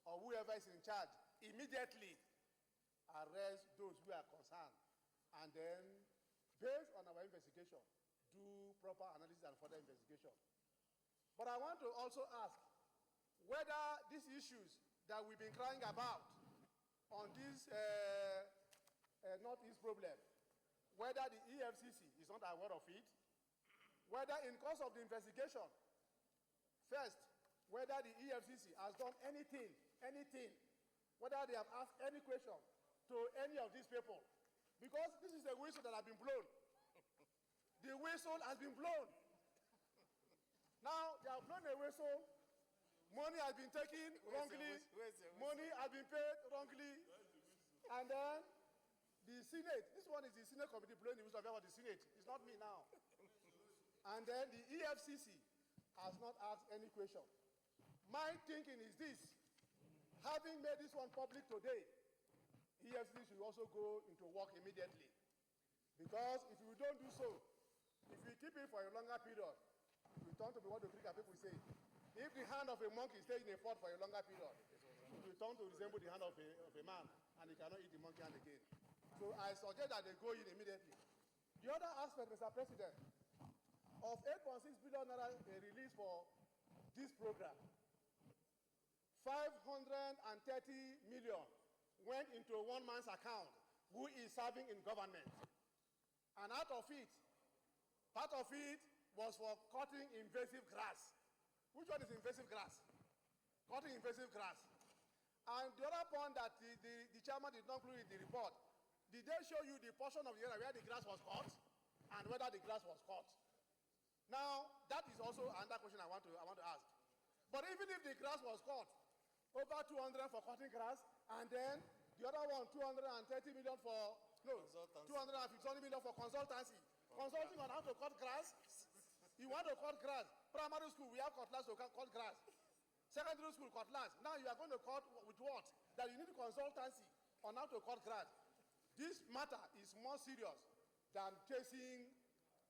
or whoever is in charge immediately arrest those who are concerned, and then, based on our investigation, do proper analysis and further investigation. But I want to also ask whether these issues that we've been crying about on this Northeast problem, whether the EFCC is not aware of it, whether in course of the investigation, first, whether the EFCC has done anything, whether they have asked any question to any of these people. Because this is a whistle that has been blown. The whistle has been blown. Now, they have blown a whistle. Money has been taken wrongly. Money has been paid wrongly. And then, the Senate, this one is the Senate committee blowing the whistle about the Senate. It's not me now. And then the EFCC has not asked any question. My thinking is this: having made this one public today, EFCC should also go into work immediately. Because if we don't do so, if we keep it for a longer period, it will turn to be what the Greek people say. If the hand of a monkey stays in a pot for a longer period, it will turn to resemble the hand of a man, and he cannot eat the monkey hand again. So I suggest that they go in immediately. The other aspect, Mr. President, of 8.6 billion naira released for this program, 530 million went into one man's account who is serving in government. And out of it, part of it was for cutting invasive grass. Which one is invasive grass? Cutting invasive grass. And the other point that the chairman did not include in the report, did they show you the portion of the area where the grass was cut and whether the grass was cut? Now, that is also another question I want to ask. But even if the grass was cut, over 200 for cutting grass, and then the other one, 230 million for, no, 250 million for consultancy. Consulting on how to cut grass. You want to cut grass. Primary school, we have cutlass to cut grass. Secondary school, cutlass. Now you are going to cut with what? That you need consultancy on how to cut grass. This matter is more serious than chasing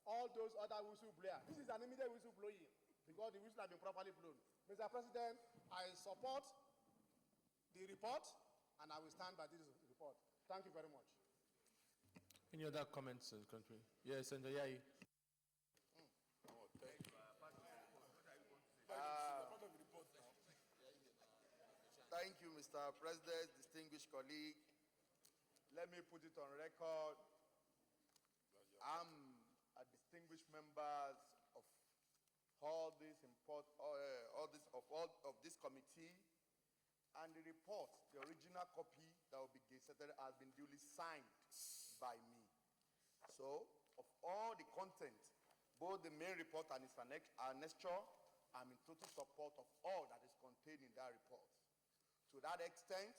all those other whistleblowers. This is an immediate whistleblowing because the whistle has been properly blown. Mr. President, I support the report, and I will stand by this report. Thank you very much. Any other comments, country? Yes, Senator Yai. Thank you, Mr. President, distinguished colleague. Let me put it on record. I'm a distinguished members of all this this committee, and the report, the original copy that will be gazetted, has been duly signed by me. So, of all the content, both the main report and its annexure, I'm in total support of all that is contained in that report. To that extent,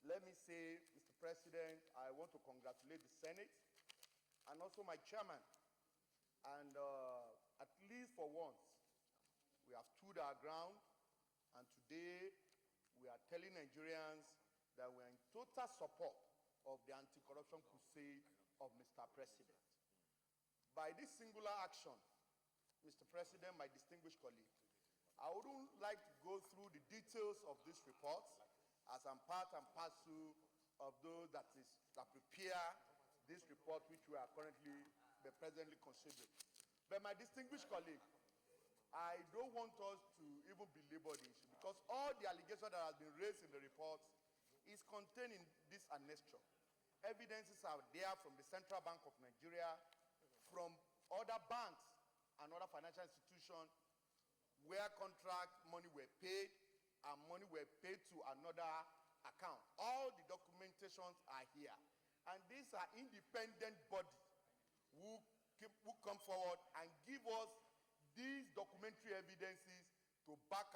let me say, Mr. President, I want to congratulate the Senate and also my chairman. And at least for once, we have stood our ground, and today we are telling Nigerians that we are in total support of the anti-corruption crusade of Mr. President. By this singular action, Mr. President, my distinguished colleague, I wouldn't like to go through the details of this report, as I'm part and parcel of those that prepare this report, which we are presently considering. But my distinguished colleague, I don't want us to even belabor the issue, because all the allegations that have been raised in the report is contained in this annexure. Evidences are there from the Central Bank of Nigeria, from other banks and other financial institutions where contract money were paid and money were paid to another account. All the documentations are here. And these are independent bodies who come forward and give us these documentary evidences to back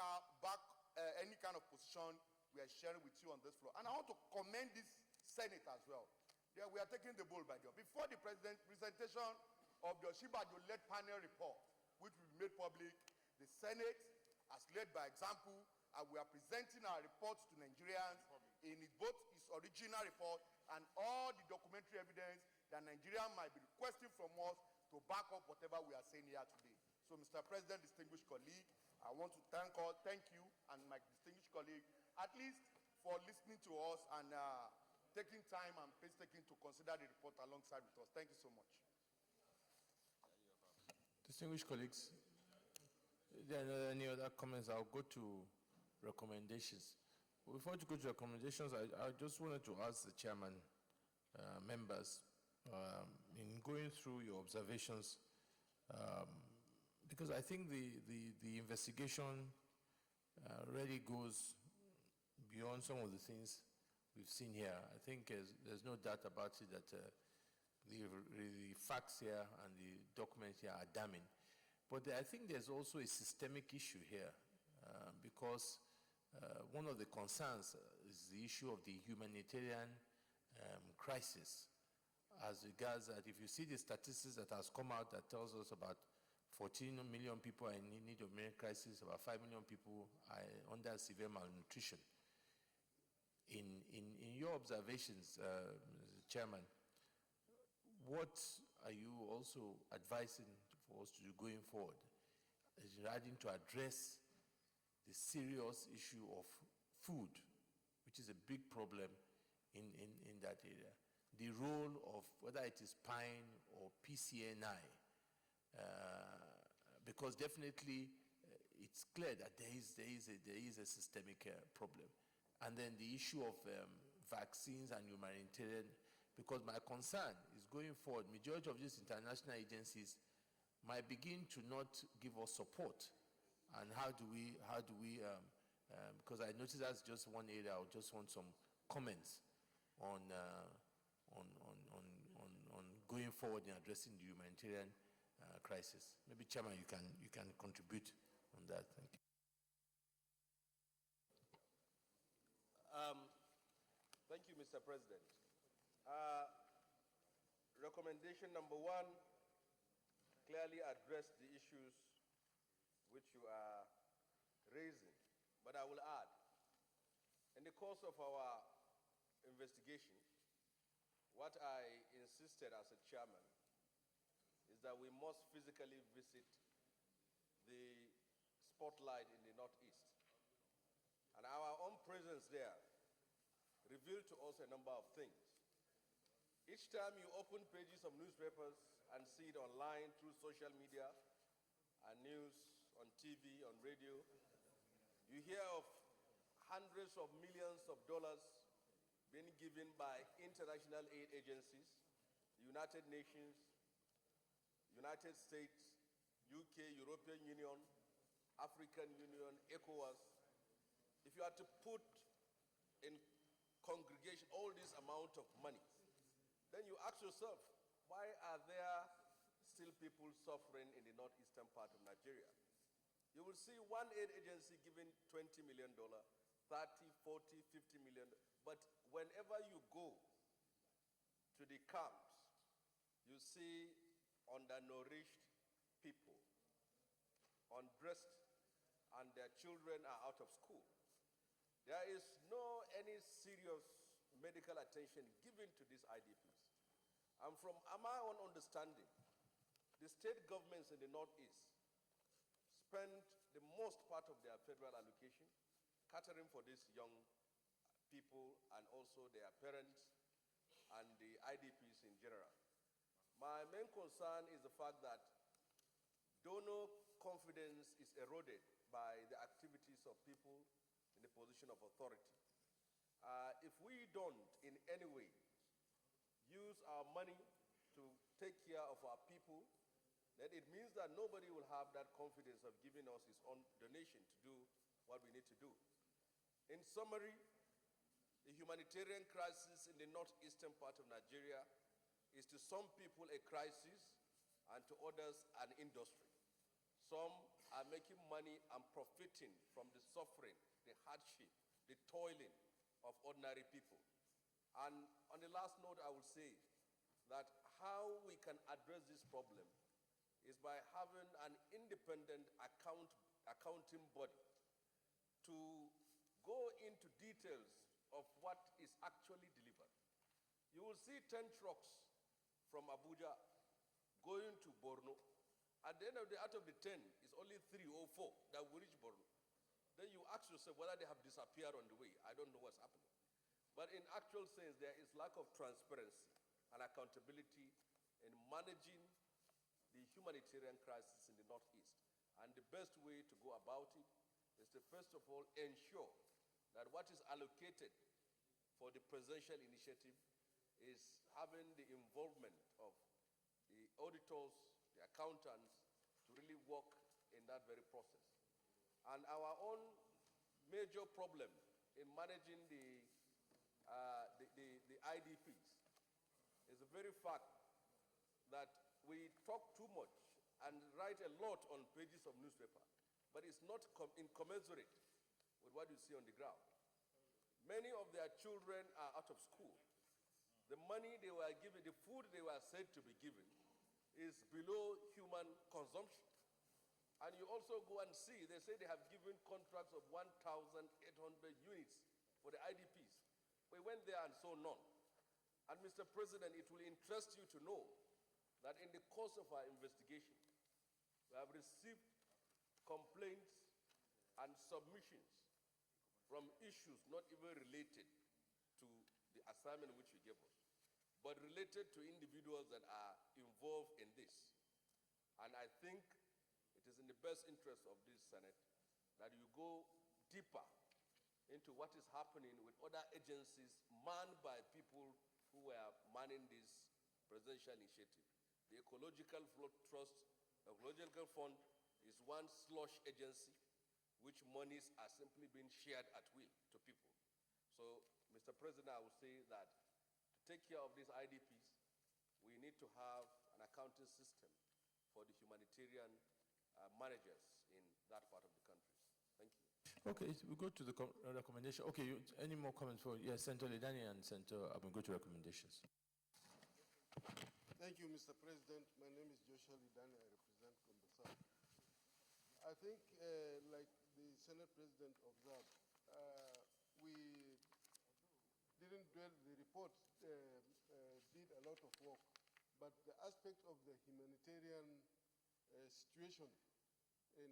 any kind of position we are sharing with you on this floor. And I want to commend this Senate as well. There we are taking the bull by the horn. Before the presentation of the Oshibajo-led panel report, which will be made public, the Senate has led by example, and we are presenting our reports to Nigerians in both its original report and all the documentary evidence that Nigeria might be requesting from us to back up whatever we are saying here today. So, Mr. President, distinguished colleague, I want to thank you and my distinguished colleague, at least for listening to us and taking time and painstaking to consider the report alongside with us. Thank you so much. Distinguished colleagues, if there are any other comments, I'll go to recommendations. Before you go to recommendations, I just wanted to ask the chairman, members, in going through your observations, because I think the investigation really goes beyond some of the things we've seen here. I think there's no doubt about it that the facts here and the documents here are damning. But I think there's also a systemic issue here because one of the concerns is the issue of the humanitarian crisis, as regards that if you see the statistics that has come out that tells us about 14 million people are in need of immediate crisis, about 5 million people are under severe malnutrition. In your observations, Mr. Chairman, what are you also advising for us to do going forward regarding to address the serious issue of food, which is a big problem in that area? The role of whether it is PINE or PCNI, because definitely it's clear that there is a systemic problem. And then the issue of vaccines and humanitarian, because my concern is going forward, majority of these international agencies might begin to not give us support. And how do we because I noticed that's just one area. I just want some comments on going forward in addressing the humanitarian crisis. Maybe, Chairman, you can contribute on that. Thank you. Thank you, Mr. President. Recommendation number 1 clearly addressed the issues which you are raising. But I will add, in the course of our investigation, what I insisted as a chairman is that we must physically visit the spotlight in the Northeast. And our own presence there revealed to us a number of things. Each time you open pages of newspapers and see it online through social media and news, on TV, on radio, you hear of hundreds of millions of dollars being given by international aid agencies, the United Nations, United States, UK, European Union, African Union, ECOWAS. If you are to put in congregation all this amount of money, then you ask yourself, why are there still people suffering in the northeastern part of Nigeria? You will see one aid agency giving $20 million, 30, 40, 50 million. But whenever you go to the camps, you see undernourished people, undressed, and their children are out of school. There is no any serious medical attention given to these IDPs. And from my own understanding, the state governments in the Northeast spend the most part of their federal allocation catering for these young people and also their parents and the IDPs in general. My main concern is the fact that donor confidence is eroded by the activities of people in the position of authority. If we don't in any way use our money to take care of our people, then it means that nobody will have that confidence of giving us his own donation to do what we need to do. In summary, the humanitarian crisis in the northeastern part of Nigeria is to some people a crisis and to others an industry. Some are making money and profiting from the suffering, the hardship, the toiling of ordinary people. And on the last note, I will say that how we can address this problem is by having an independent accounting body to go into details of what is actually delivered. You will see 10 trucks from Abuja going to Borno. At the end of the out of the 10, it's only 3 or 4 that will reach Borno. Then you ask yourself whether they have disappeared on the way. I don't know what's happening. But in actual sense, there is lack of transparency and accountability in managing the humanitarian crisis in the Northeast. And the best way to go about it is to first of all ensure that what is allocated for the presidential initiative is having the involvement of the auditors, the accountants, to really work in that very process. And our own major problem in managing the IDPs is the very fact that we talk too much and write a lot on pages of newspaper, but it's not incommensurate with what you see on the ground. Many of their children are out of school. The money they were given, the food they were said to be given, is below human consumption. And you also go and see, they say they have given contracts of 1,800 units for the IDPs. We went there and saw none. And Mr. President, it will interest you to know that in the course of our investigation, we have received complaints and submissions from issues not even related to the assignment which you gave us, but related to individuals that are involved in this. And I think it is in the best interest of this Senate that you go deeper into what is happening with other agencies manned by people who were manning this presidential initiative. The Ecological Trust, Ecological Fund is one slush agency which monies are simply being shared at will to people. So, Mr. President, I will say that to take care of these IDPs, we need to have an accounting system for the humanitarian managers in that part of the country. Thank you. Okay, we go to the recommendation. Okay, any more comments for Senator Lidani and Senator Abun? Go to recommendations. Thank you, Mr. President. My name is Joshua Lidani. I represent from the South. I think, like the Senate President observed, we didn't dwell, the report did a lot of work, but the aspect of the humanitarian situation in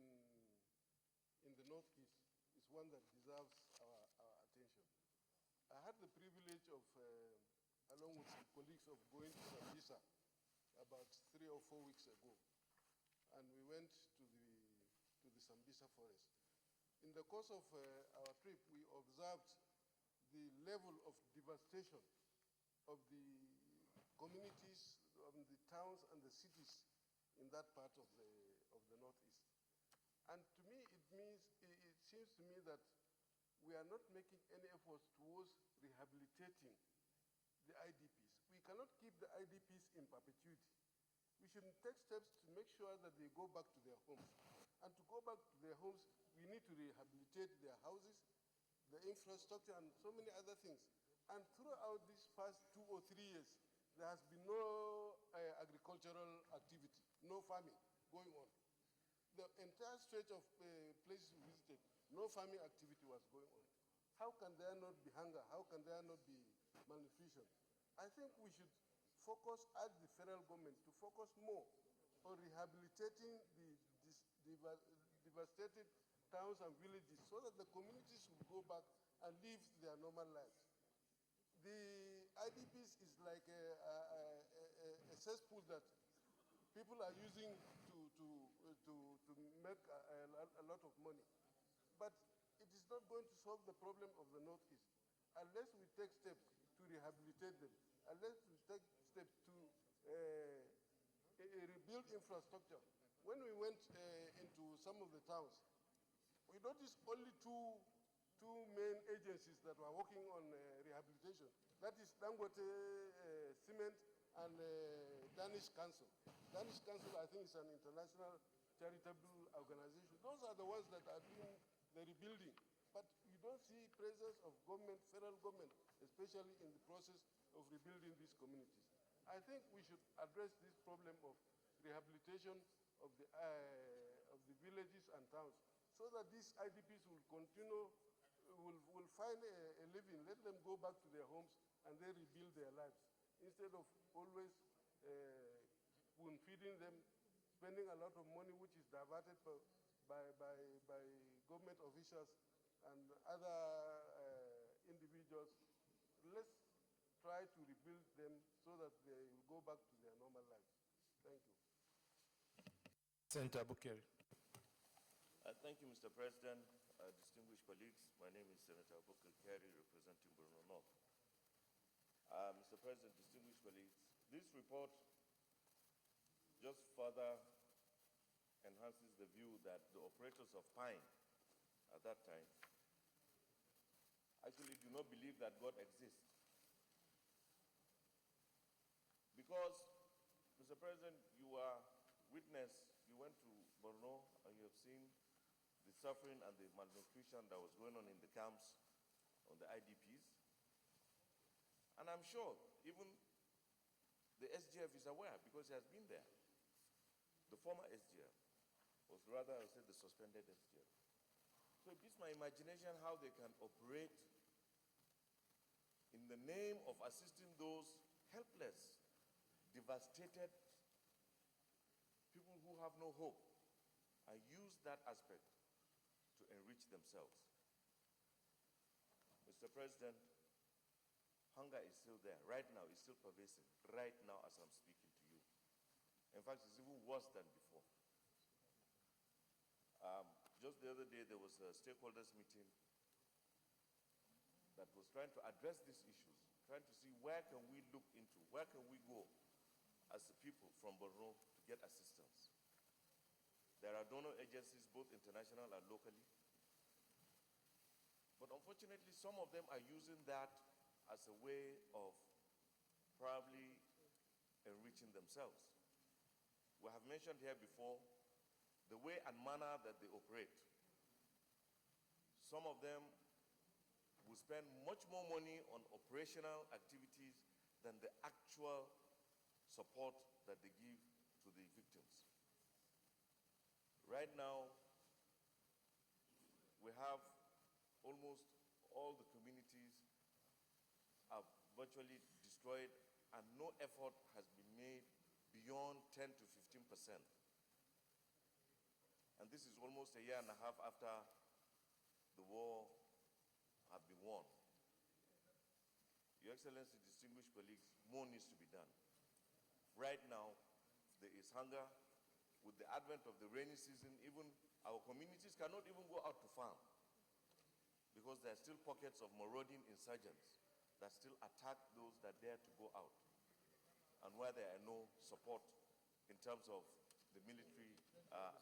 the Northeast is one that deserves our attention. I had the privilege of, along with some colleagues, of going to Sambisa about 3 or 4 weeks ago, and we went to the Sambisa forest. In the course of our trip, we observed the level of devastation of the communities, of the towns and the cities in that part of the Northeast. And to me, it seems to me that we are not making any efforts towards rehabilitating the IDPs. We cannot keep the IDPs in perpetuity. We should take steps to make sure that they go back to their homes. And to go back to their homes, we need to rehabilitate their houses, the infrastructure, and so many other things. And throughout these past 2 or 3 years, there has been no agricultural activity, no farming going on. The entire stretch of places we visited, no farming activity was going on. How can there not be hunger? How can there not be malnutrition? I think we should focus, as the federal government, to focus more on rehabilitating the devastated towns and villages so that the communities will go back and live their normal lives. The IDPs is like a cesspool that people are using to make a lot of money. But it is not going to solve the problem of the Northeast unless rehabilitate them, and let's take steps to rebuild infrastructure. When we went into some of the towns, we noticed only two main agencies that were working on rehabilitation. That is Dangote Cement and Danish Council. Danish Council, I think, is an international charitable organization. Those are the ones that are doing the rebuilding. But you don't see presence of government, federal government, especially in the process of rebuilding these communities. I think we should address this problem of rehabilitation of the villages and towns, so that these IDPs will continue, will find a living. Let them go back to their homes and they rebuild their lives, instead of always spoon-feeding them, spending a lot of money which is diverted by government officials and other individuals. Let's try to rebuild them so that they will go back to their normal lives. Thank you. Senator Bukeri. Thank you, Mr. President. Distinguished colleagues, my name is Senator Bukeri Keri, representing Borno North. Mr. President, distinguished colleagues, this report just further enhances the view that the operators of Pine at that time actually do not believe that God exists. Because, Mr. President, you are witness, you went to Borno and you have seen the suffering and the malnutrition that was going on in the camps on the IDPs. And I'm sure even the SGF is aware because he has been there. The former SGF was rather, I would say, the suspended SGF. So it beats my imagination how they can operate in the name of assisting those helpless, devastated people who have no hope, and use that aspect to enrich themselves. Mr. President, hunger is still there. Right now, it's still pervasive. Right now, as I'm speaking to you. In fact, it's even worse than before. Just the other day, there was a stakeholders meeting that was trying to address these issues, trying to see where can we look into, where can we go as the people from Borno to get assistance. There are donor agencies, both international and locally. But unfortunately, some of them are using that as a way of probably enriching themselves. We have mentioned here before the way and manner that they operate. Some of them will spend much more money on operational activities than the actual support that they give to the victims. Right now, we have almost all the communities are virtually destroyed, and no effort has been made beyond 10 to 15%. And this is almost a year and a half after the war had been won. Your Excellency, distinguished colleagues, more needs to be done. Right now, there is hunger. With the advent of the rainy season, even our communities cannot even go out to farm because there are still pockets of marauding insurgents that still attack those that dare to go out, and where there are no support in terms of the military,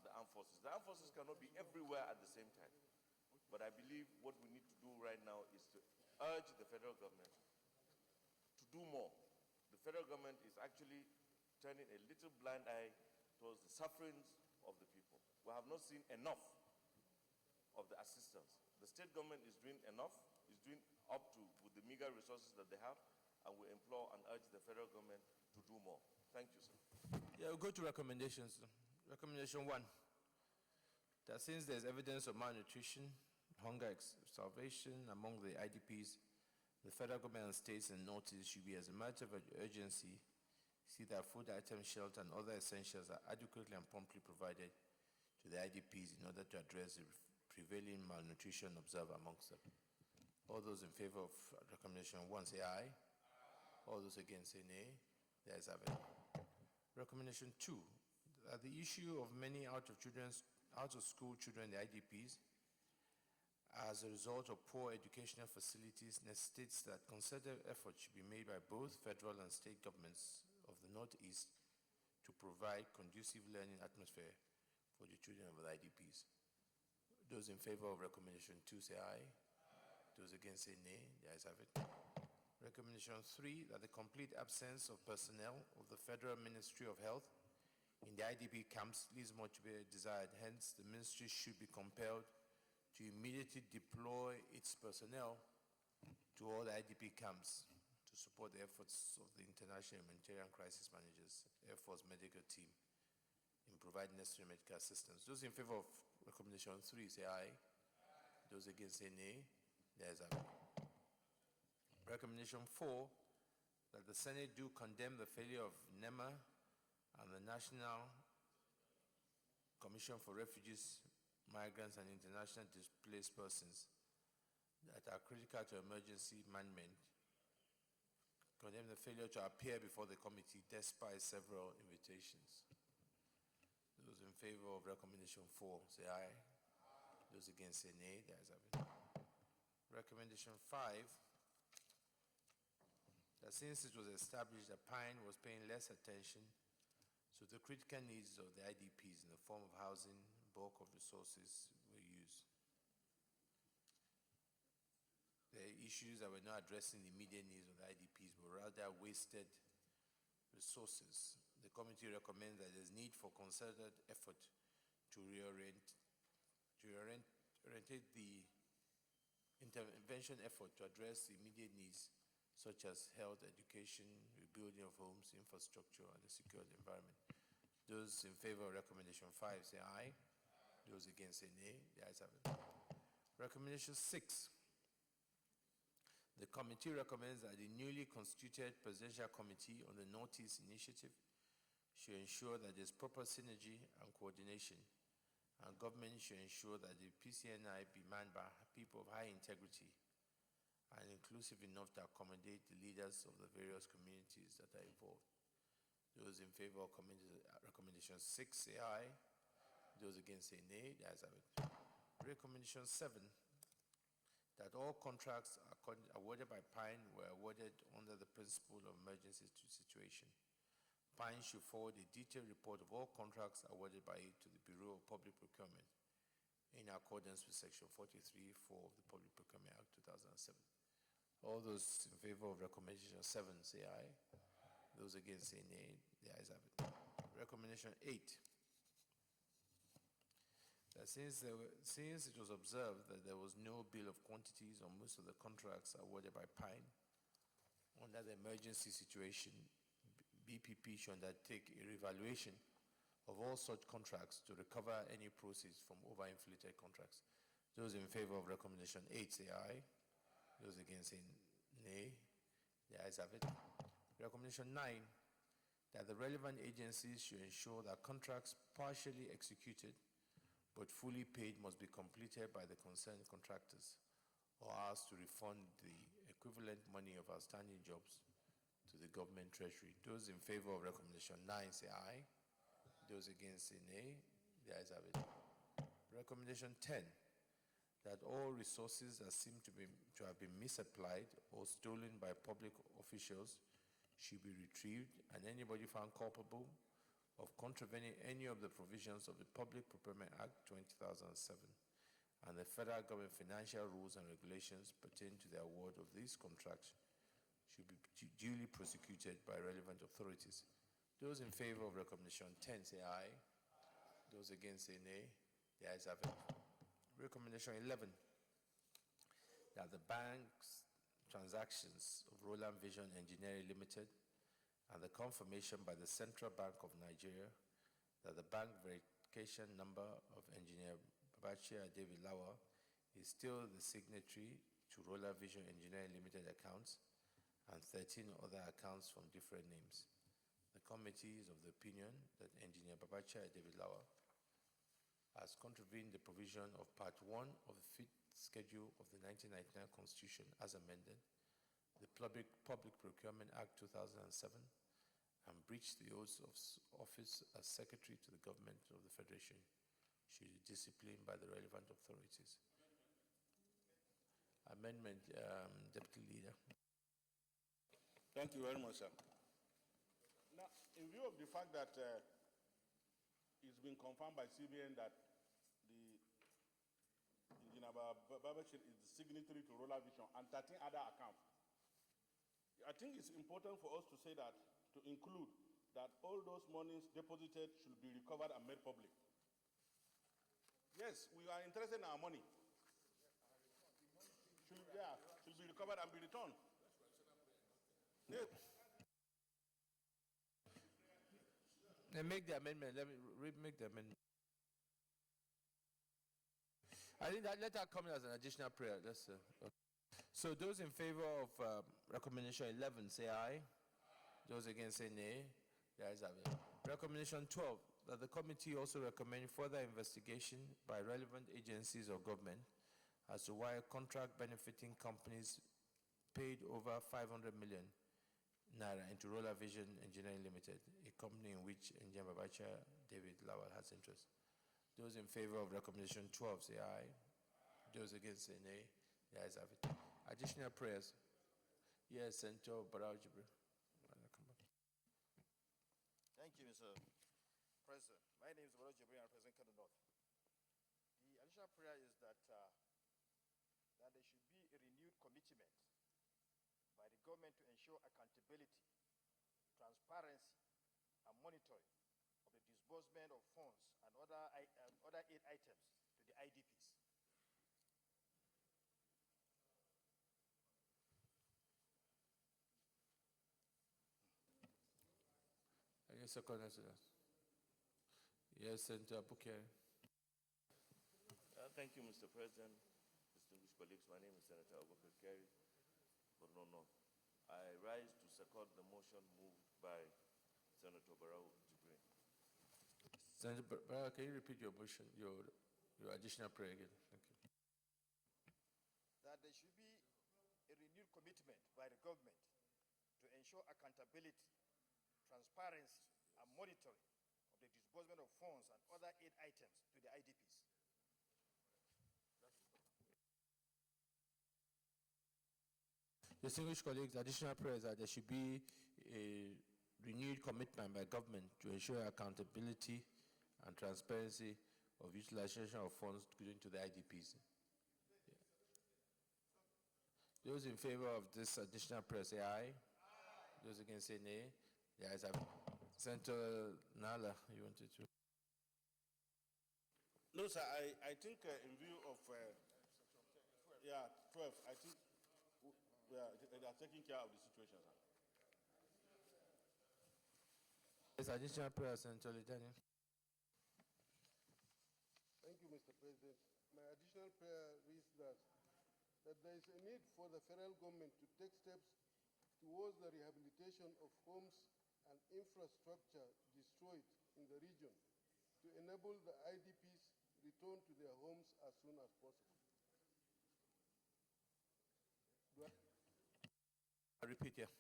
the armed forces. The armed forces cannot be everywhere at the same time. But I believe what we need to do right now is to urge the federal government to do more. The federal government is actually turning a little blind eye towards the sufferings of the people. We have not seen enough of the assistance. The state government is doing enough, is doing up to with the meager resources that they have, and we implore and urge the federal government to do more. Thank you, sir. Yeah, we'll go to recommendations. Recommendation 1, that since there's evidence of malnutrition, hunger, starvation among the IDPs, the federal government and states and Northeast should be, as a matter of urgency, see that food items, shelter, and other essentials are adequately and promptly provided to the IDPs in order to address the prevailing malnutrition observed amongst them. All those in favor of recommendation 1 say aye. All those against say nay. The ayes have it. Recommendation 2, the issue of many out-of-school children, the IDPs, as a result of poor educational facilities necessitates that concerted effort should be made by both federal and state governments of the Northeast to provide conducive learning atmosphere for the children of the IDPs. Those in favor of recommendation 2 say aye. Those against say nay. The ayes have it. Recommendation 3, that the complete absence of personnel of the Federal Ministry of Health in the IDP camps leaves much to be desired. Hence, the ministry should be compelled to immediately deploy its personnel to all the IDP camps to support the efforts of the International Humanitarian Crisis Managers Air Force medical team in providing necessary medical assistance. Those in favor of recommendation 3 say aye. Those against say nay. The ayes have it. Recommendation 4, that the Senate do condemn the failure of NEMA and the National Commission for Refugees, Migrants, and International Displaced Persons that are critical to emergency management, condemn the failure to appear before the committee despite several invitations. Those in favor of recommendation 4 say aye. Those against say nay. The ayes have it. Recommendation 5, that since it was established that Pine was paying less attention to the critical needs of the IDPs in the form of housing, bulk of resources were used. The issues that were not addressing the immediate needs of the IDPs but rather wasted resources. The committee recommends that there is need for concerted effort to orientate the intervention effort to address the immediate needs such as health, education, rebuilding of homes, infrastructure, and the secured environment. Those in favor of recommendation 5 say aye. Those against say nay. The ayes have it. Recommendation 6. The committee recommends that the newly constituted Presidential Committee on the Northeast Initiative should ensure that there is proper synergy and coordination, and government should ensure that the PCNI be manned by people of high integrity and inclusive enough to accommodate the leaders of the various communities that are involved. Those in favor of recommendation 6 say aye. Those against say nay. The ayes have it. Recommendation 7, that all contracts awarded by Pine were awarded under the principle of emergency situation. Pine should forward a detailed report of all contracts awarded by it to the Bureau of Public Procurement in accordance with Section 43(4) of the Public Procurement Act 2007. All those in favor of recommendation 7 say aye. Those against say nay. The ayes have it. Recommendation 8, that since it was observed that there was no bill of quantities on most of the contracts awarded by Pine under the emergency situation, BPP should undertake a revaluation of all such contracts to recover any proceeds from overinflated contracts. Those in favor of recommendation 8 say aye. Those against say nay. The ayes have it. Recommendation 9, that the relevant agencies should ensure that contracts partially executed but fully paid must be completed by the concerned contractors or asked to refund the equivalent money of outstanding jobs to the government treasury. Those in favor of recommendation 9 say aye. Those against say nay. The ayes have it. Recommendation 10, that all resources that seem to have been misapplied or stolen by public officials should be retrieved, and anybody found culpable of contravening any of the provisions of the Public Procurement Act 2007 and the federal government financial rules and regulations pertaining to the award of these contracts should be duly prosecuted by relevant authorities. Those in favor of recommendation 10 say aye. Those against say nay. The ayes have it. Recommendation 11, that the bank's transactions of Roland Vision Engineering Limited and the confirmation by the Central Bank of Nigeria that the bank verification number of Engineer Babachir David Lawa is still the signatory to Roland Vision Engineering Limited accounts and 13 other accounts from different names. The committee is of the opinion that Engineer Babachir David Lawa has contravened the provision of Part 1 of the 5th Schedule of the 1999 Constitution as amended, the Public Procurement Act 2007, and breached the oaths of office as Secretary to the Government of the Federation, should be disciplined by the relevant authorities. amendment, Deputy Leader. Thank you very much, sir. Now, in view of the fact that it's been confirmed by CBN that the Engineer Babashir is the signatory to Roller Vision and 13 other accounts, I think it's important for us to say that, to include that all those monies deposited should be recovered and made public. Yes, we are interested in our money. Should be recovered and be returned. Yes. Make the amendment. Let me make the amendment. I think that let that come in as an additional prayer. Okay. So those in favor of recommendation 11 say aye. Those against say nay. The ayes have it. Recommendation 12, that the committee also recommend further investigation by relevant agencies or government as to why contract benefiting companies paid over 500 million naira into Roller Vision Engineering Limited, a company in which Engineer Babacha David Lawal has interest. Those in favor of recommendation 12 say aye. Those against say nay. The ayes have it. Additional prayers. Yes, Senator Barao Jibril. Thank you, Mr. President. My name is Barao Jibril. I represent Kano North. The additional prayer is that there should be a renewed commitment by the government to ensure accountability, transparency, and monitoring of the disbursement of funds and other aid items to the IDPs. Yes, second to that. Yes, Senator Bukere. Thank you, Mr. President. Distinguished colleagues, my name is Senator Abubakar Kari, Borno North. I rise to second the motion moved by Senator Barao Jibril. Senator Barao, can you repeat your motion, your additional prayer again? Thank you. That there should be a renewed commitment by the government to ensure accountability, transparency, and monitoring of the disbursement of funds and other aid items to the IDPs. Distinguished colleagues, additional prayers that there should be a renewed commitment by government to ensure accountability and transparency of utilization of funds going to the IDPs. Yeah. Those in favor of this additional prayer say aye. Those against say nay. The ayes have it. Senator Nala, you wanted to? No, sir, I think in view of 12, I think they are taking care of the situation, sir. Yes, additional prayer, Senator Lidani. Thank you, Mr. President. My additional prayer is that there is a need for the federal government to take steps towards the rehabilitation of homes and infrastructure destroyed in the region to enable the IDPs return to their homes as soon as possible. I repeat here.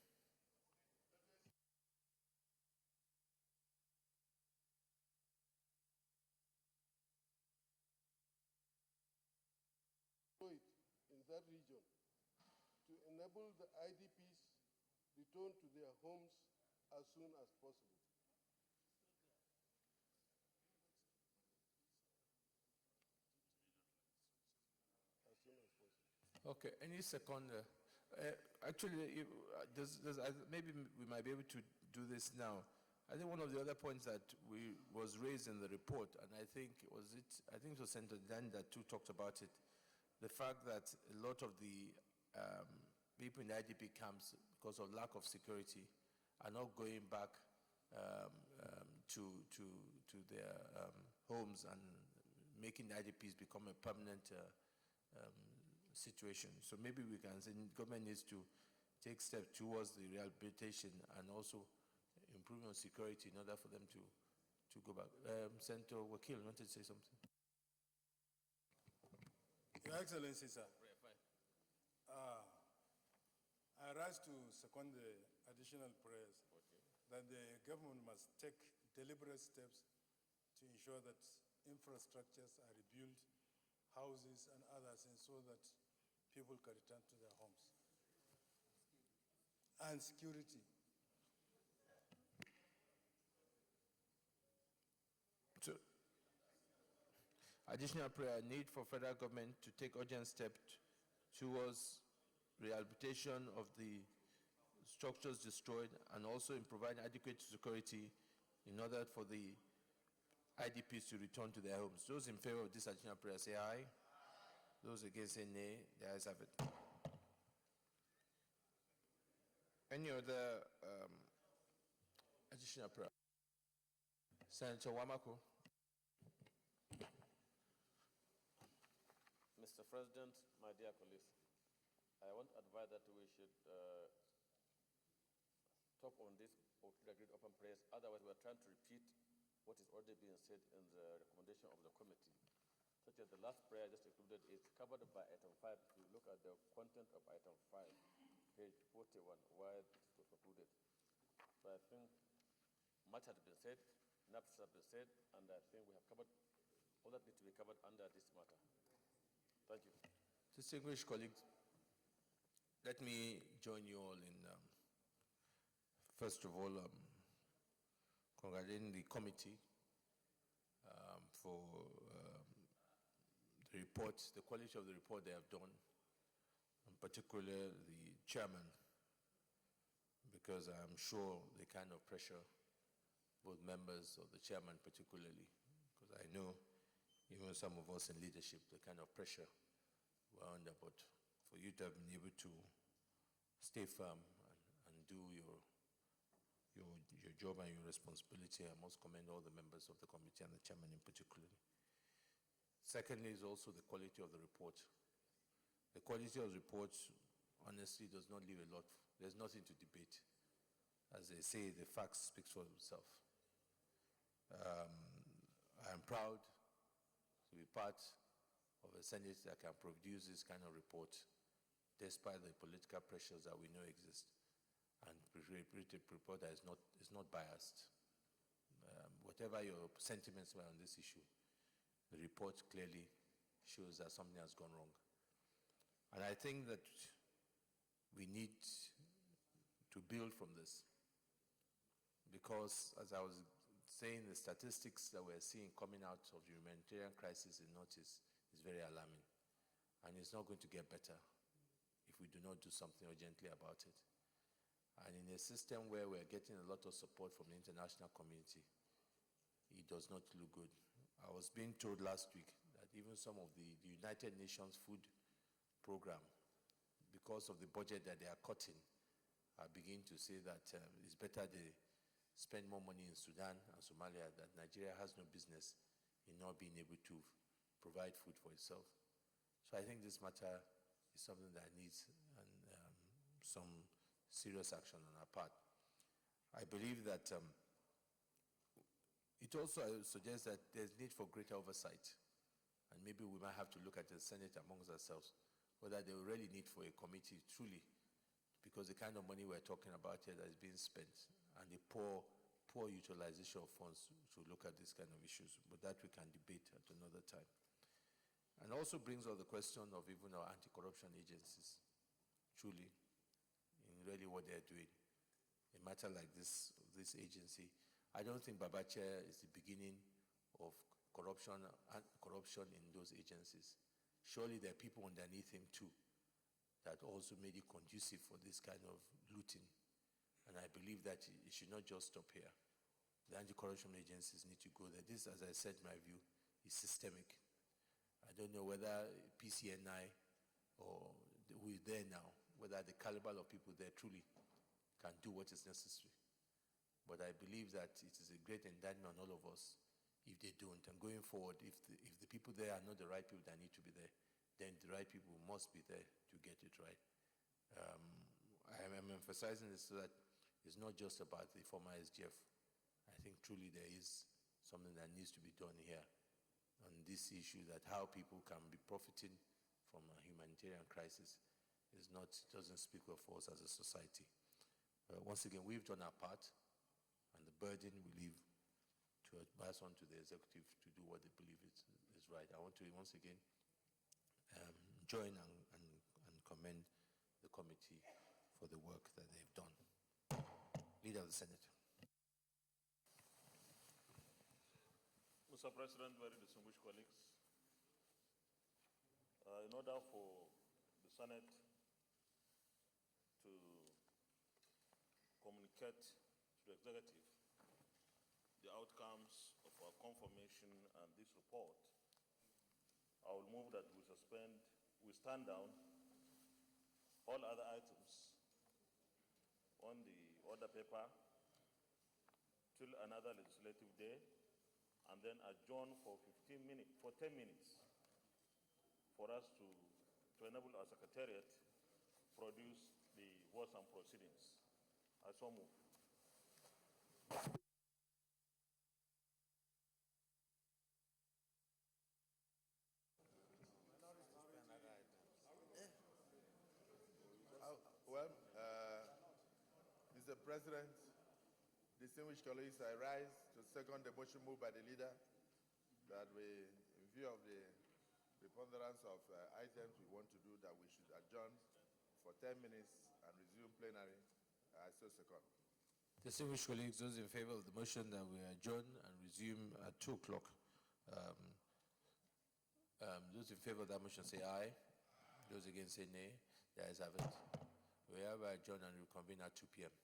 In that region to enable the IDPs return to their homes as soon as possible. As soon as possible. Okay, any second? Actually, maybe we might be able to do this now. I think one of the other points that was raised in the report, and I think it was Senator Dan that too talked about it, the fact that a lot of the people in the IDP camps, because of lack of security, are not going back to their homes and making the IDPs become a permanent situation. So maybe we can say government needs to take steps towards the rehabilitation and also improving on security in order for them to go back. Senator Wakil wanted to say something. Your Excellency, sir. I rise to second the additional prayers that the government must take deliberate steps to ensure that infrastructures are rebuilt, houses and others, and so that people can return to their homes. And security. So, additional prayer, need for federal government to take urgent steps towards rehabilitation of the structures destroyed and also in providing adequate security in order for the IDPs to return to their homes. Those in favor of this additional prayer say aye. Those against say nay. The ayes have it. Any other additional prayer? Senator Wamako. Mr. President, my dear colleagues, I want to advise that we should talk on this agreed open prayers. Otherwise, we are trying to repeat what is already being said in the recommendation of the committee. Such as the last prayer just included is covered by item 5. If you look at the content of item 5, page 41, why it was concluded. So I think much has been said, enough has been said, and I think we have covered all that needs to be covered under this matter. Thank you. Distinguished colleagues, let me join you all in, first of all, congratulating the committee for the report, the quality of the report they have done, and particularly the chairman, because I'm sure the kind of pressure, both members of the chairman particularly, because I know even some of us in leadership, the kind of pressure we're under, but for you to have been able to stay firm and do your job and your responsibility, I must commend all the members of the committee and the chairman in particular. Secondly is also the quality of the report. The quality of the report, honestly, does not leave a lot. There's nothing to debate. As they say, the facts speak for themselves. I am proud to be part of a Senate that can produce this kind of report despite the political pressures that we know exist, and report that is not biased. Whatever your sentiments were on this issue, the report clearly shows that something has gone wrong. And I think that we need to build from this, because as I was saying, the statistics that we're seeing coming out of the humanitarian crisis in Northeast is very alarming, and it's not going to get better if we do not do something urgently about it. And in a system where we're getting a lot of support from the international community, it does not look good. I was being told last week that even some of the United Nations food program, because of the budget that they are cutting, are beginning to say that it's better they spend more money in Sudan and Somalia, that Nigeria has no business in not being able to provide food for itself. So I think this matter is something that needs some serious action on our part. I believe that it also suggests that there's need for greater oversight, and maybe we might have to look at the Senate amongst ourselves, whether they really need for a committee truly, because the kind of money we're talking about here that is being spent and the poor utilization of funds to look at these kind of issues, but that we can debate at another time. And also brings up the question of even our anti-corruption agencies, truly, in really what they're doing. A matter like this agency, I don't think Babacha is the beginning of corruption in those agencies. Surely there are people underneath him too that also made it conducive for this kind of looting. And I believe that it should not just stop here. The anti-corruption agencies need to go there. This, as I said, in my view, is systemic. I don't know whether PCNI or who is there now, whether the caliber of people there truly can do what is necessary. But I believe that it is a great indictment on all of us if they don't. And going forward, if the people there are not the right people that need to be there, then the right people must be there to get it right. I am emphasizing this so that it's not just about the former SGF. I think truly there is something that needs to be done here on this issue, that how people can be profiting from a humanitarian crisis doesn't speak well for us as a society. Once again, we've done our part, and the burden we leave to pass on to the executive to do what they believe is right. I want to once again join and commend the committee for the work that they've done. Leader of the Senate. Mr. President, very distinguished colleagues, in order for the Senate to communicate to the executive the outcomes of our confirmation and this report, I will move that we stand down all other items on the order paper till another legislative day, and then adjourn for 10 minutes for us to enable our secretariat produce the votes and proceedings. I so move. Mr. President, distinguished colleagues, I rise to second the motion moved by the leader that we, in view of the preponderance of items we want to do, that we should adjourn for 10 minutes and resume plenary. I so second. Distinguished colleagues, those in favor of the motion that we adjourn and resume at 2 o'clock, those in favor of that motion say aye. Those against say nay. The ayes have it. We have adjourned and reconvene at 2 p.m.